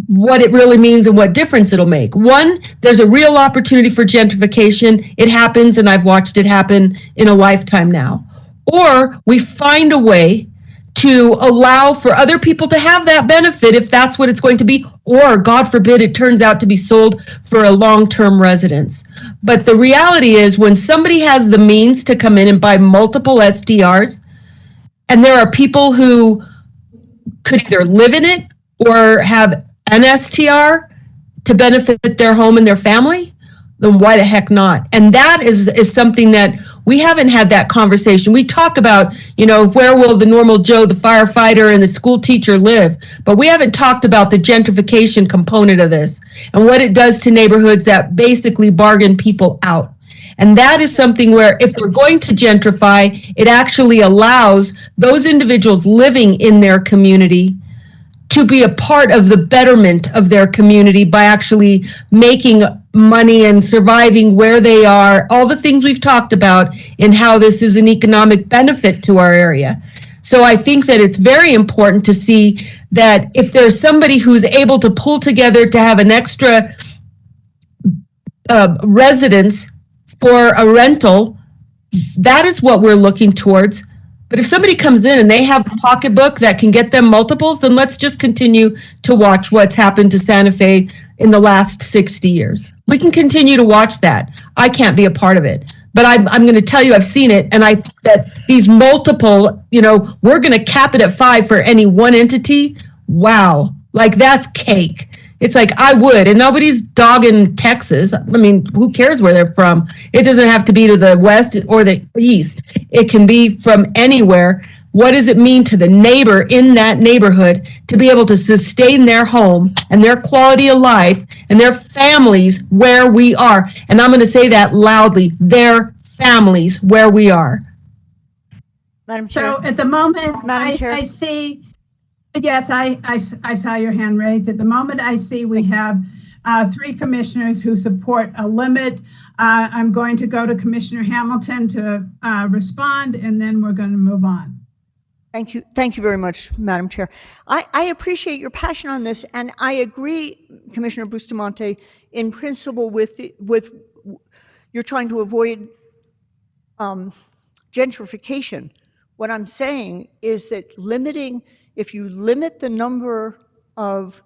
what it really means and what difference it'll make. One, there's a real opportunity for gentrification. It happens, and I've watched it happen in a lifetime now. Or we find a way to allow for other people to have that benefit if that's what it's going to be, or God forbid it turns out to be sold for a long-term residence. But the reality is when somebody has the means to come in and buy multiple STRs, and there are people who could either live in it or have an STR to benefit their home and their family, then why the heck not? And that is something that we haven't had that conversation. We talk about, where will the normal Joe, the firefighter, and the school teacher live? But we haven't talked about the gentrification component of this and what it does to neighborhoods that basically bargain people out. And that is something where if we're going to gentrify, it actually allows those individuals living in their community to be a part of the betterment of their community by actually making money and surviving where they are, all the things we've talked about in how this is an economic benefit to our area. So I think that it's very important to see that if there's somebody who's able to pull together to have an extra residence for a rental, that is what we're looking towards. But if somebody comes in and they have a pocketbook that can get them multiples, then let's just continue to watch what's happened to Santa Fe in the last 60 years. We can continue to watch that. I can't be a part of it. But I'm going to tell you, I've seen it, and I think that these multiple, we're going to cap it at 5 for any one entity. Wow. Like, that's cake. It's like, I would, and nobody's dogging Texas. I mean, who cares where they're from? It doesn't have to be to the west or the east. It can be from anywhere. What does it mean to the neighbor in that neighborhood to be able to sustain their home and their quality of life and their families where we are? And I'm going to say that loudly, their families where we are. Madam Chair. So at the moment, Madam Chair. I see, yes, I saw your hand raised. At the moment, I see we have 3 commissioners who support a limit. I'm going to go to Commissioner Hamilton to respond, and then we're going to move on. Thank you. Thank you very much, Madam Chair. I appreciate your passion on this, and I agree, Commissioner Bustamante, in principle with you're trying to avoid gentrification. What I'm saying is that if you limit the number of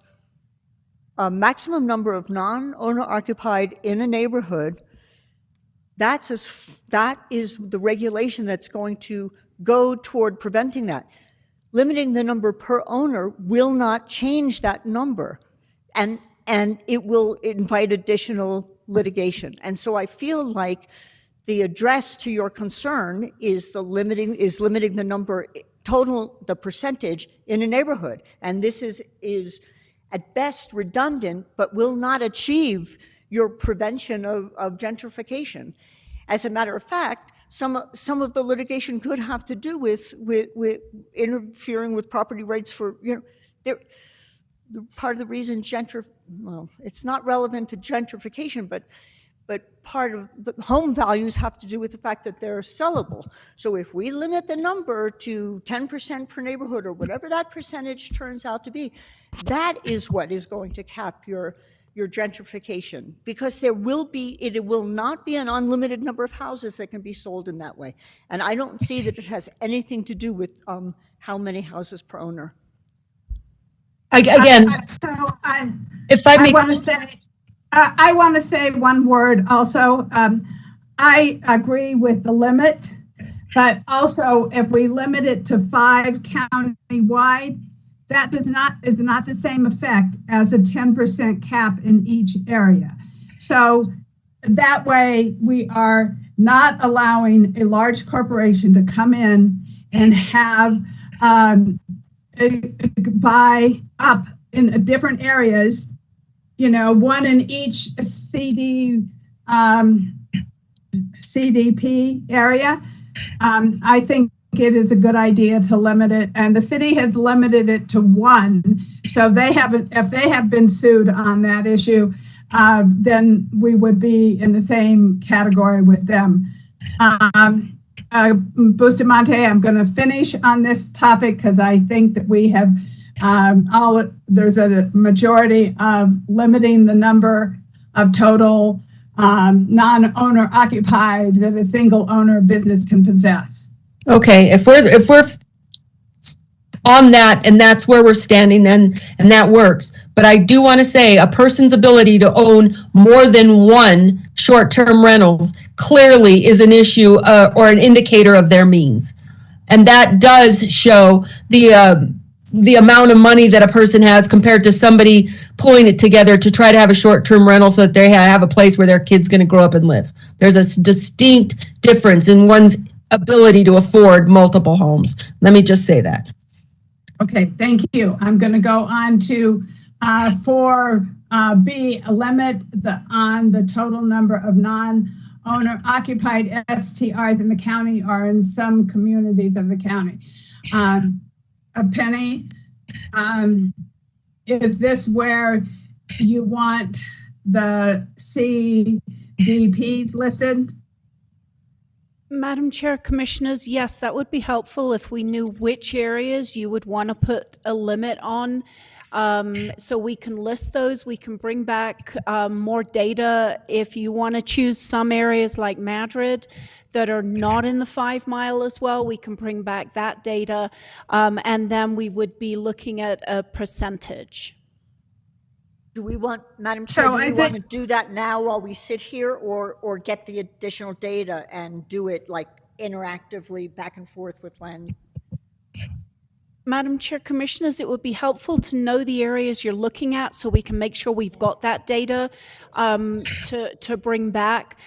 maximum number of non-owner occupied in a neighborhood, that is the regulation that's going to go toward preventing that. Limiting the number per owner will not change that number, and it will invite additional litigation. And so I feel like the address to your concern is limiting the number the percentage in a neighborhood. And this is at best redundant, but will not achieve your prevention of gentrification. As a matter of fact, some of the litigation could have to do with interfering with property rights for, part of the reason it's not relevant to gentrification, but part of the home values have to do with the fact that they're sellable. So if we limit the number to 10% per neighborhood or whatever that percentage turns out to be, that is what is going to cap your gentrification, because it will not be an unlimited number of houses that can be sold in that way. And I don't see that it has anything to do with how many houses per owner. Again, if I may, I want to say one word also. I agree with the limit, but also if we limit it to 5 county-wide, that is not the same effect as a 10% cap in each area. So that way we are not allowing a large corporation to come in and have buy up in different areas, one in each CDP area. I think it is a good idea to limit it, and the city has limited it to 1. So if they have been sued on that issue, then we would be in the same category with them. Bustamante, I'm going to finish on this topic because I think that we have there's a majority of limiting the number of total non-owner occupied that a single owner business can possess. Okay, if we're on that and that's where we're standing, then and that works. But I do want to say a person's ability to own more than one short-term rentals clearly is an issue or an indicator of their means. And that does show the amount of money that a person has compared to somebody pulling it together to try to have a short-term rental so that they have a place where their kid's going to grow up and live. There's a distinct difference in one's ability to afford multiple homes. Let me just say that. Okay, thank you. I'm going to go on to 4B, a limit on the total number of non-owner occupied STRs in the county or in some communities of the county. Penny, is this where you want the CDPs listed? Madam Chair, Commissioners, yes, that would be helpful if we knew which areas you would want to put a limit on. So we can list those. We can bring back more data. If you want to choose some areas like Madrid that are not in the 5 mile as well, we can bring back that data. And then we would be looking at a percentage. Do we want, Madam Chair, do we want to do that now while we sit here, or get the additional data and do it like interactively back and forth with Len? Madam Chair, Commissioners, it would be helpful to know the areas you're looking at so we can make sure we've got that data to bring back.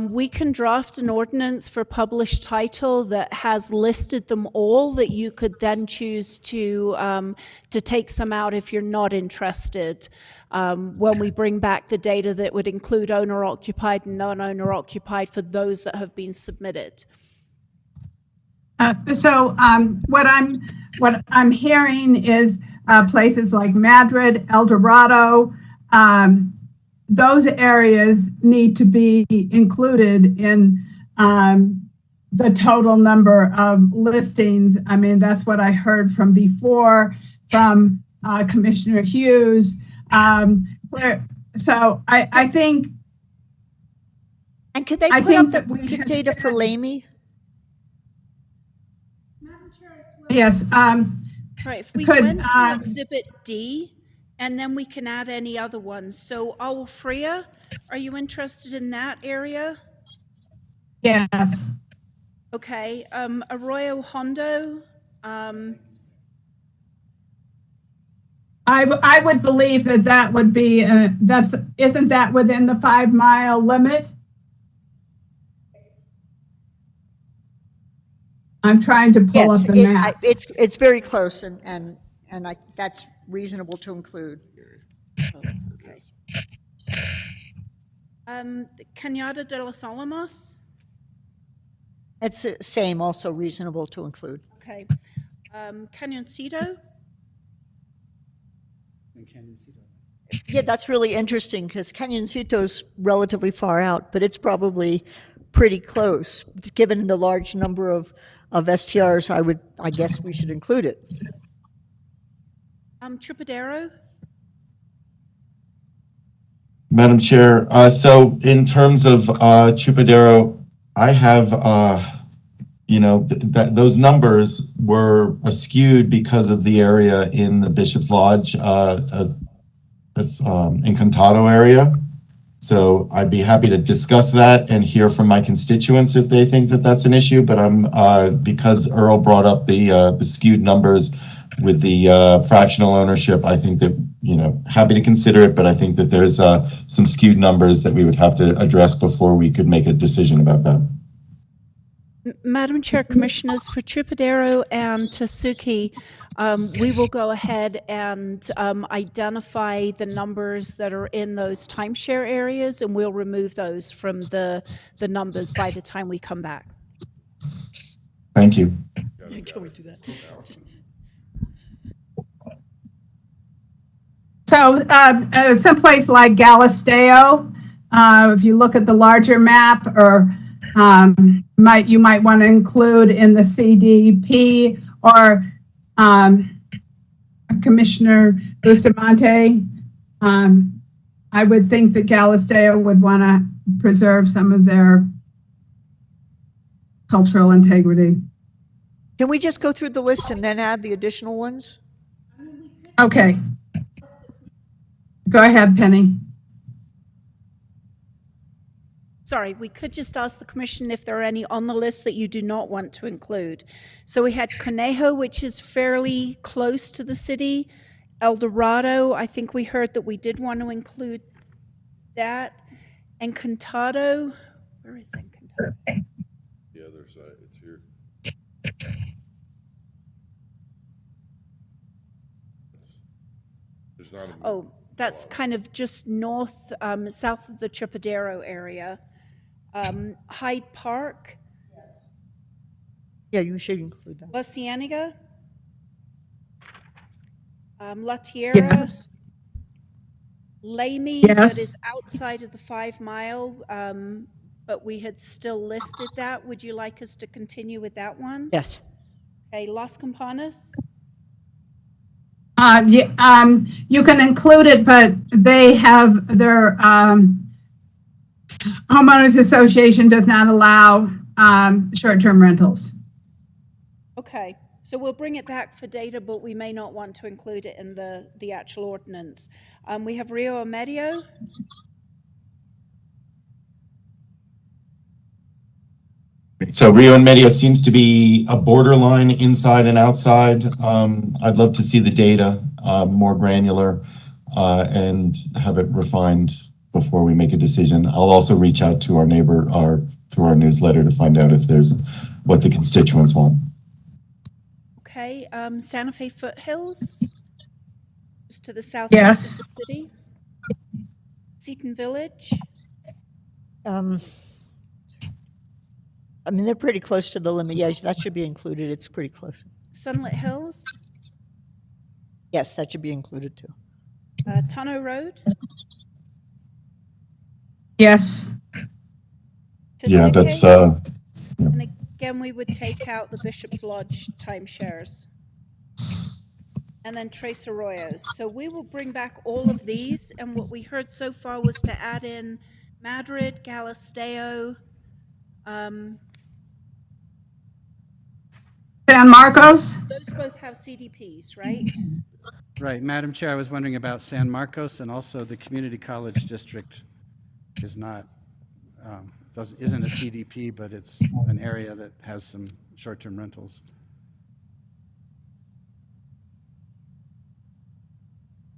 We can draft an ordinance for published title that has listed them all that you could then choose to take some out if you're not interested. When we bring back the data that would include owner-occupied and non-owner occupied for those that have been submitted. What I'm hearing is places like Madrid, El Dorado, those areas need to be included in the total number of listings. I mean, that's what I heard from before from Commissioner Hughes. So I think. And could they put up the data for Lamy? Yes. All right, if we went to Exhibit D, and then we can add any other ones. So Agua Fria, are you interested in that area? Yes. Okay, Arroyo Hondo. I would believe that would be, isn't that within the 5 mile limit? I'm trying to pull up the map. It's very close, and that's reasonable to include. Okay. Cañada de los Alamos. It's the same, also reasonable to include. Okay. Cañoncito. Yeah, that's really interesting because Cañoncito's relatively far out, but it's probably pretty close. Given the large number of STRs, I guess we should include it. Chupadero. Madam Chair, so in terms of Chupadero, I have, those numbers were skewed because of the area in the Bishop's Lodge, that's Encantado area. So I'd be happy to discuss that and hear from my constituents if they think that that's an issue. But because Earl brought up the skewed numbers with the fractional ownership, I think that, happy to consider it, but I think that there's some skewed numbers that we would have to address before we could make a decision about that. Madam Chair, Commissioners, for Chupadero and Tasuki, we will go ahead and identify the numbers that are in those timeshare areas, and we'll remove those from the numbers by the time we come back. Thank you. Can we do that? So someplace like Galisteo, if you look at the larger map, or you might want to include in the CDP, or Commissioner Bustamante. I would think that Galisteo would want to preserve some of their cultural integrity. Can we just go through the list and then add the additional ones? Okay. Go ahead, Penny. Sorry, we could just ask the commission if there are any on the list that you do not want to include. So we had Conejo, which is fairly close to the city. El Dorado, I think we heard that we did want to include that. Encantado, where is Encantado? The other side, it's here. There's not a. Oh, that's kind of just north, south of the Chupadero area. Hyde Park, Yeah, you should include that. La Cienega, La Tierra, Yes. Lamy, Yes. that is outside of the 5 mile, but we had still listed that. Would you like us to continue with that one? Yes. Okay, Las Campanas, You can include it, but they have their homeowners association does not allow short-term rentals. okay. So we'll bring it back for data, but we may not want to include it in the actual ordinance. We have Rio Medio, So Rio and Medio seems to be a borderline inside and outside. I'd love to see the data more granular and have it refined before we make a decision. I'll also reach out to our neighbor through our newsletter to find out if there's what the constituents want. okay. Santa Fe Foothills, just to the southeast Yes. of the city. Seton Village, I mean, they're pretty close to the limit. Yeah, that should be included. It's pretty close. Sunlit Hills, Yes, that should be included too. Tunnel Road, Yes. Yeah, Tesique, that's and again, we would take out the Bishop's Lodge timeshares. And then Tres Arroyos. So we will bring back all of these, and what we heard so far was to add in Madrid, Galisteo, San Marcos? those both have CDPs, right? Right, Madam Chair, I was wondering about San Marcos, and also the Community College District is not, isn't a CDP, but it's an area that has some short-term rentals.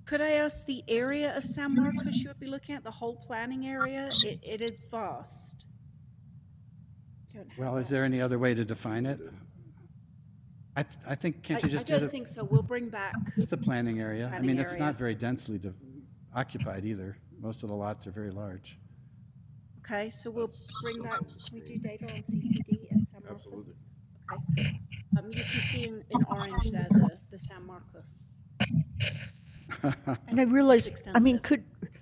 Could I ask the area of San Marcos you would be looking at, the whole planning area? It is vast. Don't have Well, is that. there any other way to define it? I think, can't you I just do don't think so. We'll bring back, just the planning area? I mean, Planning it's area. not very densely occupied either. Most of the lots are very large. okay, so we'll bring back, can we do data on CCD and San Marcos? Okay. You can see in orange there, the San Marcos. And I realized, I mean,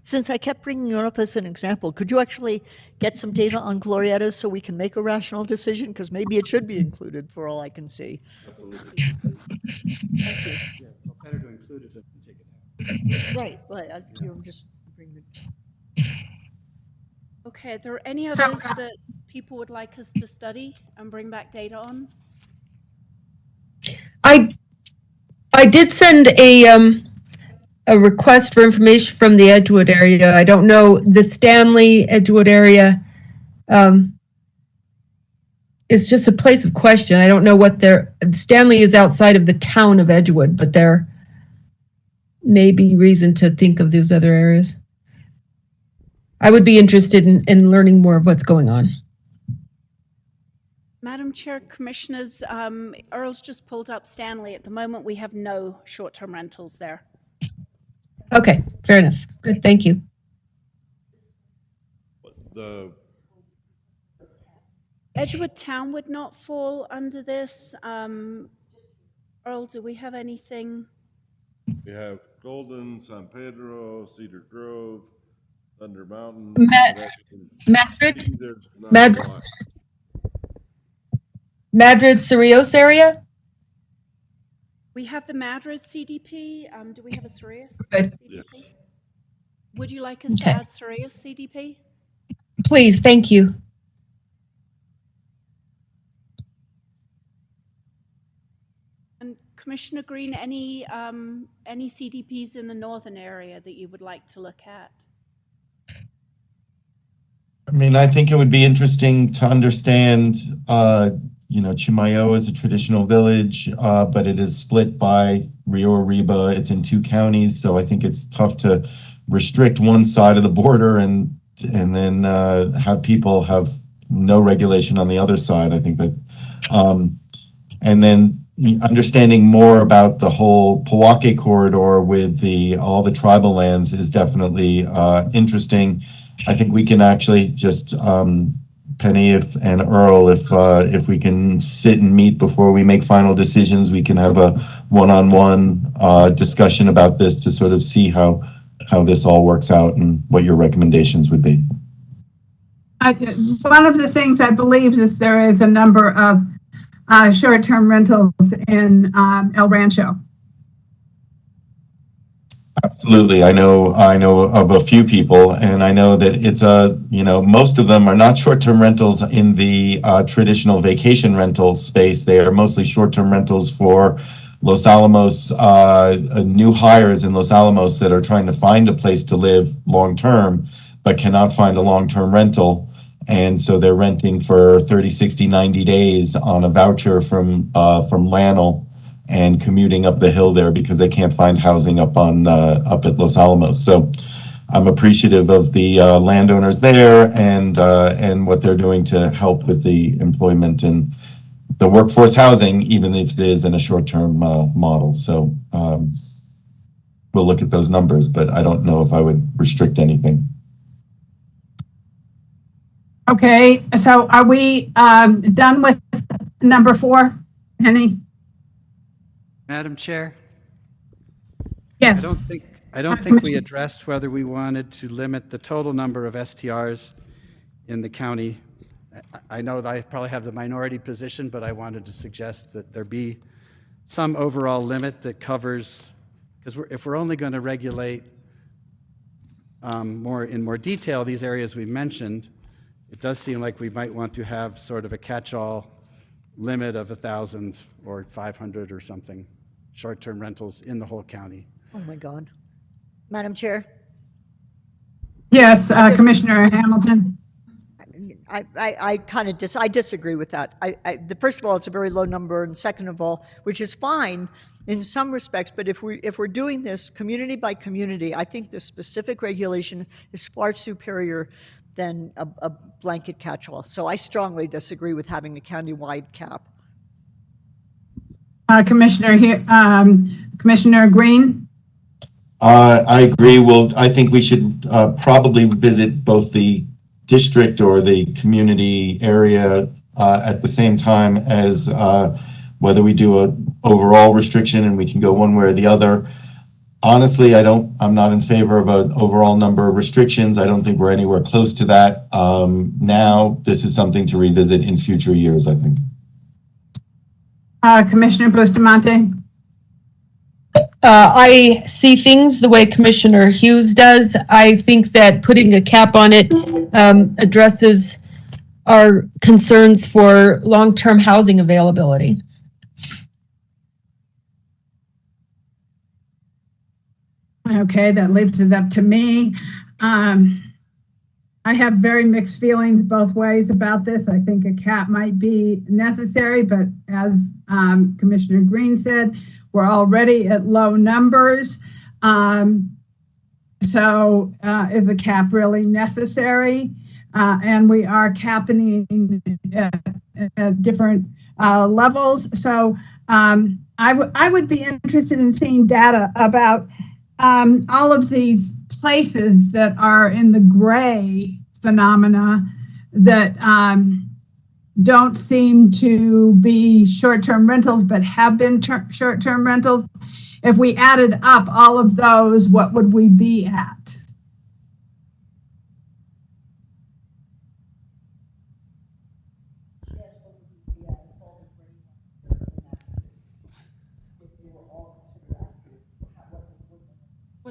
since I kept bringing it up as an example, could you actually get some data on Glorietas so we can make a rational decision? Because maybe it should be included for all I can see. Yeah, well, better to include it than take it out. Right, right. I'm just bringing the. Okay, are there any others that people would like us to study and bring back data on? I did send a request for information from the Edgewood area. I don't know, the Stanley Edgewood area is just a place of question. I don't know what Stanley is outside of the town of Edgewood, but there may be reason to think of those other areas. I would be interested in learning more of what's going on. Madam Chair, Commissioners, Earl's just pulled up Stanley. At the moment, we have no short-term rentals there. Okay, fair enough. Good, thank you. The, Edgewood Town would not fall under this. Earl, do we have anything? we have Golden, San Pedro, Cedar Grove, Thunder Mountain. Madrid? There's not a Madrid, lot. Madrid, Cerrillos area? We have the Madrid CDP. Do we have a Sirius Good. CDP? Would you like us to Okay. add Sirius CDP? Please, thank you. And Commissioner Green, any CDPs in the northern area that you would like to look at? I mean, I think it would be interesting to understand, Chimayo is a traditional village, but it is split by Rio Arriba. It's in 2 counties, so I think it's tough to restrict one side of the border and then have people have no regulation on the other side. I think that, and then understanding more about the whole Poake corridor with all the tribal lands is definitely interesting. I think we can actually just Penny and Earl, if we can sit and meet before we make final decisions, we can have a one-on-one discussion about this to sort of see how this all works out and what your recommendations would be. One of the things I believe is there is a number of short-term rentals in El Rancho. Absolutely. I know of a few people, and I know that it's most of them are not short-term rentals in the traditional vacation rental space. They are mostly short-term rentals for Los Alamos, new hires in Los Alamos that are trying to find a place to live long-term, but cannot find a long-term rental. And so they're renting for 30, 60, 90 days on a voucher from Lanel, and commuting up the hill there because they can't find housing up at Los Alamos. So I'm appreciative of the landowners there and what they're doing to help with the employment and the workforce housing, even if it is in a short-term model. So we'll look at those numbers, but I don't know if I would restrict anything. Okay, so are we done with number 4, Penny? Madam Chair? Yes. I don't think we addressed whether we wanted to limit the total number of STRs in the county. I know that I probably have the minority position, but I wanted to suggest that there be some overall limit that covers, because if we're only going to regulate in more detail these areas we mentioned, it does seem like we might want to have sort of a catch-all limit of 1,000 or 500 or something short-term rentals in the whole county. Oh, my God. Madam Chair? Yes, Commissioner Hamilton. I kind of disagree with that. First of all, it's a very low number, and second of all, which is fine in some respects, but if we're doing this community by community, I think the specific regulation is far superior than a blanket catch-all. So I strongly disagree with having a county-wide cap. Commissioner Green? I agree. Well, I think we should probably visit both the district or the community area at the same time as whether we do a overall restriction and we can go one way or the other. Honestly, I'm not in favor of an overall number of restrictions. I don't think we're anywhere close to that. Now, this is something to revisit in future years, I think. Commissioner Bustamante? I see things the way Commissioner Hughes does. I think that putting a cap on it addresses our concerns for long-term housing availability. Okay, that leaves it up to me. I have very mixed feelings both ways about this. I think a cap might be necessary, but as Commissioner Green said, we're already at low numbers. So is a cap really necessary? And we are capping at different levels. So I would be interested in seeing data about all of these places that are in the gray phenomena that don't seem to be short-term rentals but have been short-term rentals. If we added up all of those, what would we be at?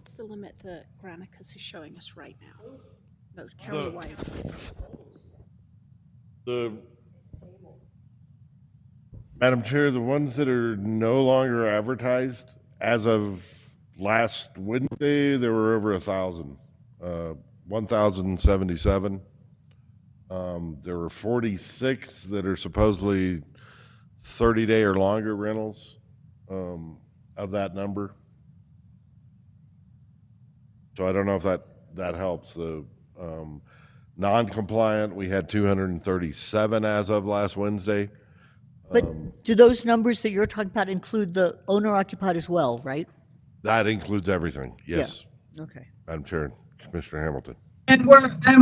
What's the limit that Granicus is showing us right now? No, countywide. Madam Chair, the ones that are no longer advertised, as of last Wednesday, there were over 1,000, 1,077. There were 46 that are supposedly 30-day or longer rentals of that number. So I don't know if that helps. The non-compliant, we had 237 as of last Wednesday. But do those numbers that you're talking about include the owner-occupied as well, right? That includes everything, yes. Okay. Madam Chair, Commissioner Hamilton. And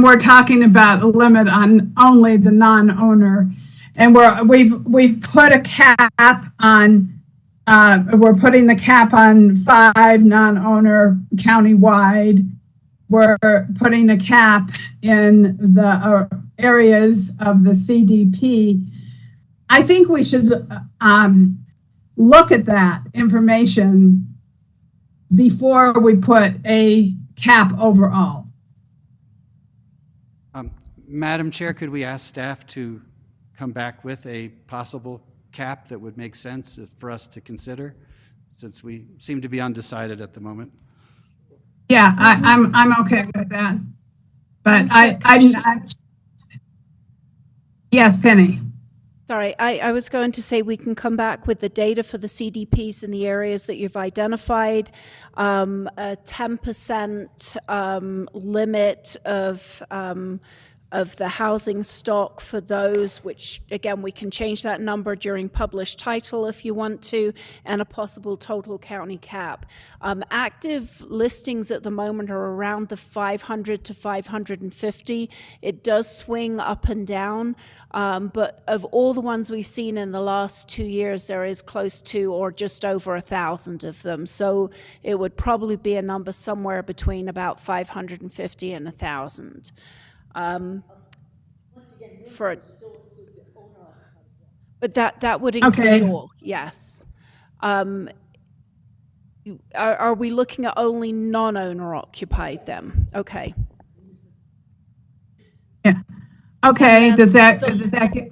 we're talking about a limit on only the non-owner, and we've put a cap on. We're putting the cap on 5 non-owner countywide. We're putting a cap in the areas of the CDP. I think we should look at that information before we put a cap overall. Madam Chair, could we ask staff to come back with a possible cap that would make sense for us to consider, since we seem to be undecided at the moment? Yeah, I'm okay with that. But yes, Penny. Sorry, I was going to say we can come back with the data for the CDPs in the areas that you've identified, a 10% limit of the housing stock for those, which again, we can change that number during published title if you want to, and a possible total county cap. Active listings at the moment are around the 500 to 550. It does swing up and down. But of all the ones we've seen in the last 2 years, there is close to or just over 1,000 of them. So it would probably be a number somewhere between about 550 and 1,000. But that would include all, yes. Are we looking at only non-owner occupied then? Okay. Yeah. Okay, does that get?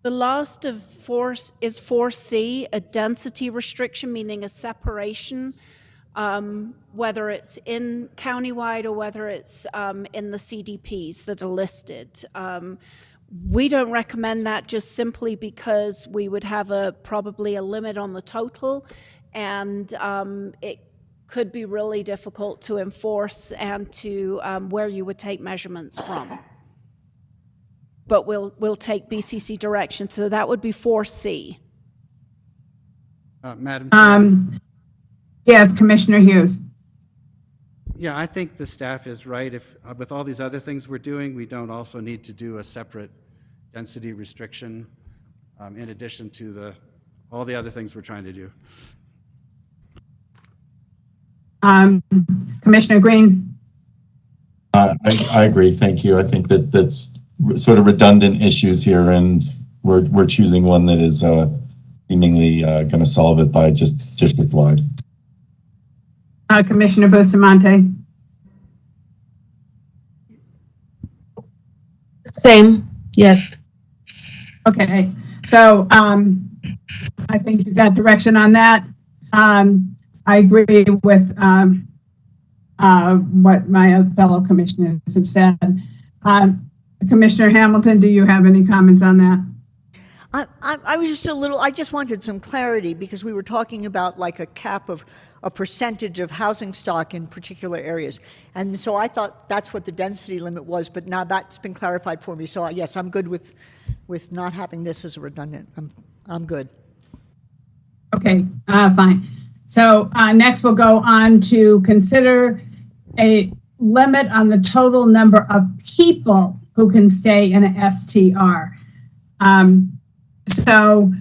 The last of 4 is 4C, a density restriction, meaning a separation, whether it's in countywide or whether it's in the CDPs that are listed. We don't recommend that just simply because we would have probably a limit on the total, and it could be really difficult to enforce and to where you would take measurements from. But we'll take BCC direction. So that would be 4C. Madam Chair. Yes, Commissioner Hughes. Yeah, I think the staff is right. If with all these other things we're doing, we don't also need to do a separate density restriction in addition to all the other things we're trying to do. Commissioner Green. I agree. Thank you. I think that's sort of redundant issues here, and we're choosing one that is seemingly going to solve it by just district-wide. Commissioner Bustamante. Same, yes. Okay, so I think you got direction on that. I agree with what my fellow commissioners have said. Commissioner Hamilton, do you have any comments on that? I was just I just wanted some clarity because we were talking about like a cap of a percentage of housing stock in particular areas. And so I thought that's what the density limit was, but now that's been clarified for me. So yes, I'm good with not having this as a redundant. I'm good. Okay, fine. So next we'll go on to consider a limit on the total number of people who can stay in an FTR. So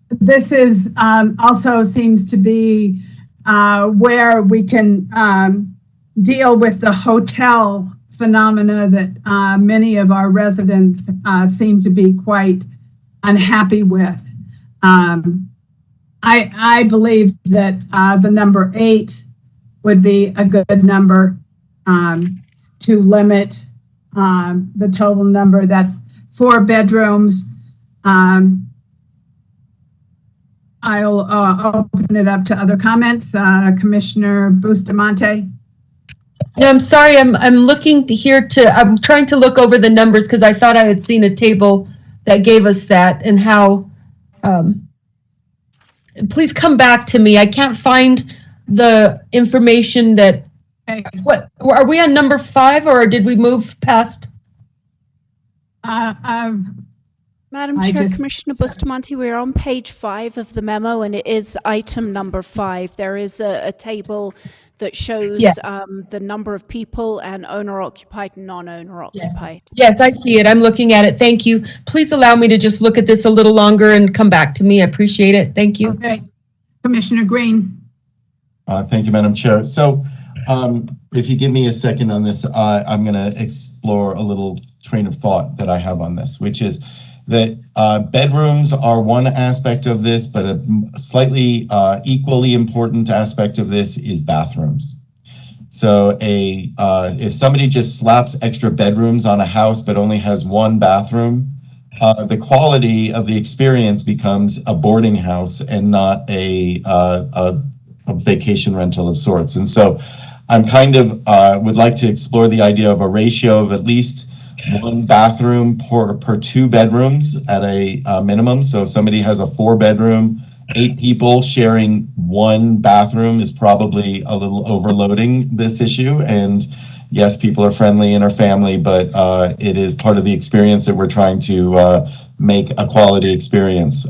this is also seems to be where we can deal with the hotel phenomena that many of our residents seem to be quite unhappy with. I believe that the number 8 would be a good number to limit the total number. That's 4 bedrooms. I'll open it up to other comments. Commissioner Bustamante? No, I'm sorry. I'm looking here I'm trying to look over the numbers because I thought I had seen a table that gave us that and how, please come back to me. I can't find the information that, Okay. what, are we on number 5 or did we move past? Madam I Chair, just- Commissioner Bustamante, we're on page 5 of the memo, and it is item number 5. There is a table that shows Yes. the number of people and owner-occupied and non-owner occupied. Yes, I see it. I'm looking at it. Thank you. Please allow me to just look at this a little longer and come back to me. I appreciate it. Thank you. Okay. Commissioner Green? Thank you, Madam Chair. So if you give me a second on this, I'm going to explore a little train of thought that I have on this, which is that bedrooms are one aspect of this, but a slightly equally important aspect of this is bathrooms. So if somebody just slaps extra bedrooms on a house but only has one bathroom, the quality of the experience becomes a boarding house and not a vacation rental of sorts. And so I'm kind of would like to explore the idea of a ratio of at least 1 bathroom per 2 bedrooms at a minimum. So if somebody has a 4-bedroom, 8 people sharing 1 bathroom is probably a little overloading this issue. And yes, people are friendly and are family, but it is part of the experience that we're trying to make a quality experience.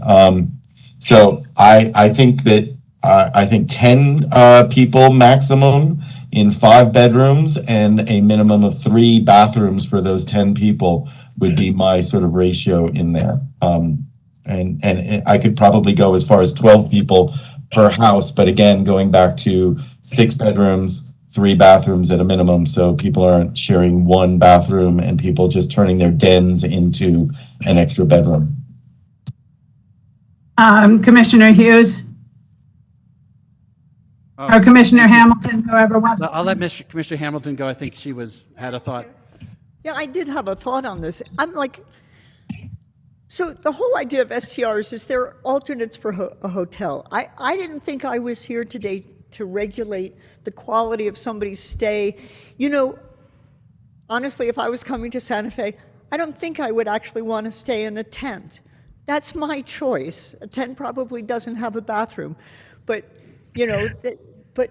So I think that I think 10 people maximum in 5 bedrooms and a minimum of 3 bathrooms for those 10 people would be my sort of ratio in there. And I could probably go as far as 12 people per house, but again, going back to 6 bedrooms, 3 bathrooms at a minimum, so people aren't sharing 1 bathroom and people just turning their dens into an extra bedroom. Commissioner Hughes? Or Commissioner Hamilton, whoever wants. I'll let Commissioner Hamilton go. I think she had a thought. Yeah, I did have a thought on this. I'm like, so the whole idea of STRs is they're alternates for a hotel. I didn't think I was here today to regulate the quality of somebody's stay. You know, honestly, if I was coming to Santa Fe, I don't think I would actually want to stay in a tent. That's my choice. A tent probably doesn't have a bathroom, but you know, but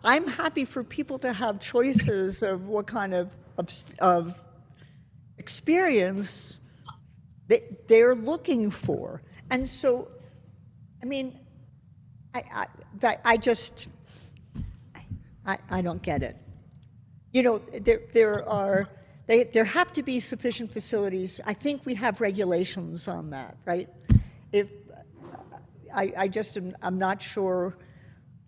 I'm happy for people to have choices of what kind of experience they're looking for. And so, I mean, I don't get it. You know, there have to be sufficient facilities. I think we have regulations on that, right? If I'm not sure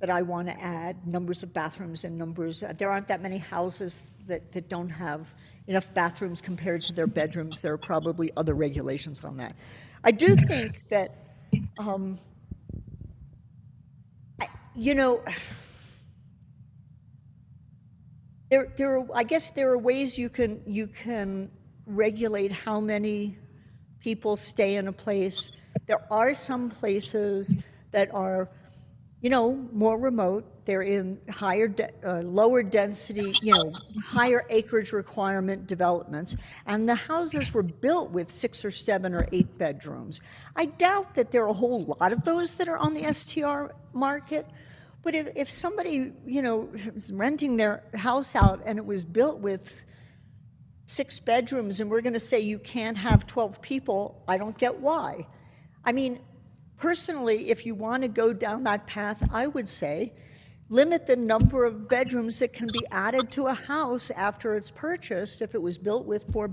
that I want to add numbers of bathrooms and numbers. There aren't that many houses that don't have enough bathrooms compared to their bedrooms. There are probably other regulations on that. I do think that, you know, I guess there are ways you can regulate how many people stay in a place. There are some places that are, you know, more remote. They're in lower density, you know, higher acreage requirement developments, and the houses were built with 6 or 7 or 8 bedrooms. I doubt that there are a whole lot of those that are on the STR market, but if somebody, you know, was renting their house out and it was built with 6 bedrooms and we're going to say you can't have 12 people, I don't get why. I mean, personally, if you want to go down that path, I would say limit the number of bedrooms that can be added to a house after it's purchased if it was built with 4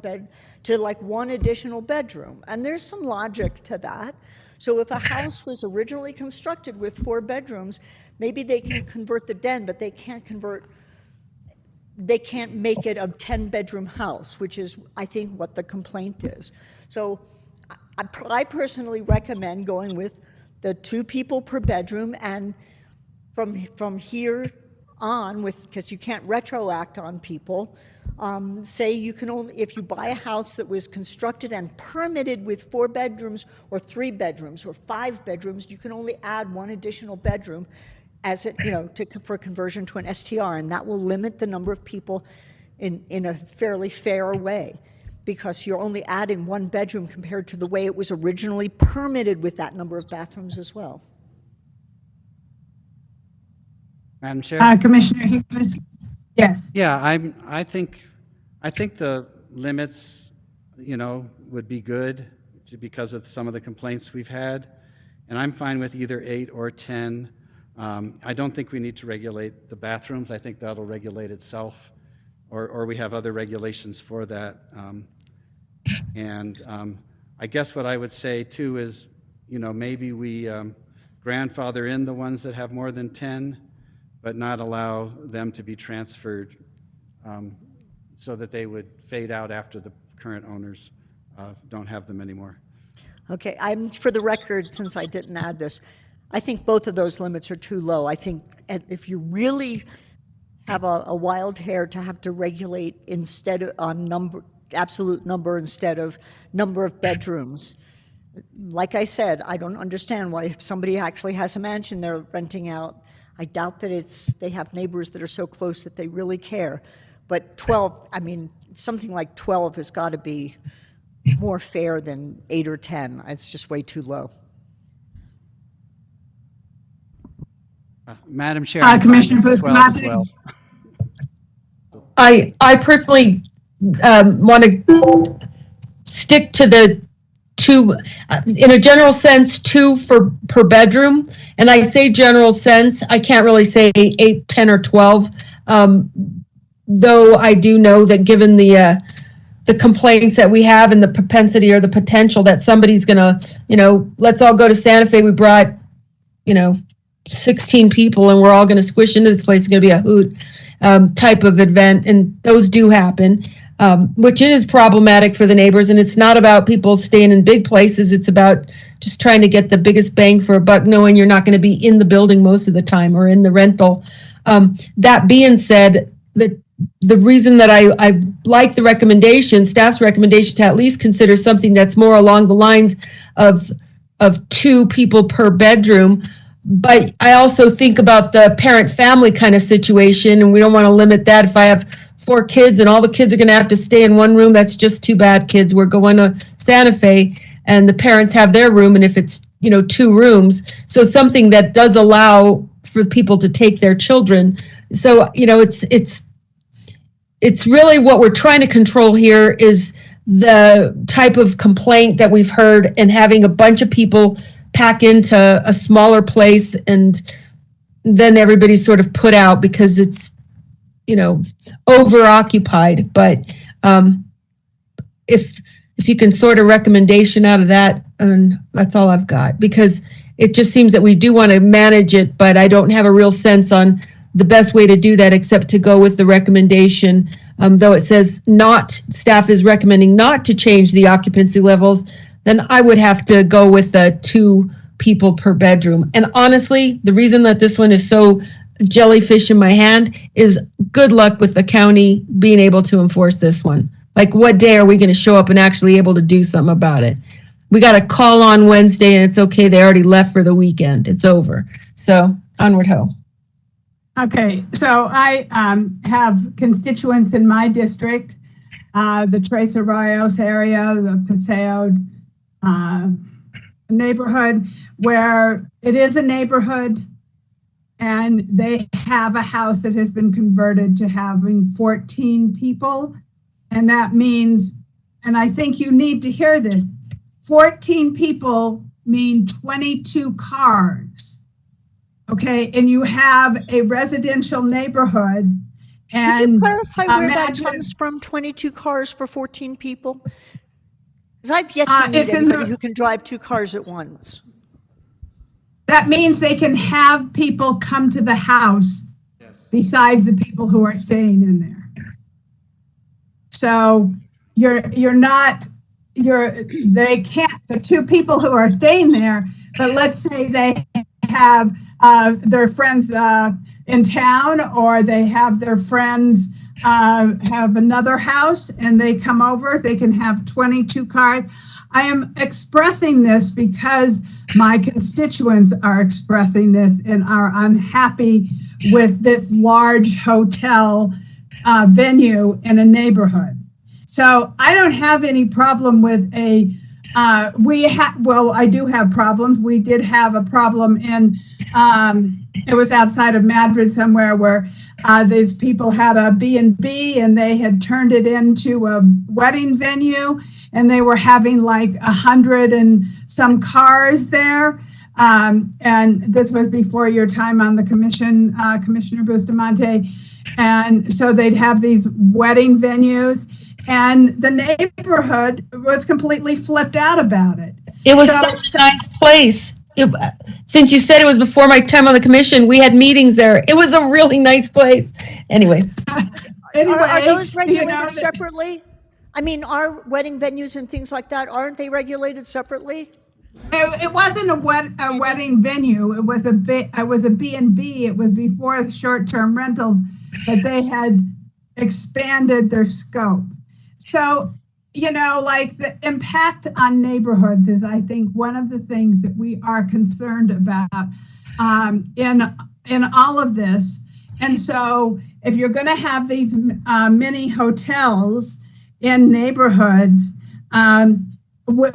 to like 1 additional bedroom. And there's some logic to that. So if a house was originally constructed with 4 bedrooms, maybe they can convert the den, but they can't make it a 10-bedroom house, which is, I think, what the complaint is. So I personally recommend going with the 2 people per bedroom, and from here on with, because you can't retroact on people, say you can only, if you buy a house that was constructed and permitted with 4 bedrooms or 3 bedrooms or 5 bedrooms, you can only add 1 additional bedroom as it, for conversion to an STR, and that will limit the number of people in a fairly fair way, because you're only adding 1 bedroom compared to the way it was originally permitted with that number of bathrooms as well. Madam Chair? Commissioner Hughes? Yes. Yeah, I think the limits, would be good because of some of the complaints we've had. And I'm fine with either 8 or 10. I don't think we need to regulate the bathrooms. I think that'll regulate itself, or we have other regulations for that. I guess what I would say too is, maybe we grandfather in the ones that have more than 10, but not allow them to be transferred so that they would fade out after the current owners don't have them anymore. Okay, for the record, since I didn't add this, I think both of those limits are too low. I think if you really have a wild hair to have to regulate instead of on absolute number instead of number of bedrooms, like I said, I don't understand why if somebody actually has a mansion they're renting out, I doubt that they have neighbors that are so close that they really care. But 12, something like 12 has got to be more fair than 8 or 10. It's just way too low. Madam Chair, I'm Commissioner fine with 12 as well. I personally want to stick to the 2, in a general sense, 2 per bedroom. And I say general sense, I can't really say 8, 10, or 12. Though I do know that given the complaints that we have and the propensity or the potential that somebody's gonna, let's all go to Santa Fe. We brought, 16 people and we're all gonna squish into this place. It's gonna be a hoot type of event. And those do happen. Which is problematic for the neighbors. And it's not about people staying in big places. It's about just trying to get the biggest bang for a buck, knowing you're not going to be in the building most of the time or in the rental. That being said, the reason that I like the recommendation, staff's recommendation, to at least consider something that's more along the lines of 2 people per bedroom. But I also think about the parent family kind of situation, and we don't want to limit that. If I have 4 kids and all the kids are going to have to stay in one room, that's just too bad, kids. We're going to Santa Fe and the parents have their room, and if it's 2 rooms, so it's something that does allow for people to take their children. So it's really what we're trying to control here is the type of complaint that we've heard, and having a bunch of people pack into a smaller place, and then everybody's sort of put out because it's overoccupied. But if you can sort a recommendation out of that, and that's all I've got, because it just seems that we do want to manage it, but I don't have a real sense on the best way to do that except to go with the recommendation. Though it says staff is recommending not to change the occupancy levels, then I would have to go with the 2 people per bedroom. And honestly, the reason that this one is so jellyfish in my hand is good luck with the county being able to enforce this one. Like, what day are we going to show up and actually able to do something about it? We got a call on Wednesday and it's okay. They already left for the weekend. It's over. So onward ho. Okay, so I have constituents in my district, the Tres Arroyos area, the Paseo neighborhood, where it is a neighborhood and they have a house that has been converted to having 14 people. And that means, and I think you need to hear this, 14 people mean 22 cars. Okay, and you have a residential neighborhood. And could you clarify where that comes from, 22 cars for 14 people? Because I've yet to meet anybody who can drive 2 cars at once. That means they can have people come to the house besides the people who are staying in there. So they can't, the 2 people who are staying there, but let's say they have their friends in town, or they have their friends have another house and they come over, they can have 22 cars. I am expressing this because my constituents are expressing this and are unhappy with this large hotel venue in a neighborhood. So I don't have any problem with a, I do have problems. We did have a problem in, it was outside of Madrid somewhere where these people had a B&B and they had turned it into a wedding venue, and they were having like 100 and some cars there. And this was before your time on the commission, Commissioner Bustamante. And so they'd have these wedding venues, and the neighborhood was completely flipped out about it. It was So- such a nice place. Since you said it was before my time on the commission, we had meetings there. It was a really nice place. Anyway, Anyway, Are those regulated you know, separately? I mean, are wedding venues and things like that, aren't they regulated separately? It wasn't a wedding venue. It was a B&B. It was before the short-term rentals, but they had expanded their scope. So, you know, like the impact on neighborhoods is, I think, one of the things that we are concerned about in all of this. And so if you're going to have these mini hotels in neighborhoods,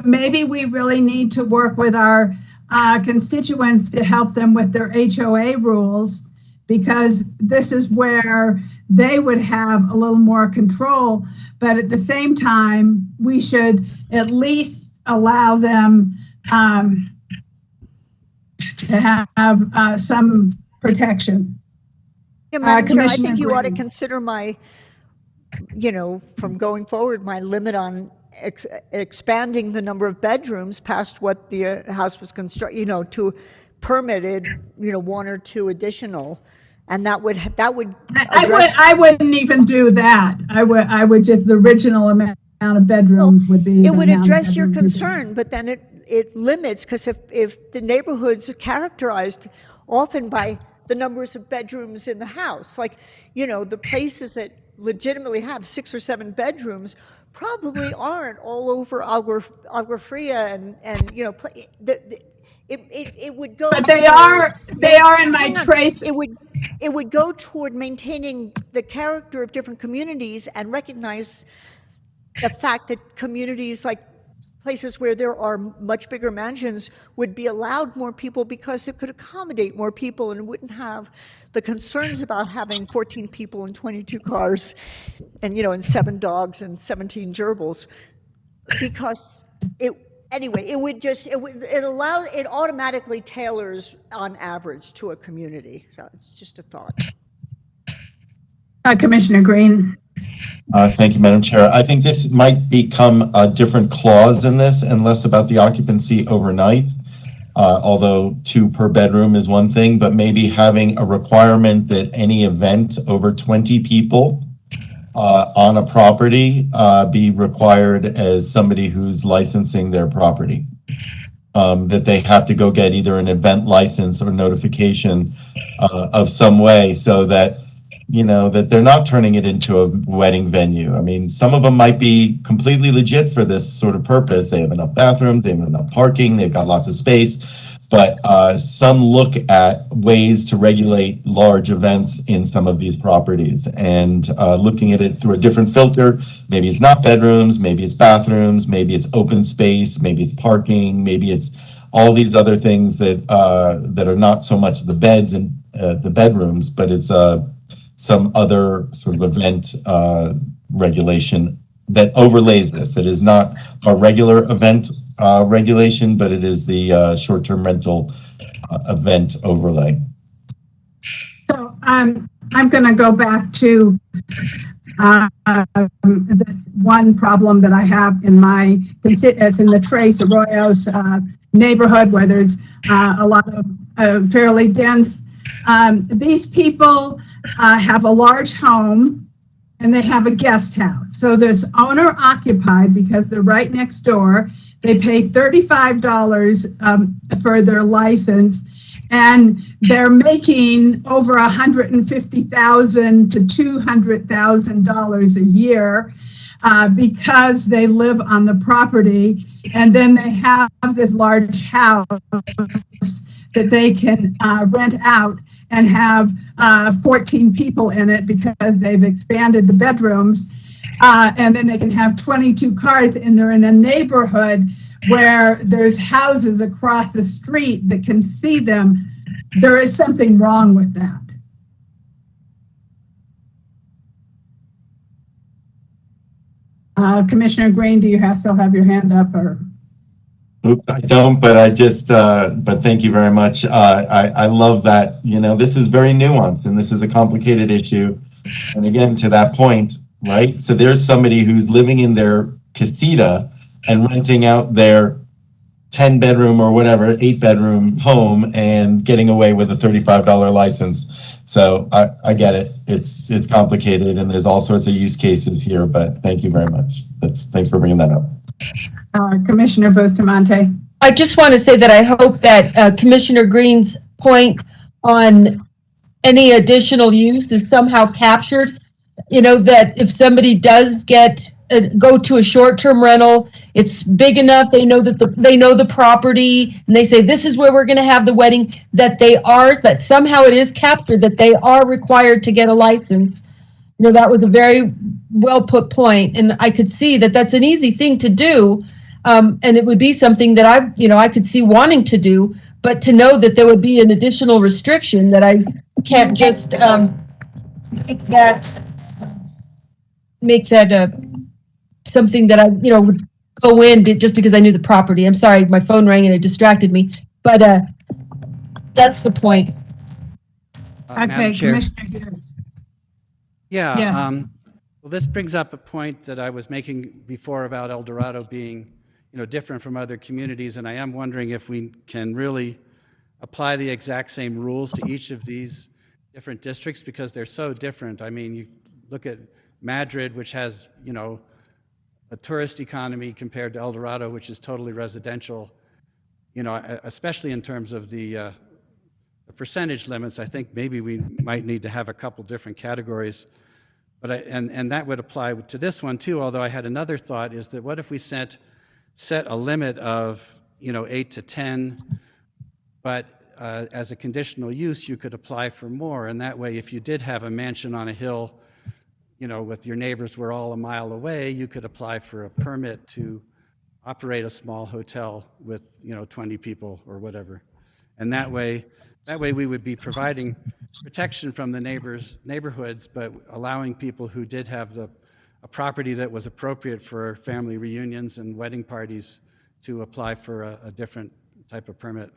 maybe we really need to work with our constituents to help them with their HOA rules, because this is where they would have a little more control. But at the same time, we should at least allow them to have some protection. Yeah, Madam Chair, I Commissioner think you ought to Green. consider my, you know, from going forward, my limit on expanding the number of bedrooms past what the house was constructed, you know, to permitted, you know, 1 or 2 additional. And that would address. I wouldn't even do that. I would just, the original amount of bedrooms would be. It the would amount of address your bedrooms. concern, but then it limits, because if the neighborhood's characterized often by the numbers of bedrooms in the house, like, you know, the places that legitimately have 6 or 7 bedrooms probably aren't all over Agua Fria and you know, it would go. But they are in my trace. It would go toward maintaining the character of different communities and recognize the fact that communities like places where there are much bigger mansions would be allowed more people because it could accommodate more people and wouldn't have the concerns about having 14 people and 22 cars and, you know, and 7 dogs and 17 gerbils, because it automatically tailors on average to a community. So it's just a thought. Commissioner Green. Thank you, Madam Chair. I think this might become a different clause in this and less about the occupancy overnight. Although 2 per bedroom is one thing, but maybe having a requirement that any event over 20 people on a property be required as somebody who's licensing their property. That they have to go get either an event license or notification of some way, so that, you know, that they're not turning it into a wedding venue. I mean, some of them might be completely legit for this sort of purpose. They have enough bathrooms, they have enough parking, they've got lots of space. But some look at ways to regulate large events in some of these properties, and looking at it through a different filter. Maybe it's not bedrooms, maybe it's bathrooms, maybe it's open space, maybe it's parking, maybe it's all these other things that that are not so much the beds and the bedrooms, but it's some other sort of event regulation that overlays this. It is not a regular event regulation, but it is the short-term rental event overlay. So I'm going to go back to this one problem that I have in my, it's in the Tres Arroyos neighborhood, where there's a lot of fairly dense. These people have a large home and they have a guest house. So there's owner occupied because they're right next door. They pay $35 for their license, and they're making over $150,000 to $200,000 a year because they live on the property, and then they have this large house that they can rent out and have 14 people in it because they've expanded the bedrooms. And then they can have 22 cars, and they're in a neighborhood where there's houses across the street that can see them. There is something wrong with that. Commissioner Green, do you still have your hand up, or? Oops, I don't, but I just, but thank you very much. I love that, this is very nuanced and this is a complicated issue. And again, to that point, right? So there's somebody who's living in their casita and renting out their 10-bedroom or whatever, 8-bedroom home and getting away with a $35 license. So I get it. It's complicated and there's all sorts of use cases here, but thank you very much. Thanks for bringing that up. Commissioner Bustamante. I just want to say that I hope that Commissioner Green's point on any additional use is somehow captured. That if somebody does go to a short-term rental, it's big enough, they know the property, and they say, this is where we're going to have the wedding, that somehow it is captured, that they are required to get a license. That was a very well put point, and I could see that that's an easy thing to do, and it would be something that I could see wanting to do, but to know that there would be an additional restriction that I can't just make that something that I would go in just because I knew the property. I'm sorry, my phone rang and it distracted me, but that's the point. Okay, Madam Chair. Commissioner Hughes. Yeah. Yes. Well, this brings up a point that I was making before about El Dorado being, different from other communities, and I am wondering if we can really apply the exact same rules to each of these different districts because they're so different. I mean, you look at Madrid, which has, a tourist economy compared to El Dorado, which is totally residential, especially in terms of the percentage limits. I think maybe we might need to have a couple different categories. But and that would apply to this one too, although I had another thought, is that what if we set a limit of 8 to 10, but as a conditional use you could apply for more, and that way if you did have a mansion on a hill with your neighbors were all a mile away, you could apply for a permit to operate a small hotel with 20 people or whatever, and that way we would be providing protection from the neighborhoods, but allowing people who did have a property that was appropriate for family reunions and wedding parties to apply for a different type of permit.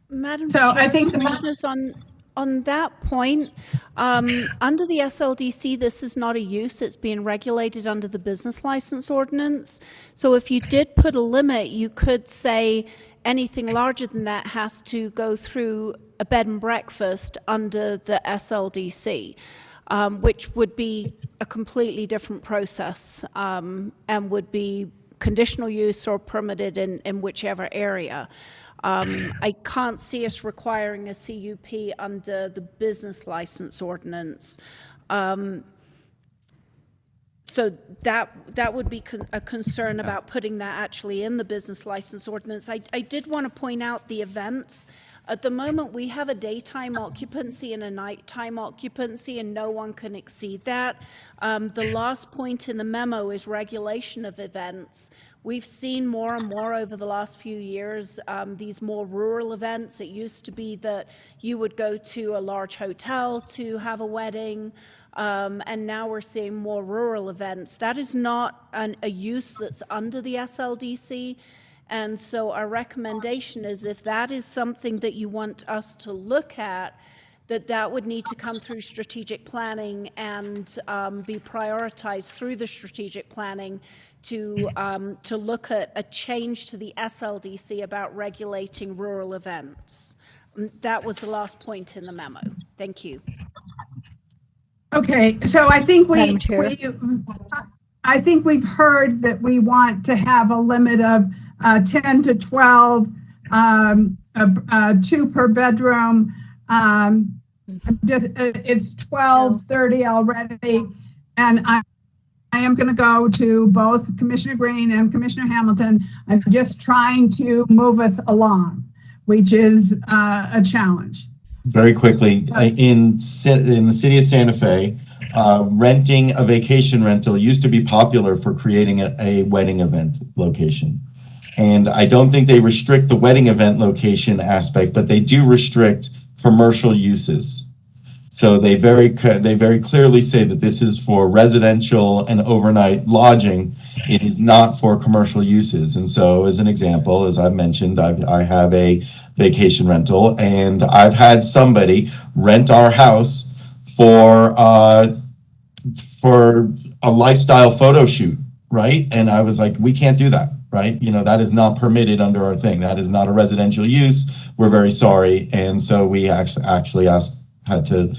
Madam So Chair, I think Commissioners, on that point, under the SLDC, this is not a use. It's being regulated under the business license ordinance. So if you did put a limit, you could say anything larger than that has to go through a bed and breakfast under the SLDC, which would be a completely different process and would be conditional use or permitted in whichever area. I can't see us requiring a CUP under the business license ordinance. So that would be a concern about putting that actually in the business license ordinance. I did want to point out the events. At the moment, we have a daytime occupancy and a nighttime occupancy, and no one can exceed that. The last point in the memo is regulation of events. We've seen more and more over the last few years these more rural events. It used to be that you would go to a large hotel to have a wedding, and now we're seeing more rural events. That is not a use that's under the SLDC. And so our recommendation is if that is something that you want us to look at, that would need to come through strategic planning and be prioritized through the strategic planning to look at a change to the SLDC about regulating rural events. That was the last point in the memo. Thank you. Okay, so I think Madam Chair. I think we've heard that we want to have a limit of 10 to 12 two per bedroom. It's 12:30 already, and I am going to go to both Commissioner Green and Commissioner Hamilton. I'm just trying to move us along, which is a challenge. Very quickly, in the city of Santa Fe, renting a vacation rental used to be popular for creating a wedding event location. And I don't think they restrict the wedding event location aspect, but they do restrict commercial uses. So they very clearly say that this is for residential and overnight lodging. It is not for commercial uses. And so, as an example, as I mentioned, I have a vacation rental, and I've had somebody rent our house for a lifestyle photo shoot, right? And I was like, we can't do that, right? You know, that is not permitted under our thing. That is not a residential use. We're very sorry. And so we actually had to,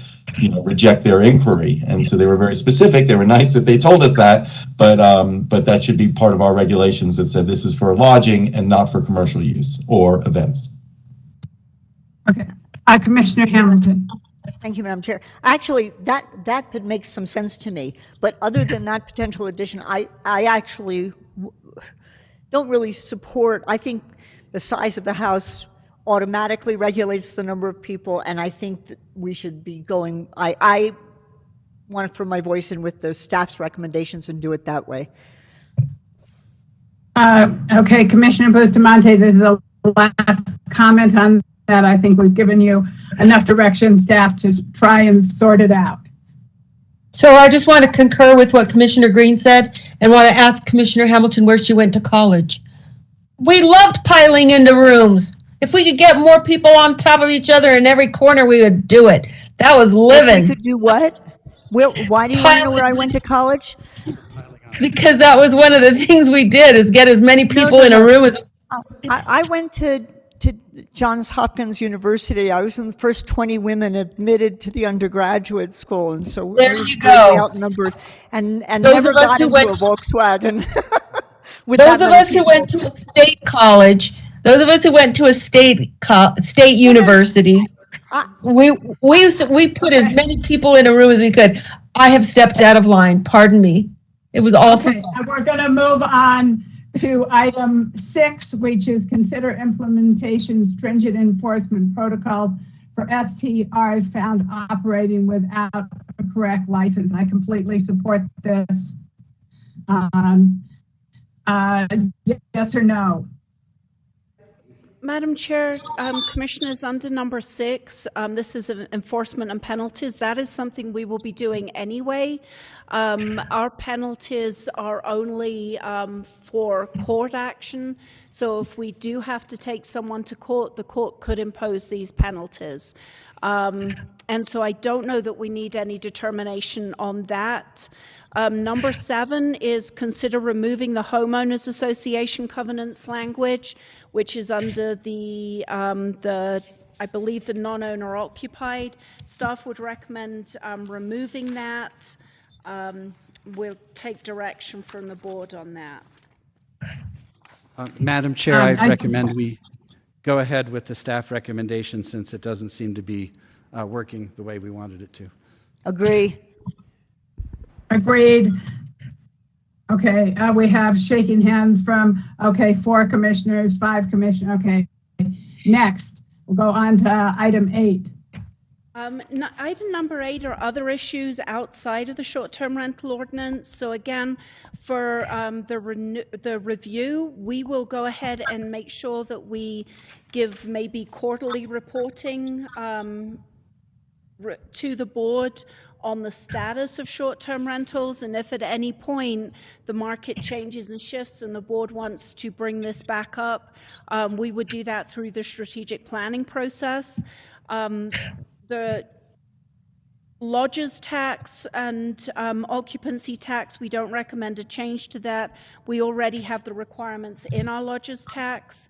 reject their inquiry. And so they were very specific. They were nice that they told us that, but that should be part of our regulations that said this is for lodging and not for commercial use or events. Okay. Commissioner Hamilton. Thank you, Madam Chair. Actually, that makes some sense to me. But other than that potential addition, I actually don't really support. I think the size of the house automatically regulates the number of people, and I think that we should be going. I want to throw my voice in with the staff's recommendations and do it that way. Okay, Commissioner Bustamante, this is the last comment on that. I think we've given you enough direction, staff, to try and sort it out. So I just want to concur with what Commissioner Green said and want to ask Commissioner Hamilton where she went to college. We loved piling into rooms. If we could get more people on top of each other in every corner, we would do it. That was living. We could do what? Why do you want to know where I went to college? Because that was one of the things we did, is get as many people in a room as. I went to Johns Hopkins University. I was in the first 20 women admitted to the undergraduate school, and so there we were you greatly go. outnumbered, and Those never of us got who into went a Volkswagen. with Those that of many us who people. went to a state college, those of us who went to a state university, we put as many people in a room as we could. I have stepped out of line. Pardon me. It was awful. Okay, we're going to move on to item 6, which is consider implementation stringent enforcement protocols for STRs found operating without a correct license. I completely support this. Yes or no? Madam Chair, Commissioners, under number 6, this is enforcement and penalties. That is something we will be doing anyway. Our penalties are only for court action. So if we do have to take someone to court, the court could impose these penalties. And so I don't know that we need any determination on that. Number 7 is consider removing the homeowners association covenants language, which is under the I believe the non-owner occupied. Staff would recommend removing that. We'll take direction from the board on that. Madam Chair, I recommend we go ahead with the staff recommendation since it doesn't seem to be working the way we wanted it to. Agree. Agreed. Okay, we have shaking hands from, 4 commissioners, 5 commissioners. Okay, next, we'll go on to item 8. Item number 8 are other issues outside of the short-term rental ordinance. So again, for the review, we will go ahead and make sure that we give maybe quarterly reporting to the board on the status of short-term rentals, and if at any point the market changes and shifts and the board wants to bring this back up, we would do that through the strategic planning process. The lodges tax and occupancy tax, we don't recommend a change to that. We already have the requirements in our lodges tax.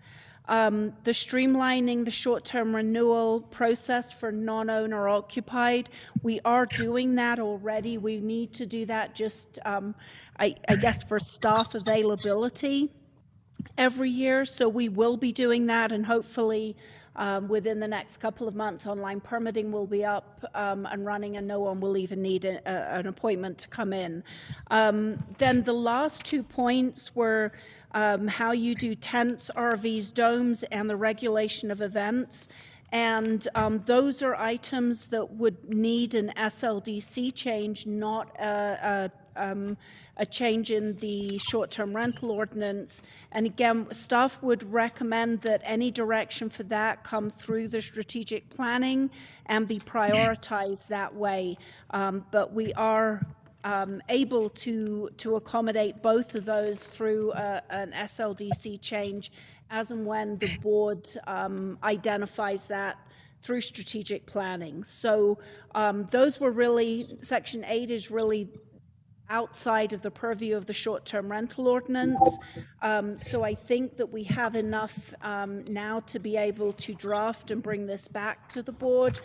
The streamlining the short-term renewal process for non-owner occupied, we are doing that already. We need to do that just, I guess, for staff availability every year. So we will be doing that, and hopefully within the next couple of months. Online permitting will be up and running, and no one will even need an appointment to come in. Then the last 2 points were how you do tents, RVs, domes, and the regulation of events. And those are items that would need an SLDC change, not a change in the short-term rental ordinance. And again, staff would recommend that any direction for that come through the strategic planning and be prioritized that way. But we are able to accommodate both of those through an SLDC change as and when the board identifies that through strategic planning. So those were really, Section 8 is really outside of the purview of the short-term rental ordinance. So I think that we have enough now to be able to draft and bring this back to the board.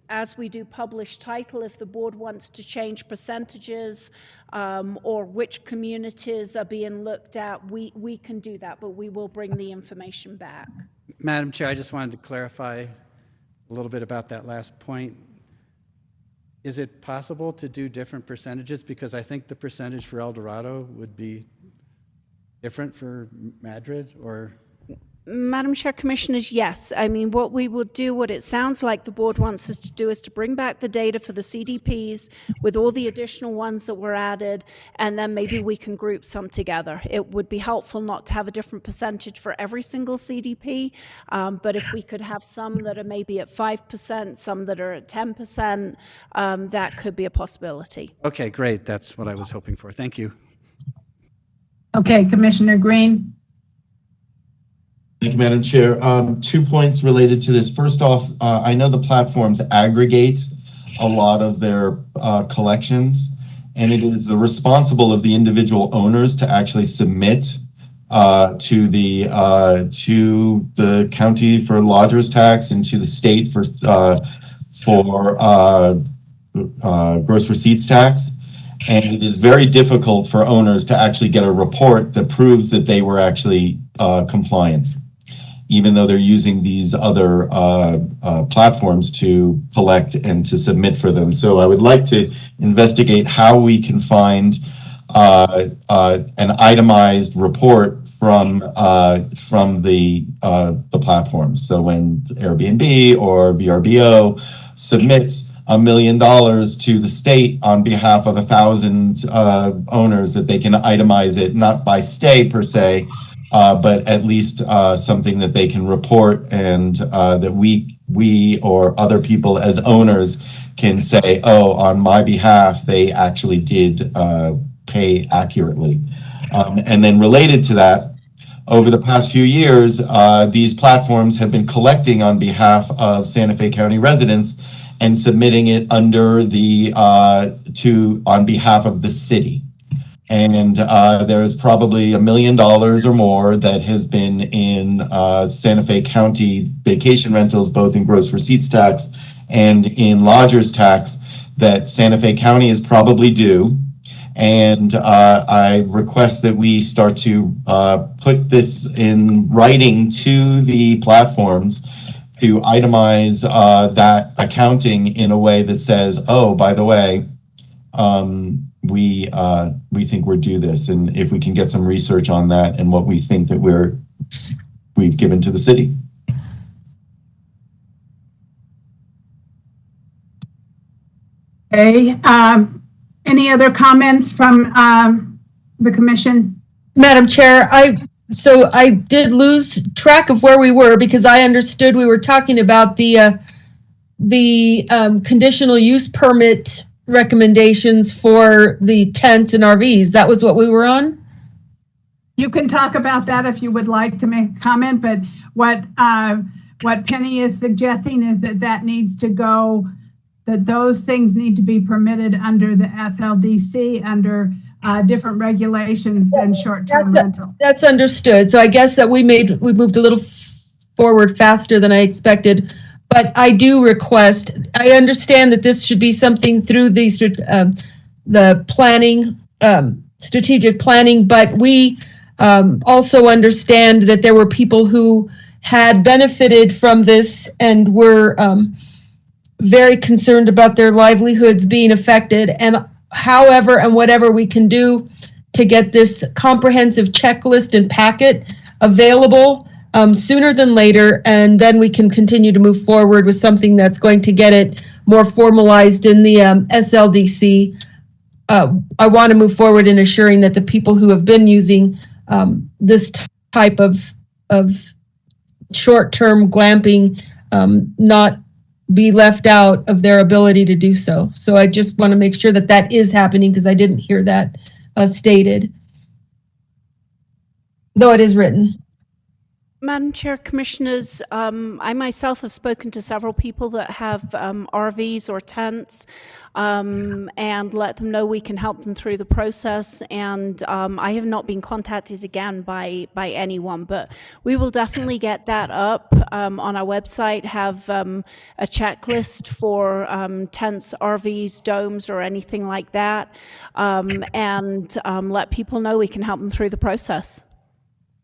As we do publish title, if the board wants to change percentages or which communities are being looked at, we can do that, but we will bring the information back. Madam Chair, I just wanted to clarify a little bit about that last point. Is it possible to do different percentages? Because I think the percentage for El Dorado would be different for Madrid, or? Madam Chair, Commissioners, yes. I mean, what we will do, what it sounds like the board wants us to do, is to bring back the data for the CDPs with all the additional ones that were added, and then maybe we can group some together. It would be helpful not to have a different percentage for every single CDP, but if we could have some that are maybe at 5%, some that are at 10%, that could be a possibility. Okay, great. That's what I was hoping for. Thank you. Okay, Commissioner Green. Thank you, Madam Chair. 2 points related to this. First off, I know the platforms aggregate a lot of their collections, and it is the responsible of the individual owners to actually submit to the county for lodger's tax and to the state for gross receipts tax. And it is very difficult for owners to actually get a report that proves that they were actually compliant, even though they're using these other platforms to collect and to submit for them. So I would like to investigate how we can find an itemized report from the platforms. So when Airbnb or VRBO submits $1 million to the state on behalf of 1,000 owners, that they can itemize it, not by stay per se, but at least something that they can report, and that we or other people as owners can say, oh, on my behalf, they actually did pay accurately. And then related to that, over the past few years, these platforms have been collecting on behalf of Santa Fe County residents and submitting it under the on behalf of the city. And there's probably $1 million or more that has been in Santa Fe County vacation rentals, both in gross receipts tax and in lodger's tax, that Santa Fe County is probably due. And I request that we start to put this in writing to the platforms to itemize that accounting in a way that says, oh, by the way, we think we're due this, and if we can get some research on that and what we think that we've given to the city. Okay, any other comments from the commission? Madam Chair, I did lose track of where we were, because I understood we were talking about the conditional use permit recommendations for the tents and RVs. That was what we were on? You can talk about that if you would like to make a comment, but what Penny is suggesting is that needs to go, that those things need to be permitted under the SLDC, under different regulations than short-term rental. That's understood. So I guess that we moved a little forward faster than I expected. But I do request, I understand that this should be something through the planning, strategic planning, but we also understand that there were people who had benefited from this and were very concerned about their livelihoods being affected. And however and whatever we can do to get this comprehensive checklist and packet available sooner than later, and then we can continue to move forward with something that's going to get it more formalized in the SLDC. I want to move forward in assuring that the people who have been using this type of short-term glamping not be left out of their ability to do so. So I just want to make sure that that is happening because I didn't hear that stated, though it is written. Madam Chair, Commissioners, I myself have spoken to several people that have RVs or tents and let them know we can help them through the process. And I have not been contacted again by anyone, but we will definitely get that up on our website, have a checklist for tents, RVs, domes, or anything like that, and let people know we can help them through the process.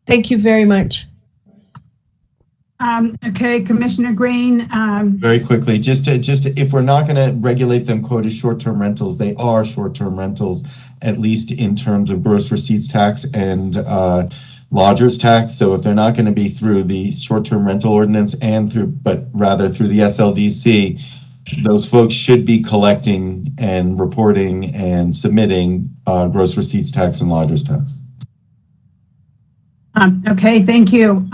Thank you very much. Okay, Commissioner Green. Very quickly, just if we're not going to regulate them quote as short-term rentals, they are short-term rentals, at least in terms of gross receipts tax and lodgers tax. So if they're not going to be through the short-term rental ordinance but rather through the SLDC, those folks should be collecting and reporting and submitting gross receipts tax and lodgers tax. Okay, thank you.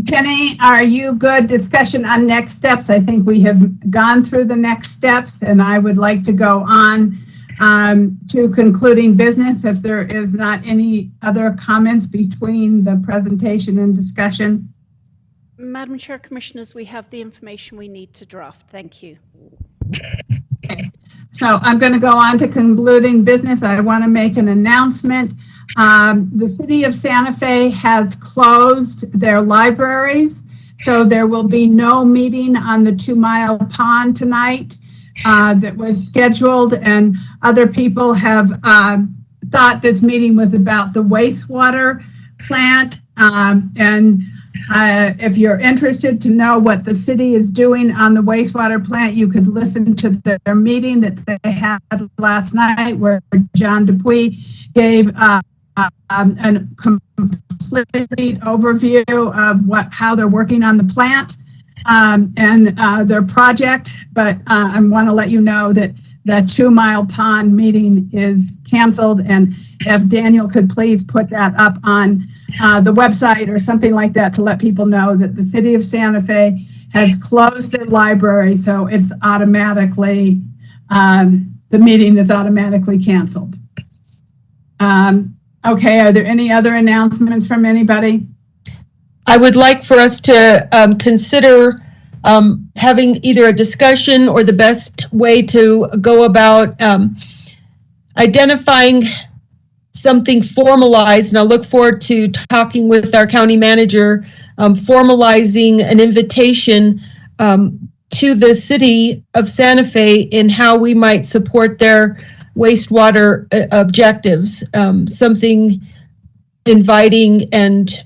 Penny, are you good? Discussion on next steps. I think we have gone through the next steps, and I would like to go on to concluding business if there is not any other comments between the presentation and discussion. Madam Chair, Commissioners, we have the information we need to draft. Thank you. Okay. So I'm going to go on to concluding business. I want to make an announcement. The city of Santa Fe has closed their libraries, so there will be no meeting on the 2 Mile Pond tonight that was scheduled, and other people have thought this meeting was about the wastewater plant. If you're interested to know what the city is doing on the wastewater plant, you could listen to their meeting that they had last night where John Dupuy gave a complete overview of how they're working on the plant and their project. But I want to let you know that the 2 Mile Pond meeting is canceled, and if Daniel could please put that up on the website or something like that to let people know that the city of Santa Fe has closed the library, so it's automatically, the meeting is automatically canceled. Okay, are there any other announcements from anybody? I would like for us to consider having either a discussion or the best way to go about identifying something formalized, and I look forward to talking with our county manager, formalizing an invitation to the city of Santa Fe in how we might support their wastewater objectives, something inviting and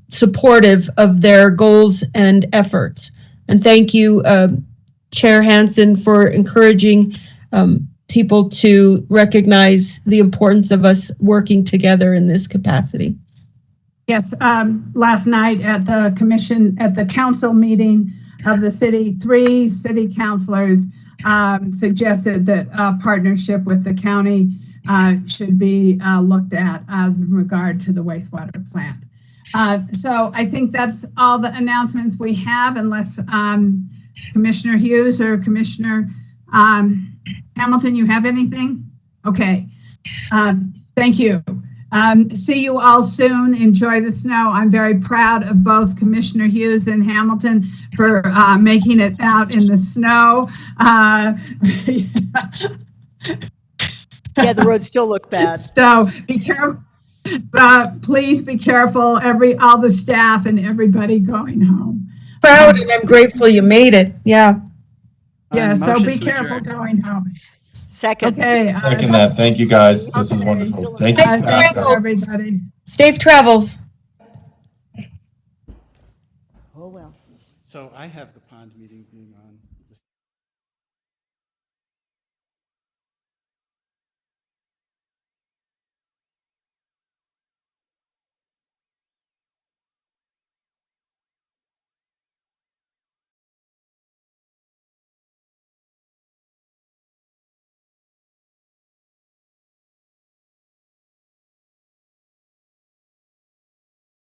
supportive of their goals and efforts. And thank you, Chair Hansen, for encouraging people to recognize the importance of us working together in this capacity. Yes, last night at the council meeting of the city, 3 city councilors suggested that a partnership with the county should be looked at as in regard to the wastewater plant. So I think that's all the announcements we have, unless Commissioner Hughes or Commissioner Hamilton, you have anything? Okay. Thank you. See you all soon. Enjoy the snow. I'm very proud of both Commissioner Hughes and Hamilton for making it out in the snow. Yeah, the roads still look bad. So be careful. Please be careful, all the staff and everybody going home. Proud, and I'm grateful you made it. Yeah. Yeah, so Motion be to careful adjourn. going home. Second. Okay. Second that. Thank you, guys. This is wonderful. Thank you. Thank you. Thanks, everybody. Safe travels. So I have the pond meeting